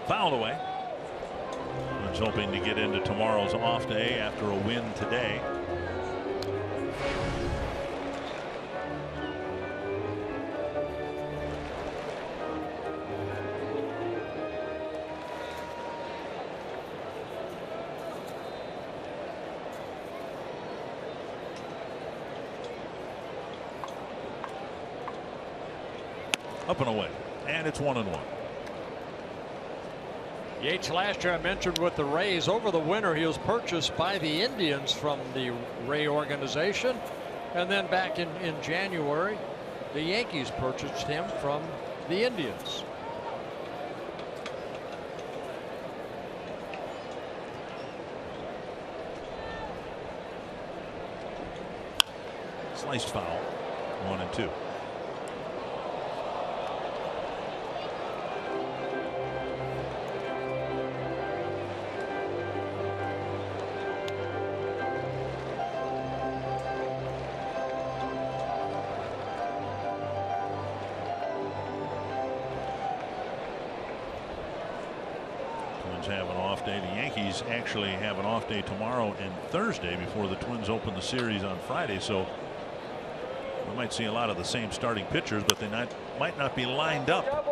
[SPEAKER 5] Fouled away. Twins hoping to get into tomorrow's off day after a win today. Up and away, and it's 1-1.
[SPEAKER 7] Yates last year I mentioned with the Rays over the winter he was purchased by the Indians from the Ray organization, and then back in January the Yankees purchased him from the Indians.
[SPEAKER 5] Sliced foul, 1-2. Have an off day. The Yankees actually have an off day tomorrow and Thursday before the Twins open the series on Friday, so we might see a lot of the same starting pitchers, but they might not be lined up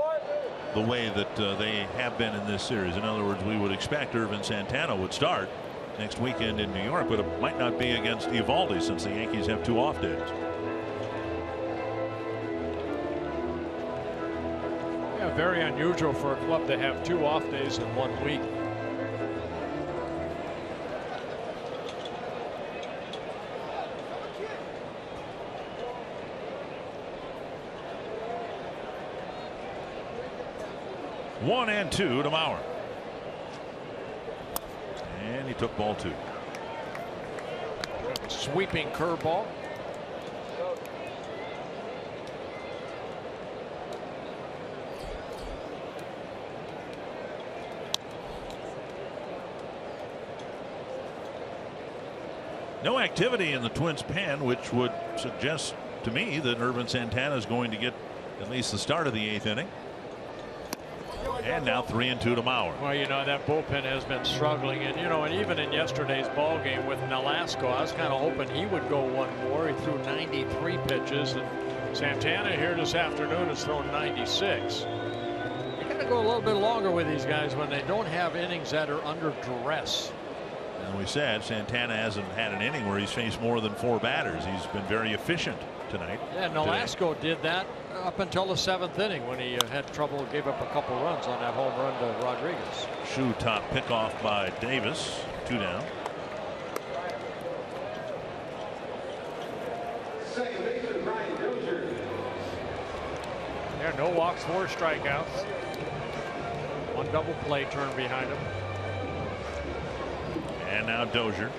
[SPEAKER 5] the way that they have been in this series. In other words, we would expect Irvin Santana would start next weekend in New York, but it might not be against Eovaldi since the Yankees have 2 off days.
[SPEAKER 7] Very unusual for a club to have 2 off days in 1 week.
[SPEAKER 5] One and 2 to Mauer. And he took ball 2.
[SPEAKER 7] Sweeping curveball.
[SPEAKER 5] No activity in the Twins' pen, which would suggest to me that Irvin Santana is going to get at least the start of the 8th inning. And now 3-2 to Mauer.
[SPEAKER 7] Well, you know, that bullpen has been struggling, and you know, and even in yesterday's ball game with Nolasco, I was kind of hoping he would go 1 more. He threw 93 pitches, and Santana here this afternoon has thrown 96. You got to go a little bit longer with these guys when they don't have innings that are under duress.
[SPEAKER 5] And we said Santana hasn't had an inning where he's faced more than 4 batters. He's been very efficient tonight.
[SPEAKER 7] Yeah, Nolasco did that up until the 7th inning when he had trouble, gave up a couple runs on that home run to Rodriguez.
[SPEAKER 5] Shoe top pickoff by Davis. 2 down.
[SPEAKER 7] There, no walks, 4 strikeouts. 1 double play turn behind him.
[SPEAKER 5] And now Dozier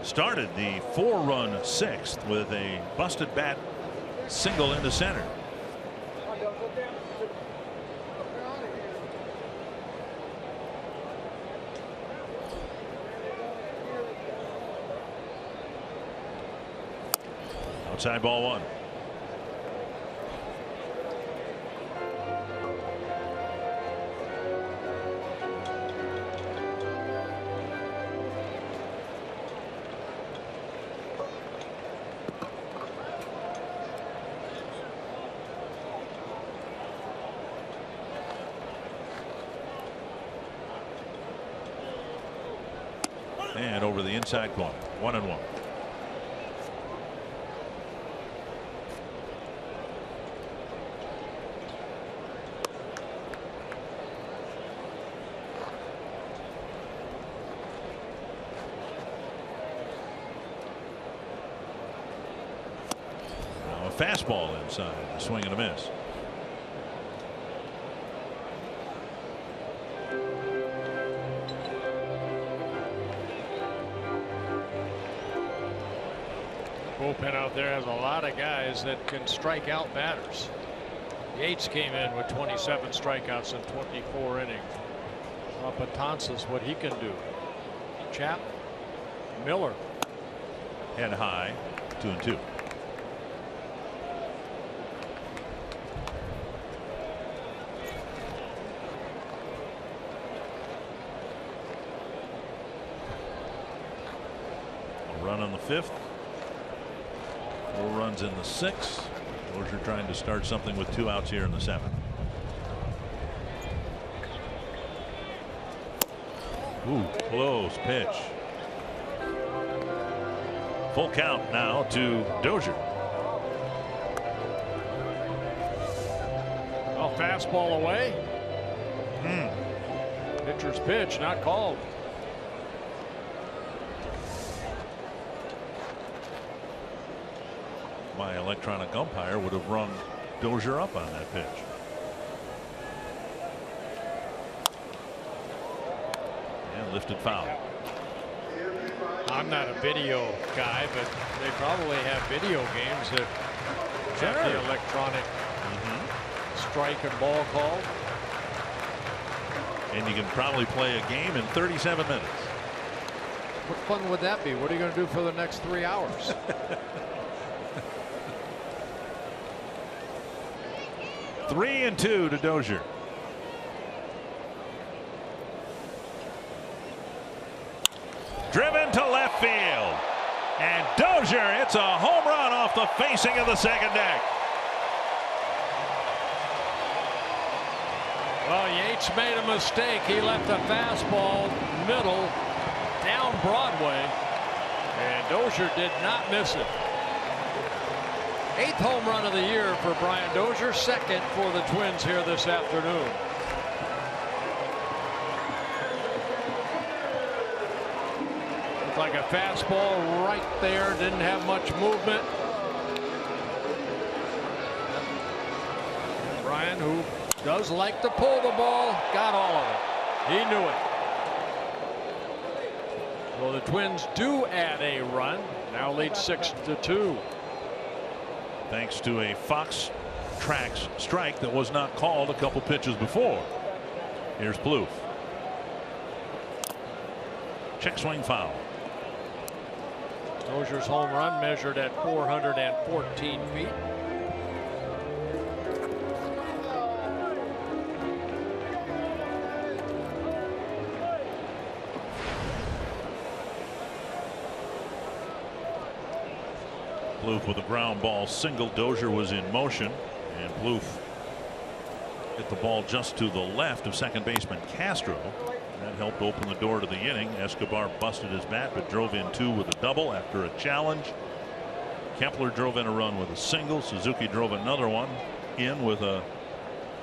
[SPEAKER 5] started the 4-run 6th with a busted bat single into center. Outside ball 1. And over the inside corner. 1-1. Now a fastball inside. A swing and a miss.
[SPEAKER 7] Bullpen out there has a lot of guys that can strike out batters. Yates came in with 27 strikeouts in 24 innings. Patances, what he can do. Chap, Miller.
[SPEAKER 5] Head high, 2-2. A run on the 5th. 4 runs in the 6th. Dozier trying to start something with 2 outs here in the 7th. Ooh, close pitch. Full count now to Dozier.
[SPEAKER 7] Oh, fastball away. Pitcher's pitch not called.
[SPEAKER 5] My electronic umpire would have rung Dozier up on that pitch. And lifted foul.
[SPEAKER 7] I'm not a video guy, but they probably have video games that have the electronic strike and ball called.
[SPEAKER 5] And you can probably play a game in 37 minutes.
[SPEAKER 7] What fun would that be? What are you going to do for the next 3 hours?
[SPEAKER 5] 3-2 to Dozier. Driven to left field. And Dozier hits a home run off the facing of the second deck.
[SPEAKER 7] Well, Yates made a mistake. He left a fastball middle down Broadway. And Dozier did not miss it. 8th home run of the year for Brian Dozier, 2nd for the Twins here this afternoon. Looked like a fastball right there, didn't have much movement. Brian, who does like to pull the ball, got all of it. He knew it. Well, the Twins do add a run, now lead 6-2.
[SPEAKER 5] Thanks to a Fox Tracks strike that was not called a couple pitches before. Here's Plouffe. Check swing foul.
[SPEAKER 7] Dozier's home run measured at 414 feet.
[SPEAKER 5] Plouffe with a ground ball single. Dozier was in motion, and Plouffe hit the ball just to the left of second baseman Castro. That helped open the door to the inning. Escobar busted his bat but drove in 2 with a double after a challenge. Kepler drove in a run with a single. Suzuki drove another one in with a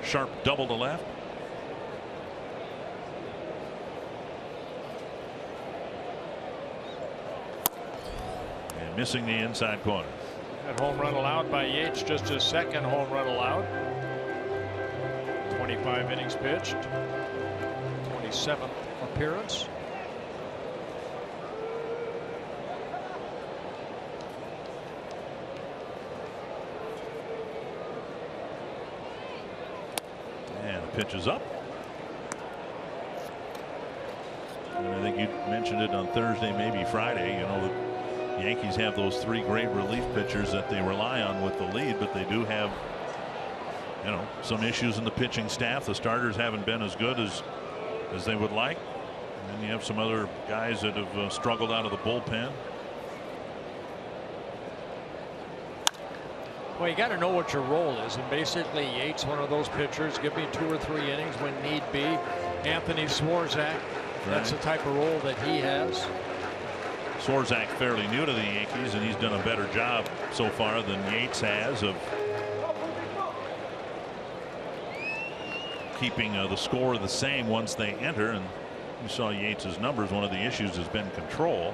[SPEAKER 5] sharp double to left. And missing the inside corner.
[SPEAKER 7] That home run allowed by Yates, just his 2nd home run allowed. 25 innings pitched. 27th appearance.
[SPEAKER 5] And the pitch is up. And I think you mentioned it on Thursday, maybe Friday. You know, the Yankees have those 3 great relief pitchers that they rely on with the lead, but they do have, you know, some issues in the pitching staff. The starters haven't been as good as they would like. And then you have some other guys that have struggled out of the bullpen.
[SPEAKER 7] Well, you got to know what your role is, and basically Yates, one of those pitchers, give me 2 or 3 innings when need be. Anthony Swarzak, that's the type of role that he has.
[SPEAKER 5] Swarzak fairly new to the Yankees, and he's done a better job so far than Yates has of keeping the score the same once they enter. And you saw Yates's numbers. One of the issues has been control.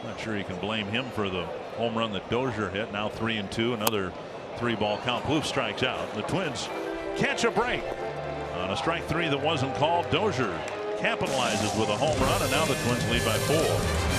[SPEAKER 5] Not sure you can blame him for the home run that Dozier hit. Now 3-2, another 3-ball count. Plouffe strikes out. The Twins catch a break on a strike 3 that wasn't called. Dozier capitalizes with a home run, and now the Twins lead by 4.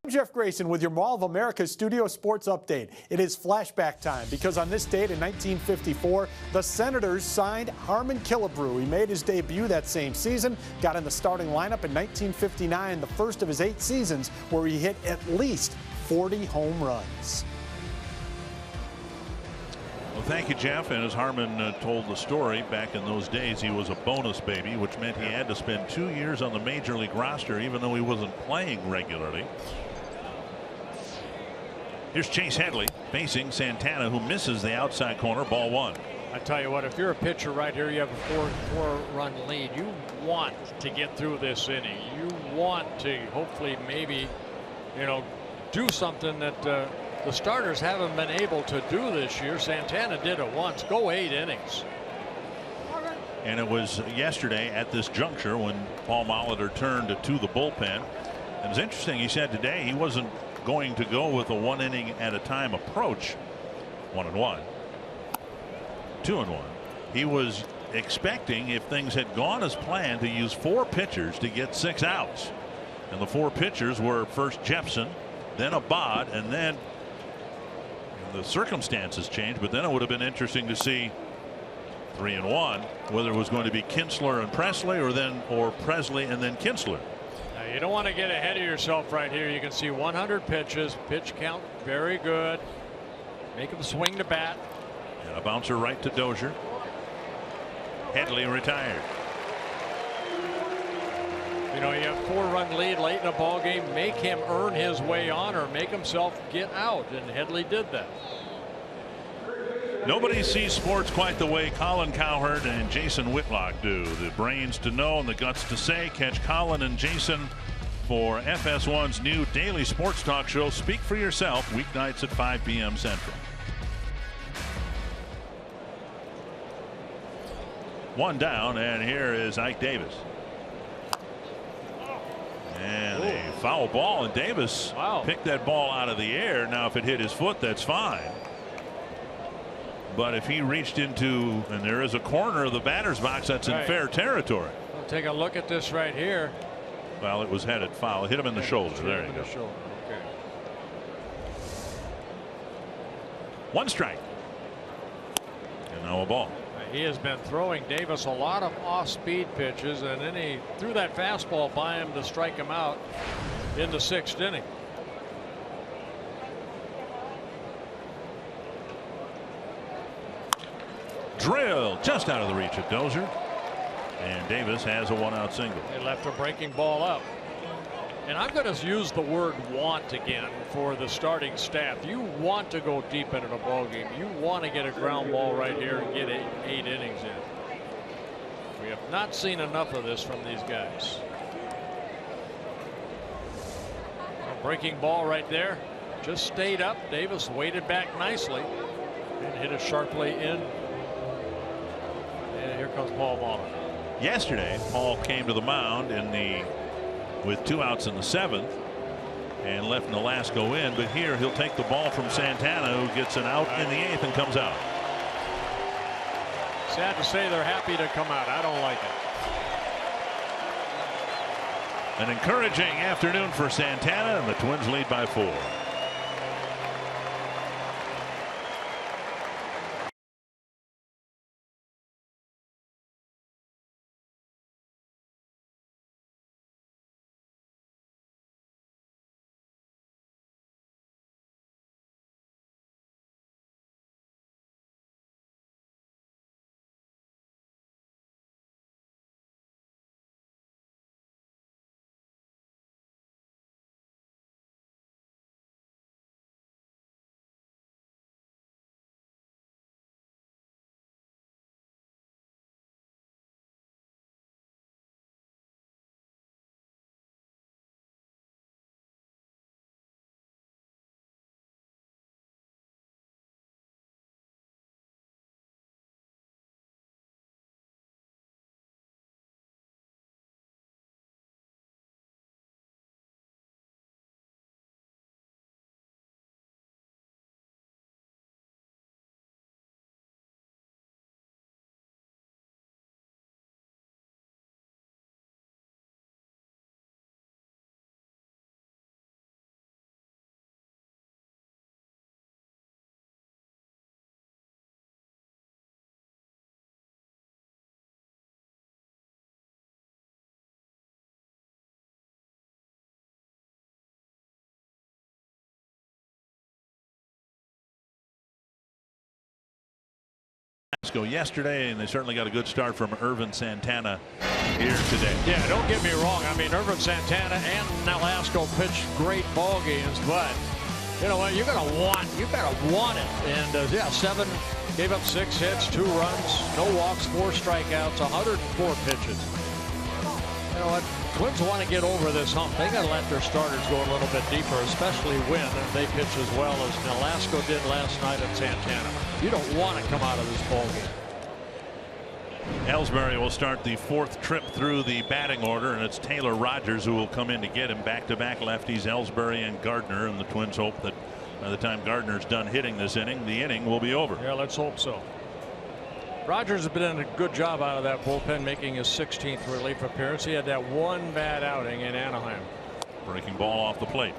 [SPEAKER 18] I'm Jeff Grayson with your Mall of America Studio Sports Update. It is flashback time because on this date in 1954, the Senators signed Harmon Killebrew. He made his debut that same season, got in the starting lineup in 1959, the first of his 8 seasons where he hit at least 40 home runs.
[SPEAKER 5] Well, thank you, Jeff. And as Harmon told the story, back in those days, he was a bonus baby, which meant he had to spend 2 years on the major league roster, even though he wasn't playing regularly. Here's Chase Headley facing Santana, who misses the outside corner. Ball 1.
[SPEAKER 7] I tell you what, if you're a pitcher right here, you have a four-run lead. You want to get through this inning. You want to hopefully maybe, do something that the starters haven't been able to do this year. Santana did it once. Go 8 innings.
[SPEAKER 5] And it was yesterday at this juncture when Paul Molitor turned to the bullpen. It was interesting. He said today he wasn't going to go with a 1 inning at a time approach. 1-1, 2-1. He was expecting, if things had gone as planned, to use 4 pitchers to get 6 outs. And the 4 pitchers were first Jepson, then Abad, and then the circumstances changed. But then it would have been interesting to see 3-1, whether it was going to be Kinsler and Presley or Presley and then Kinsler.
[SPEAKER 7] You don't want to get ahead of yourself right here. You can see 100 pitches. Pitch count very good. Make him swing the bat.
[SPEAKER 5] And a bouncer right to Dozier. Headley retired.
[SPEAKER 7] You have 4-run lead late in a ball game. Make him earn his way on or make himself get out. And Headley did that.
[SPEAKER 5] Nobody sees sports quite the way Colin Cowherd and Jason Whitlock do. The brains to know and the guts to say. Catch Colin and Jason for FS1's new daily sports talk show, Speak for Yourself, weeknights at 5 p.m. Central. 1 down, and here is Ike Davis. And a foul ball, and Davis picked that ball out of the air. Now, if it hit his foot, that's fine. But if he reached into, and there is a corner of the batter's box, that's in fair territory.
[SPEAKER 7] Well, take a look at this right here.
[SPEAKER 5] Well, it was headed foul. It hit him in the shoulder. There you go.
[SPEAKER 7] Okay.
[SPEAKER 5] 1 strike. And now a ball.
[SPEAKER 7] He has been throwing Davis a lot of off-speed pitches, and then he threw that fastball by him to strike him out in the 6th inning.
[SPEAKER 5] Drilled just out of the reach of Dozier. And Davis has a 1-out single.
[SPEAKER 7] They left a breaking ball up. And I'm going to use the word want again for the starting staff. You want to go deep into the ball game. You want to get a ground ball right here and get eight innings in. We have not seen enough of this from these guys. A breaking ball right there. Just stayed up. Davis waited back nicely and hit it sharply in. And here comes Paul Mahler.
[SPEAKER 5] Yesterday, Paul came to the mound with 2 outs in the 7th and left Nolasco in. But here he'll take the ball from Santana, who gets an out in the 8th and comes out.
[SPEAKER 7] Sad to say they're happy to come out. I don't like it.
[SPEAKER 5] An encouraging afternoon for Santana, and the Twins lead by 4. Yesterday, and they certainly got a good start from Irvin Santana here today.
[SPEAKER 7] Yeah, don't get me wrong. I mean, Irvin Santana and Nolasco pitched great ball games, but you know what? You gotta want it. And yeah, gave up 6 hits, 2 runs, no walks, 4 strikeouts, 104 pitches. You know what? Twins want to get over this hump. They got to let their starters go a little bit deeper, especially when they pitch as well as Nolasco did last night at Santana. You don't want to come out of this ball game.
[SPEAKER 5] Ellsbury will start the 4th trip through the batting order, and it's Taylor Rogers who will come in to get him. Back-to-back lefties, Ellsbury and Gardner, and the Twins hope that by the time Gardner's done hitting this inning, the inning will be over.
[SPEAKER 7] Yeah, let's hope so. Rogers has been doing a good job out of that bullpen, making his 16th relief appearance. He had that 1 bad outing in Anaheim.
[SPEAKER 5] Breaking ball off the plate.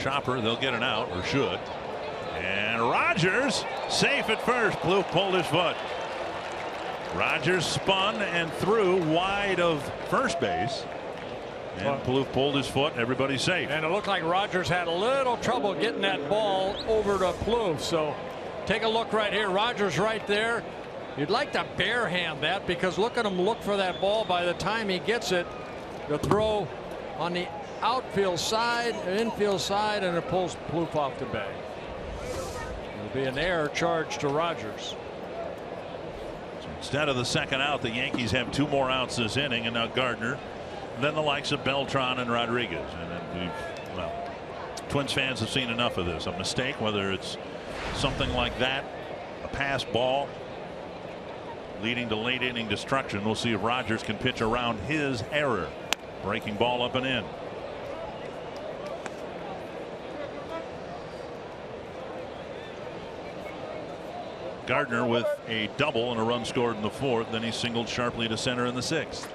[SPEAKER 5] Chopper, they'll get an out, or should. And Rogers safe at first. Plouffe pulled his foot. Rogers spun and threw wide of first base. And Plouffe pulled his foot. Everybody's safe.
[SPEAKER 7] And it looked like Rogers had a little trouble getting that ball over to Plouffe. So take a look right here. Rogers right there. You'd like to bare hand that, because look at him look for that ball. By the time he gets it, the throw on the outfield side, infield side, and it pulls Plouffe off the bag. It'll be an error charge to Rogers.
[SPEAKER 5] Instead of the 2nd out, the Yankees have 2 more outs this inning, and now Gardner, then the likes of Beltran and Rodriguez. And well, Twins fans have seen enough of this. A mistake, whether it's something like that, a pass ball leading to late inning destruction. We'll see if Rogers can pitch around his error. Breaking ball up and in. Gardner with a double and a run scored in the 4th. Then he singled sharply to center in the 6th.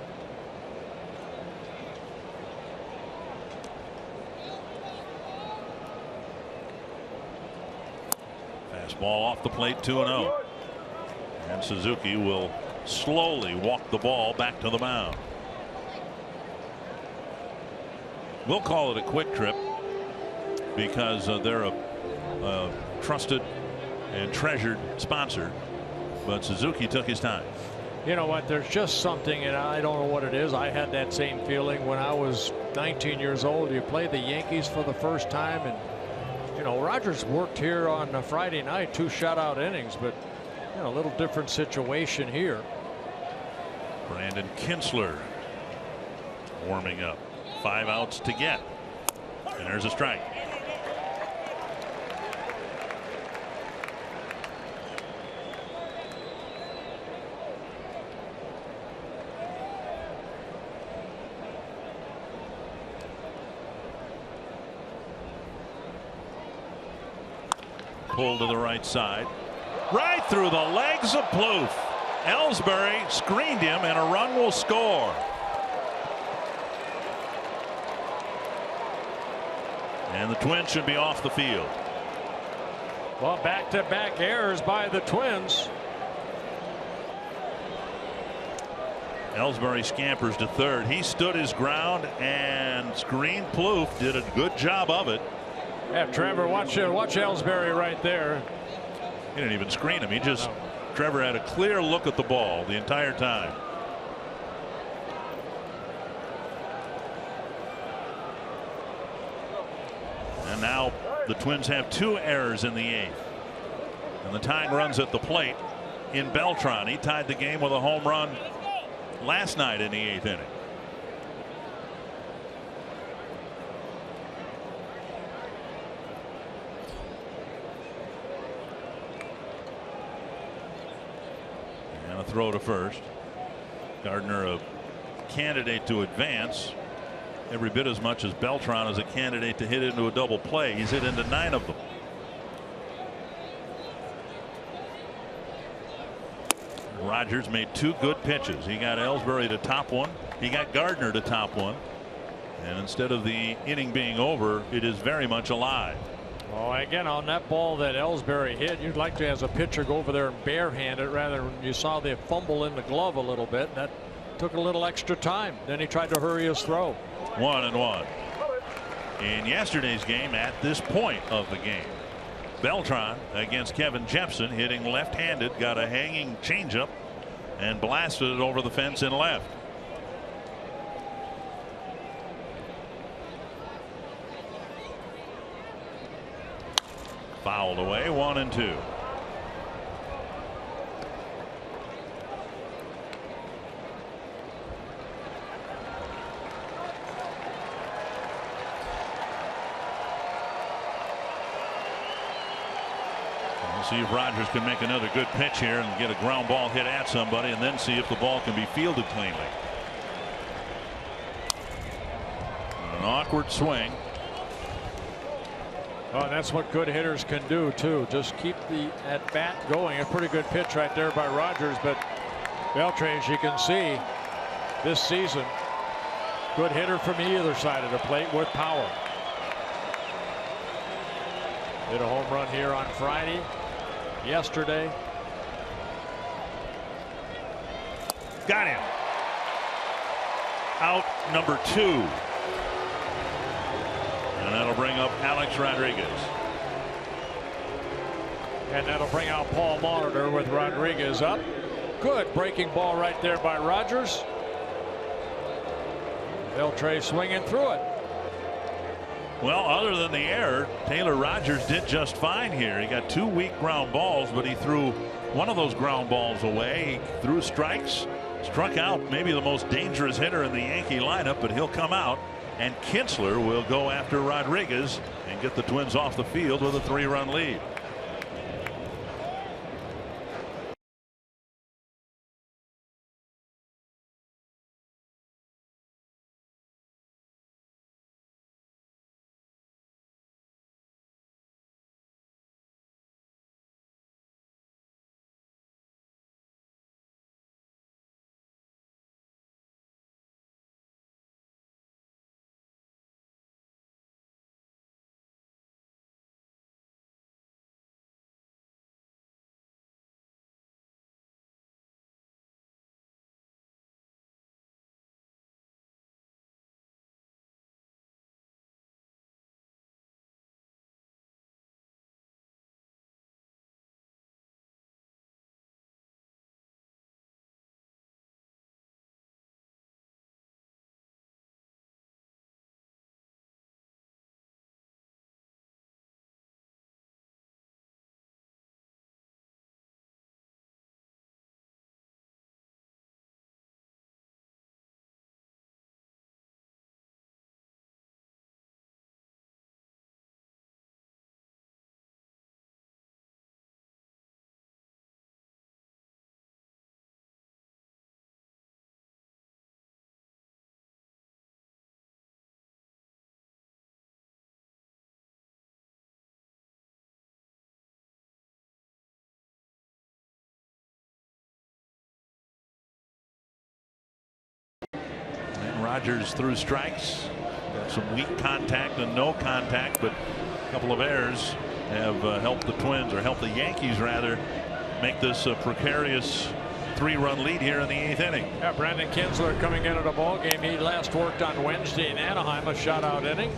[SPEAKER 5] Fastball off the plate, 2-0. And Suzuki will slowly walk the ball back to the mound. We'll call it a quick trip because they're a trusted and treasured sponsor, but Suzuki took his time.
[SPEAKER 7] You know what, there's just something, and I don't know what it is. I had that same feeling when I was 19 years old. You play the Yankees for the first time, and you know, Rogers worked here on a Friday night, 2 shutout innings, but you know, a little different situation here.
[SPEAKER 5] Brandon Kinsler warming up. 5 outs to get, and there's a strike. Pulled to the right side, right through the legs of Plouffe. Ellsbury screened him, and a run will score. And the Twins should be off the field.
[SPEAKER 7] Well, back-to-back errors by the Twins.
[SPEAKER 5] Ellsbury scampers to third. He stood his ground and screened Plouffe. Did a good job of it.
[SPEAKER 7] Yeah, Trevor, watch Ellsbury right there.
[SPEAKER 5] He didn't even screen him. He just, Trevor had a clear look at the ball the entire time. And now the Twins have 2 errors in the 8th. And the tying runs at the plate in Beltran. He tied the game with a home run last night in the 8th inning. And a throw to first. Gardner, a candidate to advance every bit as much as Beltran is a candidate to hit into a double play. He's hit into 9 of them. Rogers made 2 good pitches. He got Ellsbury to top one. He got Gardner to top one. And instead of the inning being over, it is very much alive.
[SPEAKER 7] Oh, again, on that ball that Ellsbury hit, you'd like to, as a pitcher, go over there and barehand it rather than you saw the fumble in the glove a little bit. That took a little extra time. Then he tried to hurry his throw.
[SPEAKER 5] 1-1. In yesterday's game, at this point of the game, Beltran against Kevin Jepson, hitting left-handed, got a hanging changeup and blasted it over the fence in left. Fouled away, 1-2. We'll see if Rogers can make another good pitch here and get a ground ball hit at somebody, and then see if the ball can be fielded cleanly. An awkward swing.
[SPEAKER 7] Oh, that's what good hitters can do too. Just keep the at bat going. A pretty good pitch right there by Rogers, but Beltran, as you can see this season, good hitter from either side of the plate with power. Hit a home run here on Friday. Yesterday.
[SPEAKER 5] Got him. Out number 2. And that'll bring up Alex Rodriguez.
[SPEAKER 7] And that'll bring out Paul Molitor with Rodriguez up. Good breaking ball right there by Rogers. Beltran swinging through it.
[SPEAKER 5] Well, other than the error, Taylor Rogers did just fine here. He got 2 weak ground balls, but he threw one of those ground balls away. He threw strikes, struck out maybe the most dangerous hitter in the Yankee lineup, but he'll come out, and Kinsler will go after Rodriguez and get the Twins off the field with a 3-run lead. Rogers threw strikes. Got some weak contact and no contact, but a couple of errors have helped the Twins, or helped the Yankees rather, make this a precarious 3-run lead here in the 8th inning.
[SPEAKER 7] Yeah, Brandon Kinsler coming into the ball game. He last worked on Wednesday in Anaheim, a shutout inning,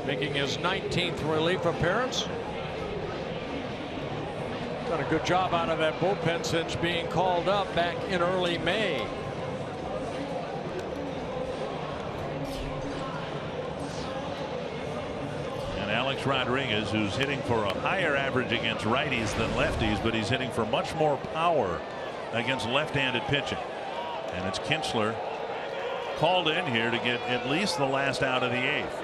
[SPEAKER 7] making his 19th relief appearance. Done a good job out of that bullpen since being called up back in early May.
[SPEAKER 5] And Alex Rodriguez, who's hitting for a higher average against righties than lefties, but he's hitting for much more power against left-handed pitching. And it's Kinsler called in here to get at least the last out of the 8th.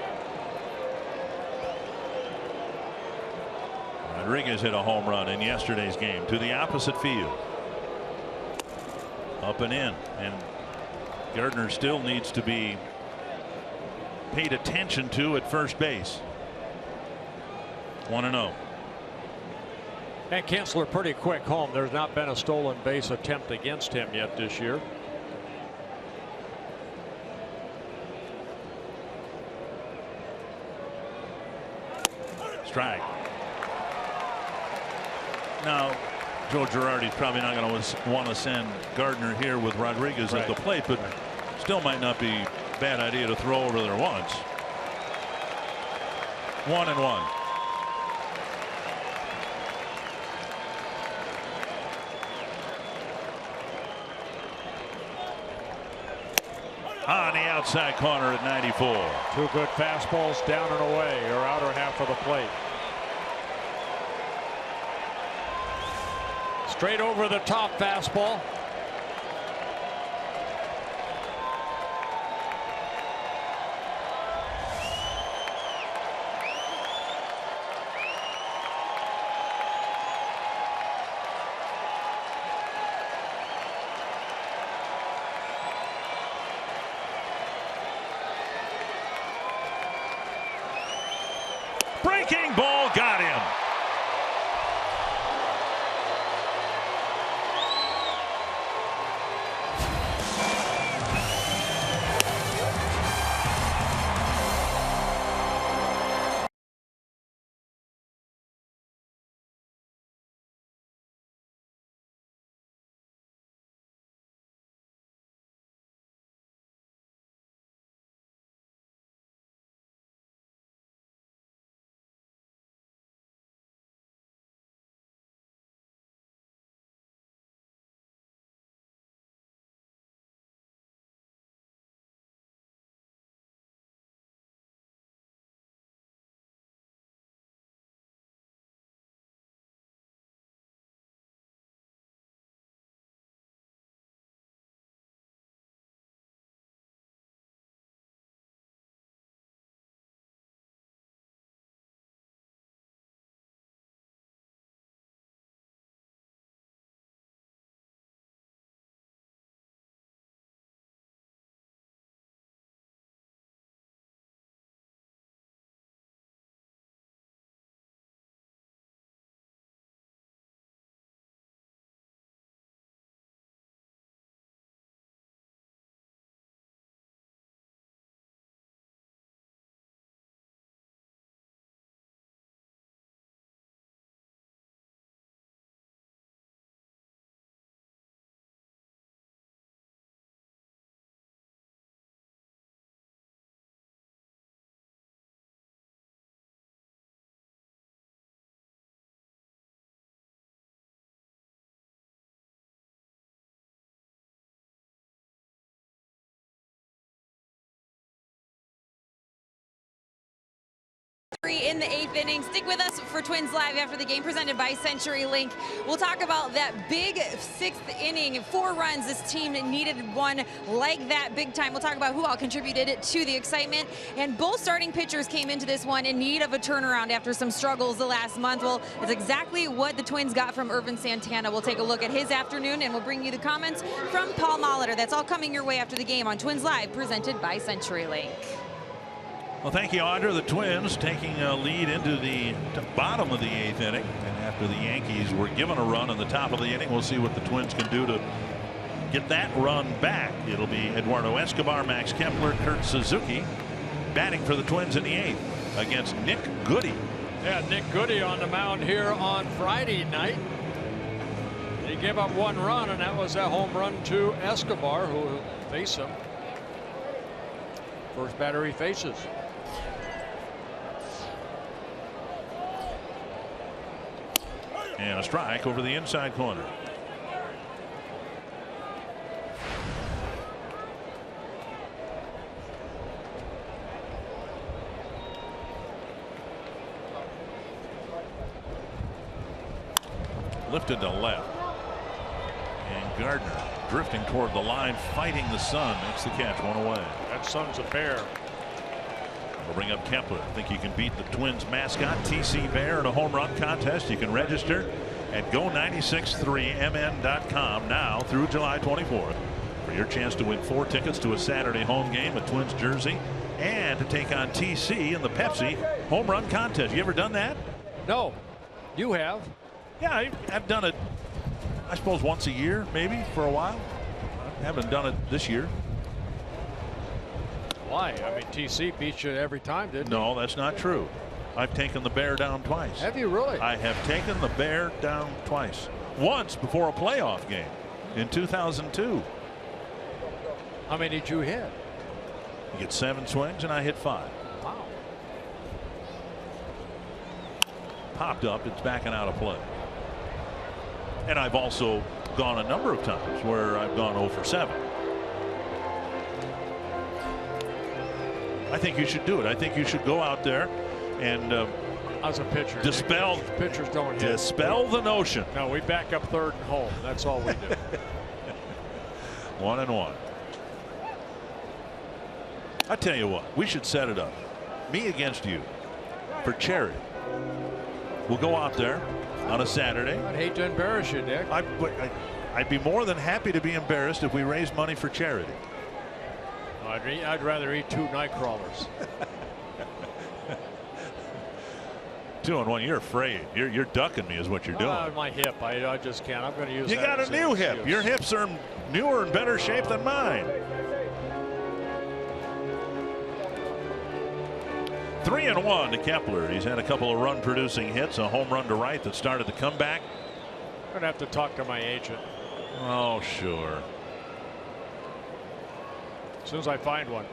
[SPEAKER 5] Rodriguez hit a home run in yesterday's game to the opposite field. Up and in, and Gardner still needs to be paid attention to at first base. 1-0.
[SPEAKER 7] And Kinsler pretty quick home. There's not been a stolen base attempt against him yet this year.
[SPEAKER 5] Strike. Now, Joe Girardi's probably not going to want to send Gardner here with Rodriguez at the plate, but still might not be a bad idea to throw over there once. 1-1. On the outside corner at 94.
[SPEAKER 7] 2 good fastballs down and away, or outer half of the plate. Straight over the top fastball.
[SPEAKER 5] Breaking ball got him.
[SPEAKER 12] In the 8th inning. Stick with us for Twins Live after the game, presented by CenturyLink. We'll talk about that big 6th inning, 4 runs. This team needed one like that big time. We'll talk about who all contributed to the excitement. And both starting pitchers came into this one in need of a turnaround after some struggles the last month. Well, it's exactly what the Twins got from Ervin Santana. We'll take a look at his afternoon, and we'll bring you the comments from Paul Molitor. That's all coming your way after the game on Twins Live, presented by CenturyLink.
[SPEAKER 5] Well, thank you, Audra. The Twins taking a lead into the bottom of the 8th inning. And after the Yankees were given a run in the top of the inning, we'll see what the Twins can do to get that run back. It'll be Eduardo Escobar, Max Kepler, Kurt Suzuki batting for the Twins in the 8th against Nick Goody.
[SPEAKER 7] Yeah, Nick Goody on the mound here on Friday night. He gave up 1 run, and that was a home run to Escobar, who will face him. First batter he faces.
[SPEAKER 5] And a strike over the inside corner. Lifted to left. And Gardner drifting toward the line, fighting the sun. Makes the catch, 1 away.
[SPEAKER 7] That sun's a bear.
[SPEAKER 5] We'll bring up Kepler. Think you can beat the Twins mascot TC Bear in a home run contest? You can register at go963mn.com now through July 24th for your chance to win 4 tickets to a Saturday home game, a Twins jersey, and to take on TC in the Pepsi home run contest. You ever done that?
[SPEAKER 7] No. You have?
[SPEAKER 5] Yeah, I've done it, I suppose, once a year, maybe, for a while. I haven't done it this year.
[SPEAKER 7] Why? I mean, TC beat you every time, didn't he?
[SPEAKER 5] No, that's not true. I've taken the Bear down twice.
[SPEAKER 7] Have you really?
[SPEAKER 5] I have taken the Bear down twice. Once before a playoff game in 2002.
[SPEAKER 7] How many did you hit?
[SPEAKER 5] You get 7 swings, and I hit 5.
[SPEAKER 7] Wow.
[SPEAKER 5] Popped up, it's backing out of play. And I've also gone a number of times where I've gone 0 for 7. I think you should do it. I think you should go out there and
[SPEAKER 7] as a pitcher,
[SPEAKER 5] dispel
[SPEAKER 7] pitchers don't hit.
[SPEAKER 5] Dispel the notion.
[SPEAKER 7] No, we back up 3rd and home. That's all we do.
[SPEAKER 5] 1-1. I tell you what, we should set it up. Me against you for charity. We'll go out there on a Saturday.
[SPEAKER 7] I'd hate to embarrass you, Dick.
[SPEAKER 5] I'd be more than happy to be embarrassed if we raise money for charity.
[SPEAKER 7] I'd rather eat 2 night crawlers.
[SPEAKER 5] 2 on 1. You're afraid. You're ducking me, is what you're doing.
[SPEAKER 7] My hip. I just can't. I'm going to use.
[SPEAKER 5] You
[SPEAKER 7] that
[SPEAKER 5] got a new hip.
[SPEAKER 7] excuse.
[SPEAKER 5] Your hips are newer and better shape than mine. 3-1 to Kepler. He's had a couple of run-producing hits, a home run to right that started the comeback.
[SPEAKER 7] I'm going to have to talk to my agent.
[SPEAKER 5] Oh, sure.
[SPEAKER 7] As soon as I find one.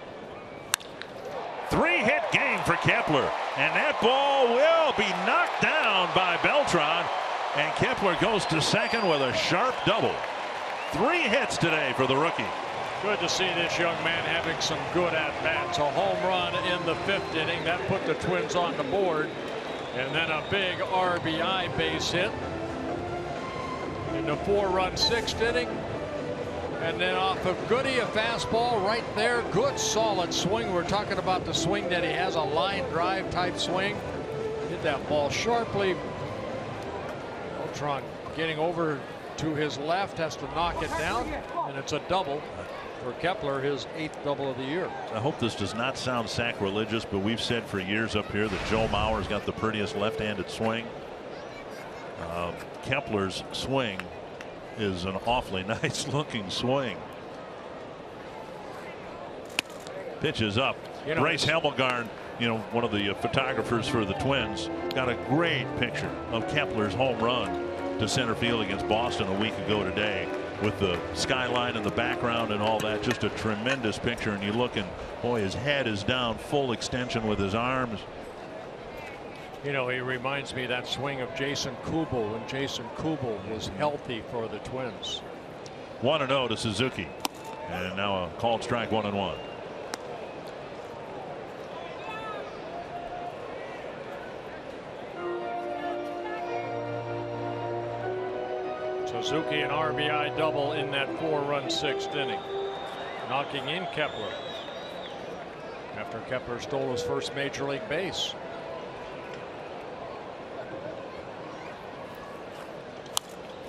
[SPEAKER 5] 3-hit game for Kepler, and that ball will be knocked down by Beltran, and Kepler goes to second with a sharp double. 3 hits today for the rookie.
[SPEAKER 7] Good to see this young man having some good at-bats. A home run in the 5th inning. That put the Twins on the board. And then a big RBI base hit in the 4-run 6th inning. And then off of Goody, a fastball right there. Good solid swing. We're talking about the swing that he has, a line drive type swing. Hit that ball sharply. Beltran getting over to his left, has to knock it down, and it's a double for Kepler, his 8th double of the year.
[SPEAKER 5] I hope this does not sound sacrilegious, but we've said for years up here that Joe Mauer's got the prettiest left-handed swing. Kepler's swing is an awfully nice looking swing. Pitch is up. Grace Helmelgarn, one of the photographers for the Twins, got a great picture of Kepler's home run to center field against Boston a week ago today, with the skyline in the background and all that. Just a tremendous picture, and you look, and boy, his head is down, full extension with his arms.
[SPEAKER 7] He reminds me of that swing of Jason Kubel when Jason Kubel was healthy for the Twins.
[SPEAKER 5] 1-0 to Suzuki, and now a called strike, 1-1.
[SPEAKER 7] Suzuki an RBI double in that 4-run 6th inning, knocking in Kepler after Kepler stole his first major league base.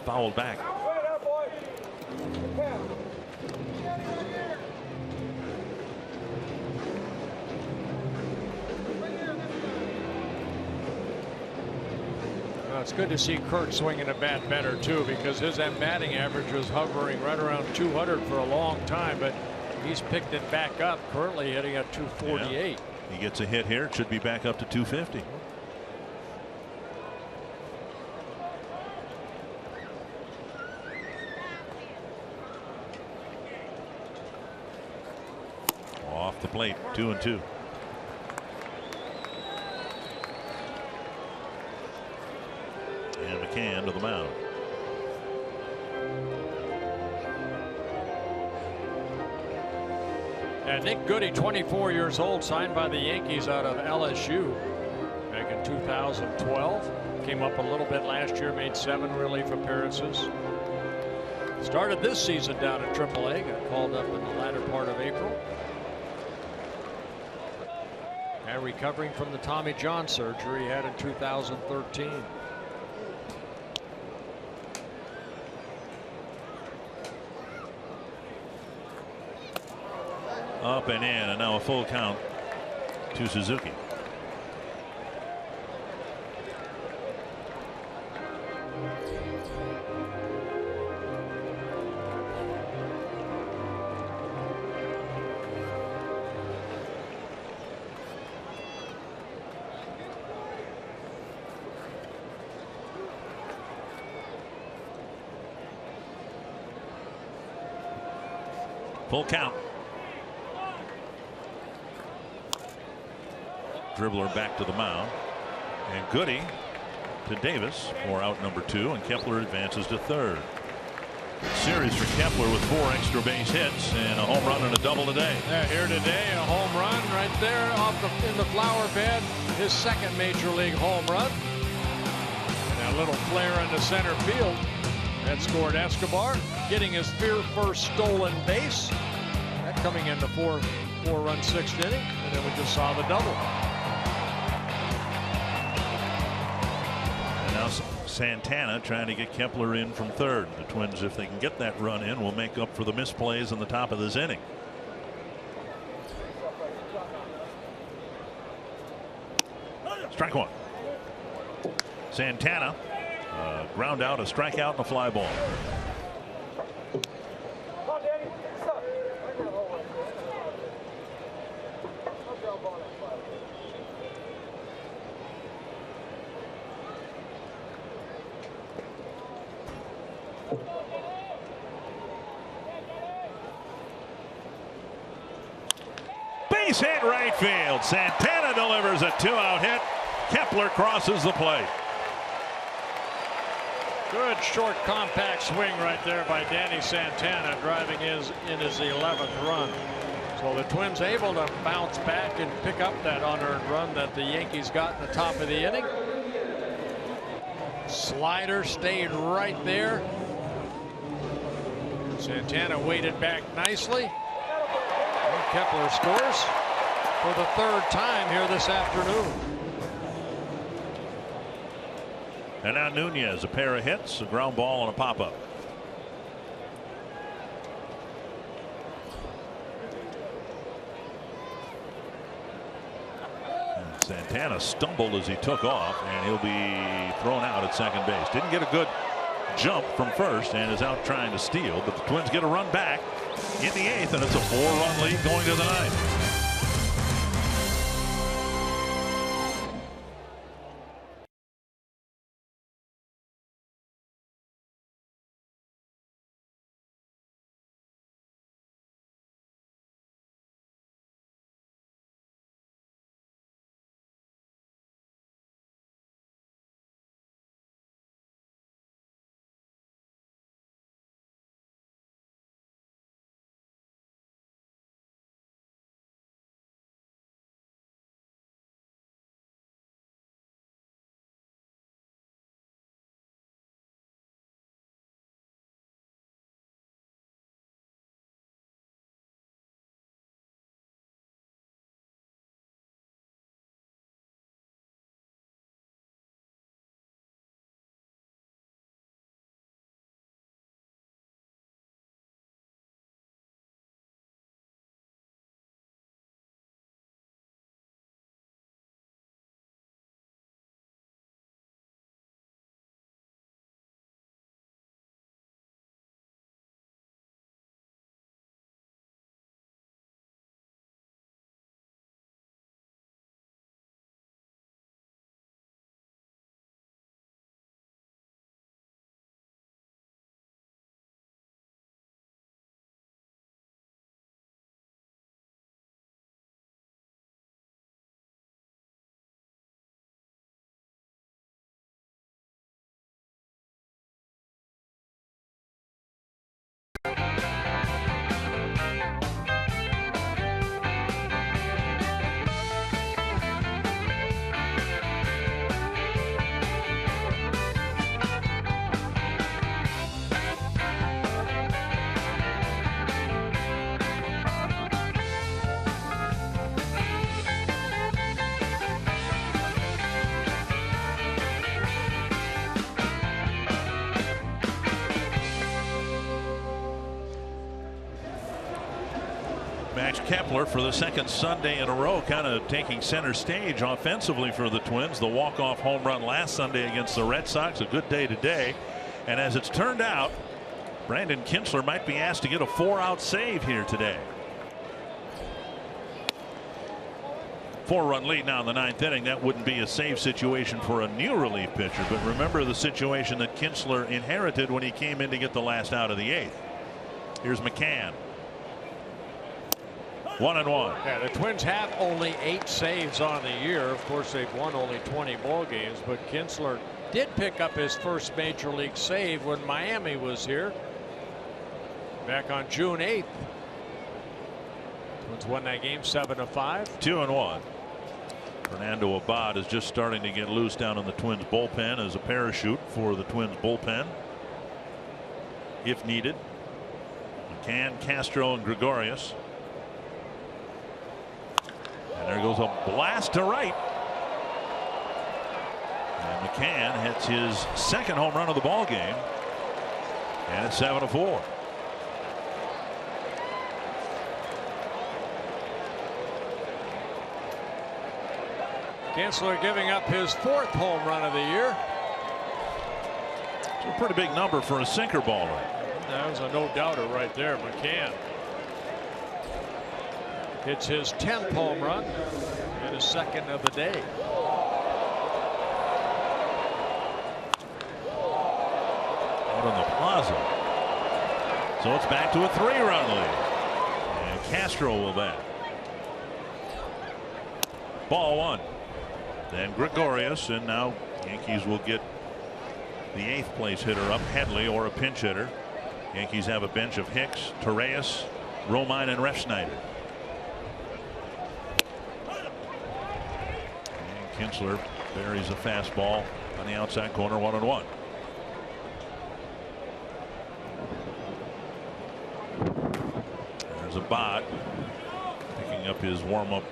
[SPEAKER 5] Fouled back.
[SPEAKER 7] It's good to see Kurt swinging a bat better too, because his batting average was hovering right around 200 for a long time, but he's picked it back up, currently hitting at 248.
[SPEAKER 5] He gets a hit here. It should be back up to 250. Off the plate, 2-2. And McCann to the mound.
[SPEAKER 7] And Nick Goody, 24 years old, signed by the Yankees out of LSU back in 2012. Came up a little bit last year, made 7 relief appearances. Started this season down at AAA, got called up in the latter part of April. And recovering from the Tommy John surgery he had in 2013.
[SPEAKER 5] Up and in, and now a full count to Suzuki. Full count. Dribbler back to the mound, and Goody to Davis for out number 2, and Kepler advances to third. Series for Kepler with 4 extra base hits and a home run and a double today.
[SPEAKER 7] Yeah, here today, a home run right there in the flower bed, his second major league home run. And a little flare into center field that scored Escobar, getting his first stolen base. That coming in the 4-run 6th inning, and then we just saw the double.
[SPEAKER 5] Santana trying to get Kepler in from third. The Twins, if they can get that run in, will make up for the misplays in the top of this inning. Strike 1. Santana, ground out, a strikeout, and a fly ball. Base hit right field. Santana delivers a 2-out hit. Kepler crosses the plate.
[SPEAKER 7] Good short compact swing right there by Danny Santana, driving in his 11th run. So the Twins able to bounce back and pick up that unearned run that the Yankees got in the top of the inning. Slider stayed right there. Santana waited back nicely. And Kepler scores for the 3rd time here this afternoon.
[SPEAKER 5] And now Nunez, a pair of hits, a ground ball, and a pop-up. Santana stumbled as he took off, and he'll be thrown out at second base. Didn't get a good jump from first and is out trying to steal, but the Twins get a run back in the 8th, and it's a 4-run lead going to the 9th. Kepler for the second Sunday in a row, kind of taking center stage offensively for the Twins. The walk-off home run last Sunday against the Red Sox. A good day today. And as it's turned out, Brandon Kintzler might be asked to get a 4-out save here today. 4-run lead now in the 9th inning. That wouldn't be a save situation for a new relief pitcher. But remember the situation that Kintzler inherited when he came in to get the last out of the 8th. Here's McCann. 1-1.
[SPEAKER 7] Yeah, the Twins have only 8 saves on the year. Of course, they've won only 20 ball games, but Kintzler did pick up his first major league save when Miami was here back on June 8th. Twins won that game 7-5.
[SPEAKER 5] 2-1. Fernando Abad is just starting to get loose down in the Twins bullpen as a parachute for the Twins bullpen if needed. McCann, Castro, and Gregorius. And there goes a blast to right. And McCann hits his second home run of the ball game. And it's 7-4.
[SPEAKER 7] Kintzler giving up his 4th home run of the year.
[SPEAKER 5] It's a pretty big number for a sinker baller.
[SPEAKER 7] That was a no-doubter right there. McCann hits his 10th home run and his 2nd of the day.
[SPEAKER 5] Out on the plaza. So it's back to a 3-run lead. And Castro will bat. Ball 1. Then Gregorius, and now Yankees will get the 8th place hitter up, Headley, or a pinch hitter. Yankees have a bench of Hicks, Torreyes, Romine, and Refsnyder. And Kintzler buries a fastball on the outside corner, 1-1. There's a Abad picking up his warm-up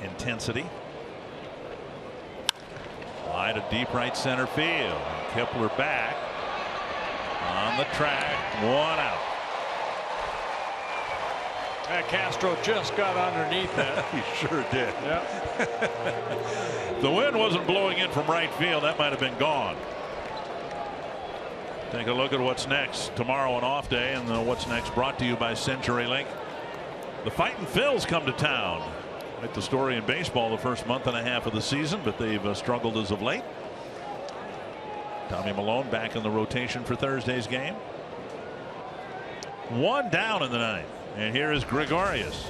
[SPEAKER 5] intensity. Fly to deep right center field. And Kepler back on the track. 1 out.
[SPEAKER 7] Castro just got underneath that.
[SPEAKER 5] He sure did.
[SPEAKER 7] Yeah.
[SPEAKER 5] The wind wasn't blowing in from right field. That might have been gone. Take a look at what's next tomorrow, an off day, and what's next brought to you by CenturyLink. The Fightin' Phils come to town. Quite the story in baseball the first month and a half of the season, but they've struggled as of late. Tommy Malone back in the rotation for Thursday's game. 1 down in the 9th, and here is Gregorius.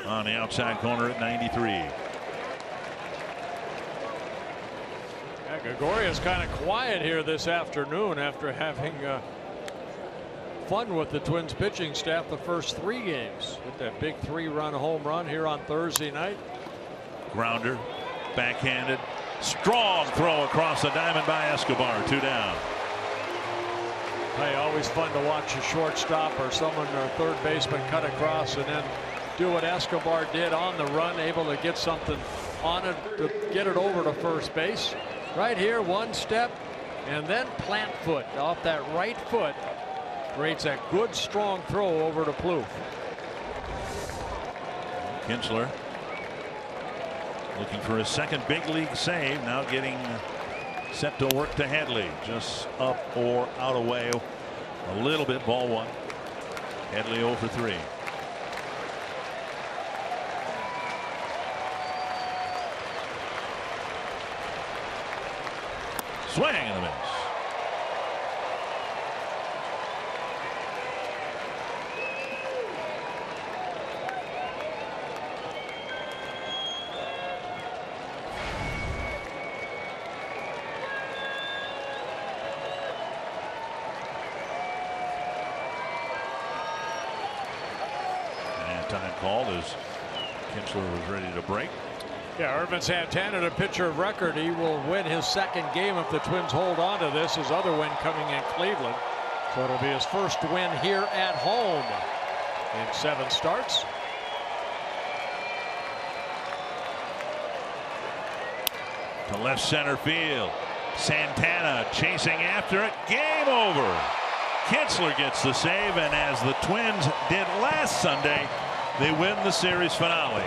[SPEAKER 5] On the outside corner at 93.
[SPEAKER 7] Gregorius kind of quiet here this afternoon after having fun with the Twins pitching staff the first 3 games. With that big 3-run home run here on Thursday night.
[SPEAKER 5] Grounder, backhanded, strong throw across the diamond by Escobar. 2 down.
[SPEAKER 7] Hey, always fun to watch a shortstop or someone or third baseman cut across and then do what Escobar did on the run, able to get something on it to get it over to first base. Right here, 1 step and then plant foot off that right foot. Creates a good strong throw over to Plouffe.
[SPEAKER 5] Kintzler looking for his 2nd big league save, now getting set to work to Headley. Just up or out away a little bit. Ball 1. Headley 0 for 3. Swing and a miss. Time called as Kintzler was ready to break.
[SPEAKER 7] Yeah, Irvin Santana, the pitcher of record. He will win his 2nd game if the Twins hold on to this. His other win coming in Cleveland. So it'll be his first win here at home in 7 starts.
[SPEAKER 5] To left center field. Santana chasing after it. Game over. Kinsler gets the save, and as the Twins did last Sunday, they win the series finale.